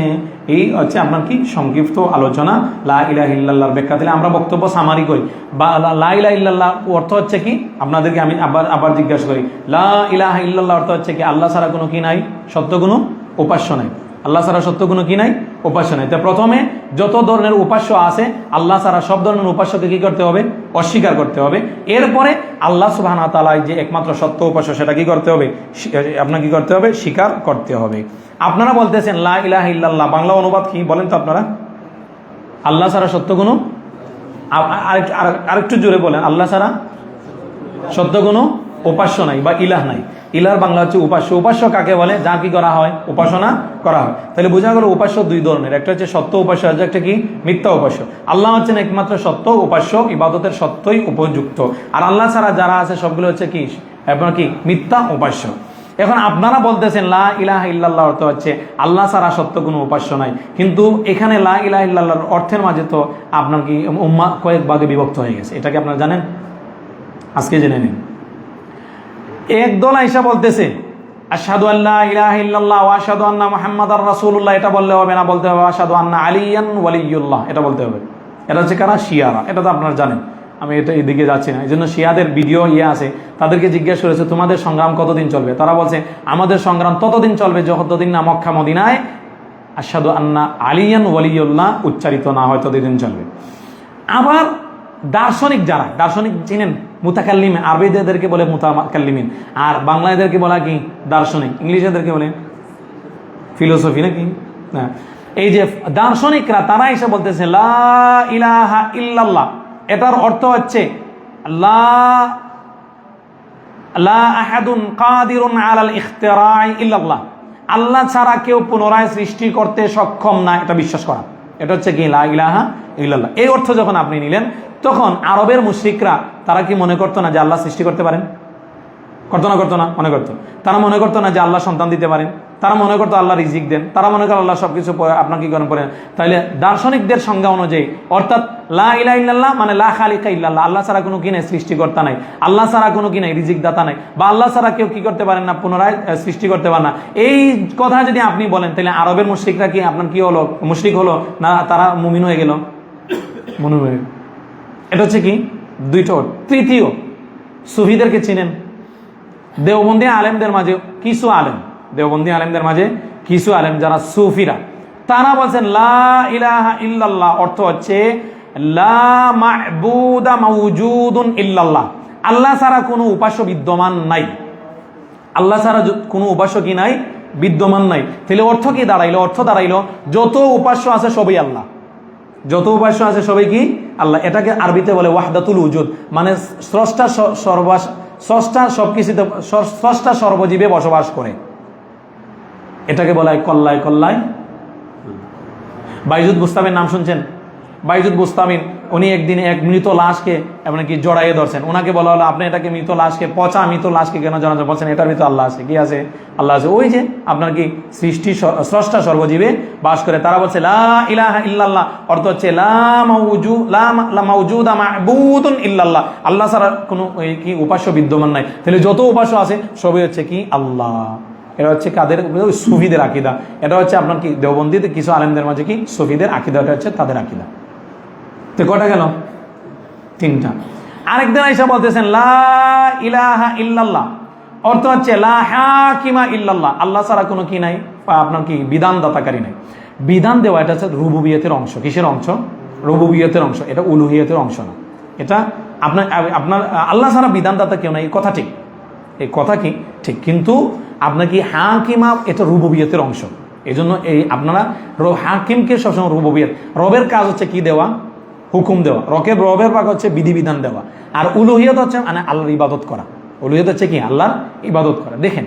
এই হচ্ছে আপনার কি সংক্ষিপ্ত আলোচনা লা ইলাহা ইল্লাল্লাহর ব্যাখ্যা দিলে আমরা বক্তব্য সামারি করি। বা লা ইলাহা ইল্লাল্লাহ অর্থ হচ্ছে কি আপনাদেরকে আমি আবার জিজ্ঞাসা করি, লা ইলাহা ইল্লাল্লাহ অর্থ হচ্ছে কি আল্লাহ ছাড়া কোনো কি নাই, সত্য কোনো উপাস্য নাই। আল্লাহ ছাড়া সত্য কোনো কি নাই, উপাস্য নাই। তো প্রথমে যত ধরনের উপাস্য আছে আল্লাহ ছাড়া সব ধরনের উপাস্যকে কি করতে হবে? অস্বীকার করতে হবে। এরপরে আল্লাহ সুবহানাহু ওয়া তাআলা যে একমাত্র সত্য উপাস্য সেটা কি করতে হবে? আপনার কি করতে হবে? স্বীকার করতে হবে। আপনারা বলতেছেন লা ইলাহা ইল্লাল্লাহ, বাংলা অনুবাদ কি বলেন তো আপনারা? আল্লাহ ছাড়া সত্য কোনো, আরেকটু জোরে বলেন, আল্লাহ ছাড়া সত্য কোনো উপাস্য নাই বা ইলাহ নাই। ইলার বাংলা হচ্ছে উপাস্য। উপাস্য কাকে বলে? যা কি করা হয়? উপাসনা করা হয়। তাহলে বোঝা গেল উপাস্য দুই ধরনের, একটা হচ্ছে সত্য উপাস্য, একটা কি মিথ্যা উপাস্য। আল্লাহ হচ্ছেন একমাত্র সত্য উপাস্য, ইবাদতের সত্যই উপযুক্ত। আর আল্লাহ ছাড়া যারা আছে সবগুলো হচ্ছে কি আপনার কি মিথ্যা উপাস্য। এখন আপনারা বলতেছেন লা ইলাহা ইল্লাল্লাহ অর্থ হচ্ছে আল্লাহ ছাড়া সত্য কোনো উপাস্য নাই, কিন্তু এখানে লা ইলাহা ইল্লাল্লাহর অর্থের মাঝে তো আপনার কি উম্মাহ কয়েক ভাগে বিভক্ত হয়ে গেছে। এটা কি আপনারা জানেন? আজকে জেনে নিন। একদল আয়েশা বলতেছে আশহাদু আল্লা ইলাহা ইল্লাল্লাহ ওয়া আশহাদু আন্না মুহাম্মাদার রাসূলুল্লাহ, এটা বললে হবে না, বলতে হবে আশহাদু আন্না আলিয়ান ওয়ালিয়ুল্লাহ, এটা বলতে হবে। এটা হচ্ছে কারা? শিয়ারা। এটা তো আপনারা জানেন, আমি এটা এদিকে যাচ্ছি না। এই জন্য শিয়াদের ভিডিও আছে, তাদেরকে জিজ্ঞেস করেছে তোমাদের সংগ্রাম কতদিন চলবে? তারা বলছে আমাদের সংগ্রাম ততদিন চলবে যতদিন না মক্কা মদিনায় আশহাদু আন্না আলিয়ান ওয়ালিয়ুল্লাহ উচ্চারিত না হয় ততদিন চলবে। আবার দার্শনিক যারা, দার্শনিক চিনেন? মুতাকাল্লিম, আরবিদেরকে বলে মুতাকাল্লিমিন, আর বাংলাদেরকে বলা কি দার্শনিক, ইংলিশেদেরকে বলে ফিলোসফি নাকি না। এই যে দার্শনিকরা তারা এসে বলতেছে লা ইলাহা ইল্লাল্লাহ, এটার অর্থ হচ্ছে লা আহাদুন কাদিরুন আলাল ইখতিরাই ইল্লাল্লাহ, আল্লাহ ছাড়া কেউ পুনরায় সৃষ্টি করতে সক্ষম না, এটা বিশ্বাস করা। এটা হচ্ছে কি লা ইলাহা ইল্লাল্লাহ। এই অর্থ যখন আপনি নিলেন তখন আরবের মুশরিকরা তারা কি মনে করতো না যে আল্লাহ সৃষ্টি করতে পারেন? করতো না? মনে করতো। তারা মনে করতো না যে আল্লাহ সন্তান দিতে পারেন? তারা মনে করতো আল্লাহ রিজিক দেন, তারা মনে করতো আল্লাহ সবকিছু আপনার কি করেন পড়েন। তাইলে দার্শনিকদের সংজ্ঞা অনুযায়ী অর্থাৎ লা ইলাহা ইল্লাল্লাহ মানে লা খালিকা ইল্লাল্লাহ, আল্লাহ ছাড়া কোনো কি নাই সৃষ্টিকর্তা নাই, আল্লাহ ছাড়া কোনো কি নাই রিজিক দাতা নাই, বা আল্লাহ ছাড়া কেউ কি করতে পারেন না, পুনরায় সৃষ্টি করতে পারেন না। এই কথা যদি আপনি বলেন তাহলে আরবের মুশরিকরা কি আপনার কি হলো? মুশরিক হলো না তারা মুমিন হয়ে গেল? মুমিন হয়ে গেল। এটা হচ্ছে কি দুইটা। তৃতীয়, সুফিদেরকে চিনেন? দেওবন্দি আলেমদের মাঝে কিছু আলেম, দেওবন্দি আলেমদের মাঝে কিছু আলেম যারা সুফিরা, তারা বলছেন লা ইলাহা ইল্লাল্লাহ অর্থ হচ্ছে লা মা'বুদা মাওজুদুন ইল্লাল্লাহ, আল্লাহ ছাড়া কোনো উপাস্য বিদ্যমান নাই। আল্লাহ ছাড়া কোনো উপাস্য কি নাই? বিদ্যমান নাই। তাহলে অর্থ কি দাঁড়াইলো? অর্থ দাঁড়াইলো যত উপাস্য আছে সবই আল্লাহ, যত উপাস্য আছে সবাই কি আল্লাহ। এটাকে আরবিতে বলে ওয়াহদাতুল উজুদ, মানে স্রষ্টা স্রষ্টা সবকিছুতে, স্রষ্টা সর্বজীবে বসবাস করে। এটাকে বলা হয় কল্লায় কল্লায়। বাইজুদ বুস্তামির নাম শুনছেন? বাইজুদ বুস্তামিন উনি একদিন এক মৃত লাশকে এমনকি জড়াইয়ে ধরছেন। ওনাকে বলা হলো আপনি এটাকে মৃত লাশকে, পচা মৃত লাশকে কেন জড়ানো? বলছেন এটার ভিতরে আল্লাহ আছে। কি আছে? আল্লাহ আছে। ওই যে আপনার কি সৃষ্টি স্রষ্টা সর্বজীবে বাস করে। তারা বলছে লা ইলাহা ইল্লাল্লাহ, অর্থ হচ্ছে লা মাউজুদা মা'বুদুন ইল্লাল্লাহ, আল্লাহ ছাড়া কোনো কি উপাস্য বিদ্যমান নাই। তাহলে যত উপাস্য আছে সবই হচ্ছে কি আল্লাহ। এটা হচ্ছে কাদের? সুফিদের আকীদা। এটা হচ্ছে আপনার কি দেওবন্দিতে কিছু আলেমদের মাঝে কি সুফিদের আকীদা, এটা হচ্ছে তাদের আকীদা। তো কটা গেল? তিনটা। আরেকদিন আইসা বলতেছেন লা ইলাহা ইল্লাল্লাহ, অর্থ হচ্ছে লা হাকিমা ইল্লাল্লাহ, আল্লাহ ছাড়া কোনো কি নাই, আপনার কি বিধানদাতাকারী নাই। বিধান দেওয়া এটা হচ্ছে রুবুবিয়তের অংশ। কিসের অংশ? রুবুবিয়তের অংশ। এটা উলুহিয়তের অংশ না। এটা আপনার আল্লাহ ছাড়া বিধানদাতা কেউ নাই, এই কথা ঠিক, এই কথা কি ঠিক, কিন্তু আপনার কি হাকিমা এটা রুবুবিয়তের অংশ। এই জন্য এই আপনারা হাকিমকে সবসময় রুবুবিয়ত, রবের কাজ হচ্ছে কি দেওয়া? হুকুম দেওয়া। রবের ভাগ হচ্ছে বিধিবিধান দেওয়া। আর উলুহিয়ত হচ্ছে মানে আল্লাহর ইবাদত করা। উলুহিয়ত হচ্ছে কি? আল্লাহর ইবাদত করা। দেখেন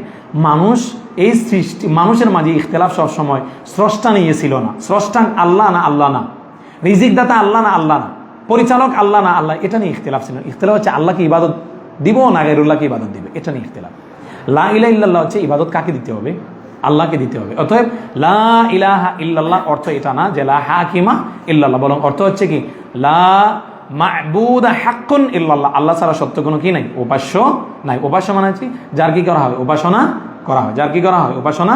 মানুষ এই সৃষ্টি, মানুষের মাঝে ইখতিলাফ সবসময় স্রষ্টা নিয়ে ছিল না। স্রষ্টা আল্লাহ না আল্লাহ না, রিজিক দাতা আল্লাহ না আল্লাহ না, পরিচালক আল্লাহ না আল্লাহ, এটা নিয়ে ইখতিলাফ ছিল। ইখতিলাফ হচ্ছে আল্লাহকে ইবাদত দিব না গায়রুল্লাহকে ইবাদত দিবে, এটা নিয়ে ইখতিলাফ। লা ইলাহা ইল্লাল্লাহ হচ্ছে ইবাদত কাকে দিতে হবে? আল্লাহকে দিতে হবে। অতএব লা ইলাহা ইল্লাল্লাহ অর্থ এটা না যে লা হাকিমা ইল্লাল্লাহ, বরং অর্থ হচ্ছে কি লা মা'বুদা হাক্কুন ইল্লাল্লাহ, আল্লাহ ছাড়া সত্য কোনো কি নাই, উপাস্য নাই। উপাস্য মানে হচ্ছে যার কি করা হয়? উপাসনা করা হয়। যার কি করা হয়? উপাসনা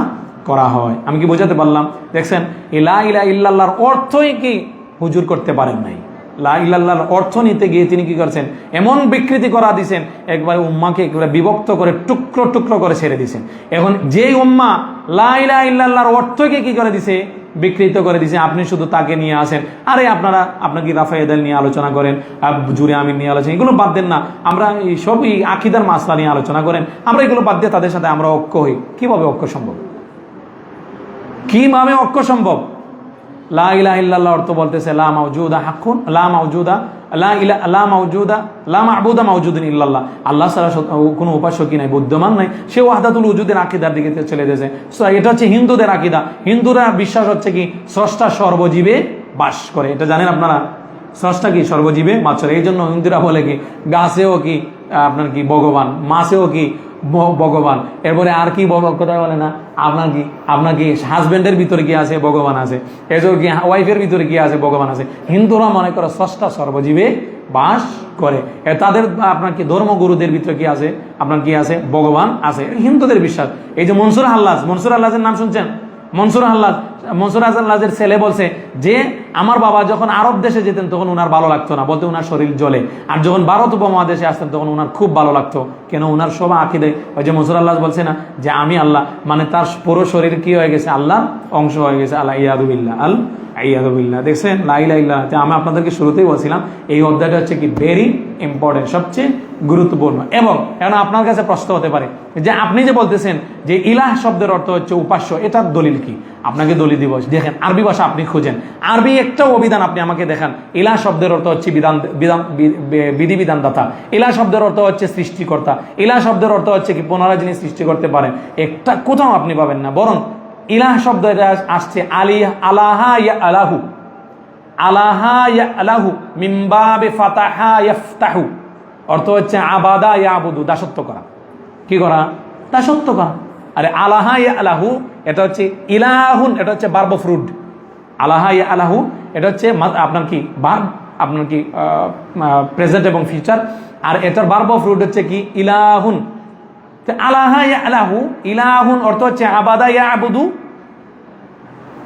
করা হয়। আমি কি বোঝাতে পারলাম? দেখছেন এই লা ইলাহা ইল্লাল্লাহর অর্থই কি হুজুর করতে পারেন নাই। লা ইলাহার অর্থ নিতে গিয়ে তিনি কি করছেন? এমন বিকৃতি করা দিয়েছেন, একবারে উম্মাকে একবারে বিভক্ত করে টুকরো টুকরো করে ছেড়ে দিয়েছেন। এখন যেই উম্মা লা ইলাহা ইল্লাল্লাহর অর্থকে কি করে দিছে? বিকৃত করে দিছে। আপনি শুধু তাকে নিয়ে আসেন, আরে আপনার কি রাফায়েদাল নিয়ে আলোচনা করেন, জুরে আমিন নিয়ে আলোচনা, এগুলো বাদ দেন না। আমরা এই সব এই আকীদার মাসলা নিয়ে আলোচনা করেন, আমরা এগুলো বাদ দিয়ে তাদের সাথে আমরা ঐক্য হই। কিভাবে ঐক্য সম্ভব? কিভাবে ঐক্য সম্ভব? লা ইলাহা ইল্লাল্লাহ অর্থ বলতেছে লা মাউজুদা হাক্কুন, লা মাউজুদা লা মাউজুদা লা মা'বুদা মাউজুদিন ইল্লাল্লাহ, আল্লাহ ছাড়া কোনো উপাস্য কি নাই, বুদ্ধমান নাই। সে ওয়াহদাতুল উজুদের আকীদার দিকে চলে গেছে। এটা হচ্ছে হিন্দুদের আকীদা। হিন্দুরা বিশ্বাস হচ্ছে কি স্রষ্টা সর্বজীবে বাস করে। এটা জানেন আপনারা? স্রষ্টা কি সর্বজীবে বাস করে। এই জন্য হিন্দুরা বলে কি গাছেও কি আপনার কি ভগবান, মাছেও কি ভগবান, এরপরে আর কি কথা বলে না, আপনার কি হাজবেন্ডের ভিতরে কি আছে? ভগবান আছে। এজন্য কি ওয়াইফের ভিতরে কি আছে? ভগবান আছে। হিন্দুরা মনে করে স্রষ্টা সর্বজীবে বাস করে। তাদের আপনার কি ধর্মগুরুদের ভিতরে কি আছে? আপনার কি আছে? ভগবান আছে। হিন্দুদের বিশ্বাস। এই যে মনসুর হাল্লাজের নাম শুনছেন? মনসুর হাল্লাজের ছেলে বলছে যে আমার বাবা যখন আরব দেশে যেতেন তখন ওনার ভালো লাগতো না, বলতে ওনার শরীর জ্বলে, আর যখন ভারত উপমহাদেশে আসতেন তখন ওনার খুব ভালো লাগতো। কেন? ওনার সব আকীদা, ওই যে মনসুর হাল্লাজ বলছে না যে আমি আল্লাহ, মানে তার পুরো শরীর কি হয়ে গেছে? আল্লাহর অংশ হয়ে গেছে। আল্লাহ ইয়াদুবিল্লাহ, ইয়াদুবিল্লাহ। দেখছেন লা ইলাহা ইল্লাল্লাহ। আমি আপনাদেরকে শুরুতেই বলছিলাম এই অধ্যায়টা হচ্ছে কি ভেরি ইম্পর্টেন্ট, সবচেয়ে গুরুত্বপূর্ণ। এবং এখন আপনার কাছে প্রশ্ন হতে পারে যে আপনি যে বলতেছেন যে ইলাহ শব্দের অর্থ হচ্ছে উপাস্য, এটার দলিল কি? আপনাকে দলিল দিব। দেখেন আরবি ভাষা আপনি খুঁজেন, আরবি একটা অভিধান আপনি আমাকে দেখান। ইলাহ শব্দের অর্থ হচ্ছে বিধিবিধানদাতা। ইলাহ শব্দের অর্থ হচ্ছে সৃষ্টিকর্তা। ইলাহ শব্দের অর্থ হচ্ছে কি পুনরায় যিনি সৃষ্টি করতে পারেন। একটা কোথাও আপনি পাবেন না। বরং ইলাহ শব্দ এটা আসছে আলাহা ইয়া আলাহু, আলাহা ইয়া আলাহু মিন বাবে ফাতাহা ইফতাহু, অর্থ হচ্ছে আবাদা ইয়াবুদু, দাসত্ব করা। কি করা? দাসত্ব করা। আরে আলাহা ইয়া আলাহু এটা হচ্ছে ইলাহুন, এটা হচ্ছে ভার্ব অফ রুট। আলাহা ইয়া আলাহু এটা হচ্ছে আপনার কি ভার্ব, আপনার কি প্রেজেন্ট এবং ফিউচার। আর এটার ভার্ব অফ রুট হচ্ছে কি ইলাহুন। আলাহা ইয়া আলাহু, ইলাহুন অর্থ হচ্ছে আবাদা ইয়াবুদু,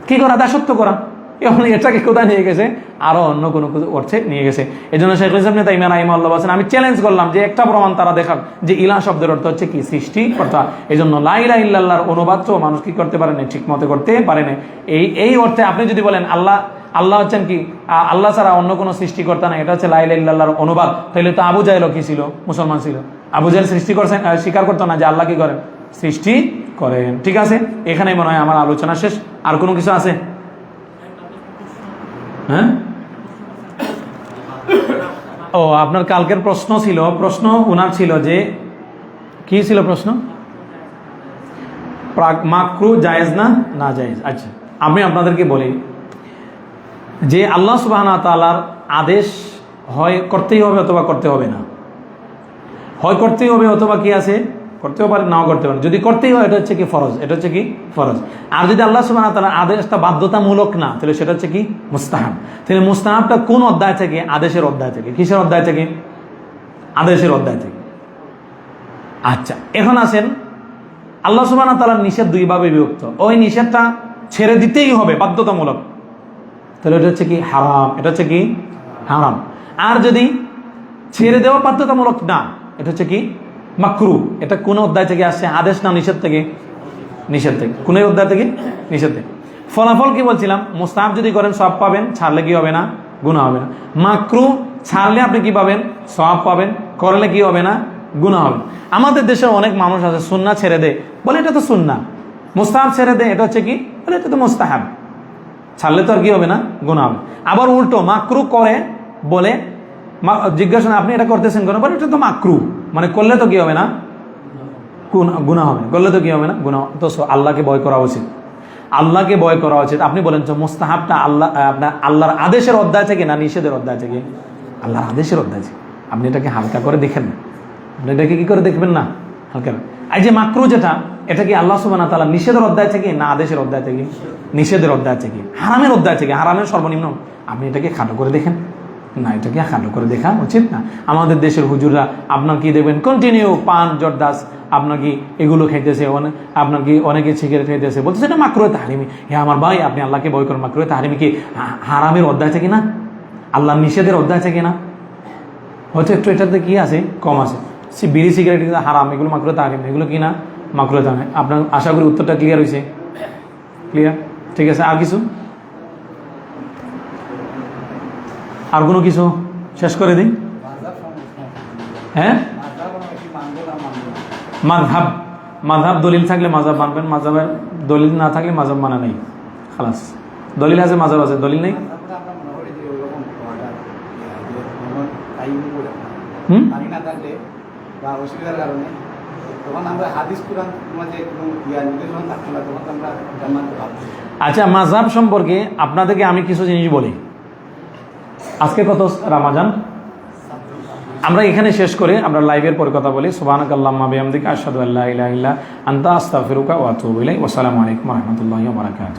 কি করা? দাসত্ব করা। এখন এটাকে কোথায় নিয়ে গেছে? আরো অন্য কোনো অর্থে নিয়ে গেছে। এই জন্য শেখ ইসলাম নেতা ইমাম রাহিমাহুল্লাহ বলেন আমি চ্যালেঞ্জ করলাম যে একটা প্রমাণ তারা দেখাক যে ইলাহ শব্দের অর্থ হচ্ছে কি সৃষ্টিকর্তা। এই জন্য লা ইলাহা ইল্লাল্লাহর অনুবাদ তো মানুষ কি করতে পারে না, ঠিক মতো করতে পারে না। এই অর্থে আপনি যদি বলেন আল্লাহ হচ্ছেন কি আল্লাহ ছাড়া অন্য কোনো সৃষ্টিকর্তা না, এটা হচ্ছে লা ইলাহা ইল্লাল্লাহর অনুবাদ, তাহলে তো আবু জাহেল কি ছিল? মুসলমান ছিল। আবু জাহেল সৃষ্টি করছেন, স্বীকার করতো না যে আল্লাহ কি করেন? সৃষ্টি করেন। ঠিক আছে, এখানেই মনে হয় আমার আলোচনা শেষ। আর কোনো কিছু আছে? হ্যাঁ, ও আপনার কালকের প্রশ্ন ওনার ছিল যে কি ছিল প্রশ্ন? মাকরু জায়েজ না না জায়েজ? আচ্ছা, আমি আপনাদেরকে বলি যে আল্লাহ সুবহানাহু ওয়া তাআলার আদেশ হয় করতেই হবে অথবা করতে হবে না, হয় করতেই হবে অথবা কি আছে করতেও পারে নাও করতে পারে। যদি করতেই হয় এটা হচ্ছে কি ফরজ, এটা হচ্ছে কি ফরজ। আর যদি আল্লাহ সুবহানাহু ওয়া তাআলার আদেশটা বাধ্যতামূলক না, তাহলে সেটা হচ্ছে কি মুস্তাহাব। তাহলে মুস্তাহাবটা কোন অধ্যায় থেকে? আদেশের অধ্যায় থেকে। কিসের অধ্যায় থেকে? আদেশের অধ্যায় থেকে। আচ্ছা, এখন আসেন আল্লাহ সুবহানাহু ওয়া তাআলার নিষেধ দুই ভাবে বিভক্ত। ওই নিষেধটা ছেড়ে দিতেই হবে বাধ্যতামূলক, তাহলে এটা হচ্ছে কি হারাম, এটা হচ্ছে কি হারাম। আর যদি ছেড়ে দেওয়া বাধ্যতামূলক না, এটা হচ্ছে কি মাকরু। এটা কোন অধ্যায় থেকে আসছে? আদেশ না নিষেধ থেকে? নিষেধ থেকে। কোন অধ্যায় থেকে? নিষেধ থেকে। ফলাফল কি বলছিলাম? মুস্তাহাব যদি করেন সওয়াব পাবেন, ছাড়লে কি হবে না? গুনাহ হবে না। মাকরু ছাড়লে আপনি কি পাবেন? সওয়াব পাবেন, করলে কি হবে না? গুনাহ হবে। আমাদের দেশের অনেক মানুষ আছে সুন্নাহ ছেড়ে দেয়, বলে এটা তো সুন্নাহ। মুস্তাহাব ছেড়ে দেয়, এটা হচ্ছে কি? বলে এটা তো মুস্তাহাব, ছাড়লে তো আর কি হবে না? গুনাহ হবে। আবার উল্টো মাকরু করে বলে জিজ্ঞাসা আপনি এটা করতেছেন কেন? বলে এটা তো মাকরু, মানে করলে তো কি হবে না? গুনাহ হবে। করলে তো কি হবে না? গুনাহ। তো আল্লাহকে ভয় করা উচিত, আল্লাহকে ভয় করা উচিত। আপনি বলেন তো মুস্তাহাবটা আল্লাহ আপনার আল্লাহর আদেশের অধ্যায় থেকে না নিষেধের অধ্যায় থেকে? আল্লাহর আদেশের অধ্যায় থেকে। আপনি এটাকে হালকা করে দেখেন না, আপনি এটাকে কি করে দেখবেন না? হালকা। এই যে মাকরু যেটা, এটা কি আল্লাহ সুবহানাহু ওয়া তাআলা নিষেধের অধ্যায় থেকে না আদেশের অধ্যায় থেকে? নিষেধের অধ্যায় থেকে। হারামের অধ্যায় থেকে, হারামের সর্বনিম্ন। আপনি এটাকে খাটো করে দেখেন না, এটাকে খাটো করে দেখা উচিত না। আমাদের দেশের হুজুররা আপনার কি দেখবেন কন্টিনিউ পান জর্দাস আপনার কি এগুলো খাইতেছে, আপনার কি অনেকে সিগারেট খাইতেছে, বলতেছে এটা মাকরুহে তাহরিমি। হ্যাঁ আমার ভাই, আপনি আল্লাহকে ভয় করেন, মাকরুহে তাহরিমি কি হারামের অধ্যায় থেকে না? আল্লাহর নিষেধের অধ্যায় থেকে না? হয়তো একটু এটাতে কি আছে, কম আছে। বিড়ি সিগারেট হারাম, এগুলো মাকরুহে তাহরিমি, এগুলো কি না মাকরুহে তাহরিমি। আপনার আশা করি উত্তরটা ক্লিয়ার হয়েছে। ক্লিয়ার? ঠিক আছে। আর কিছু? আর কোনো কিছু শেষ করে দিই? হ্যাঁ, মাযহাব, মাযহাব দলিল থাকলে মাযহাব মানবেন, মাযহাবের দলিল না থাকলে মাযহাব মানা নেই। খালাস। দলিল আছে, মাযহাব আছে, দলিল নেই। আচ্ছা, মাযহাব সম্পর্কে আপনাদেরকে আমি কিছু জিনিস বলি। আজকে কত রমজান? আমরা এখানে শেষ করে আমরা লাইভের পরে কথা বলি। সুবহানাকাল্লাহুম্মা বিহামদিকা আশহাদু আল্লা ইলাহা ইল্লা আনতা আস্তাগফিরুকা ওয়া আতুবু ইলাইক। ওয়া আসসালামু আলাইকুম ওয়া রাহমাতুল্লাহি ওয়া বারাকাতুহু।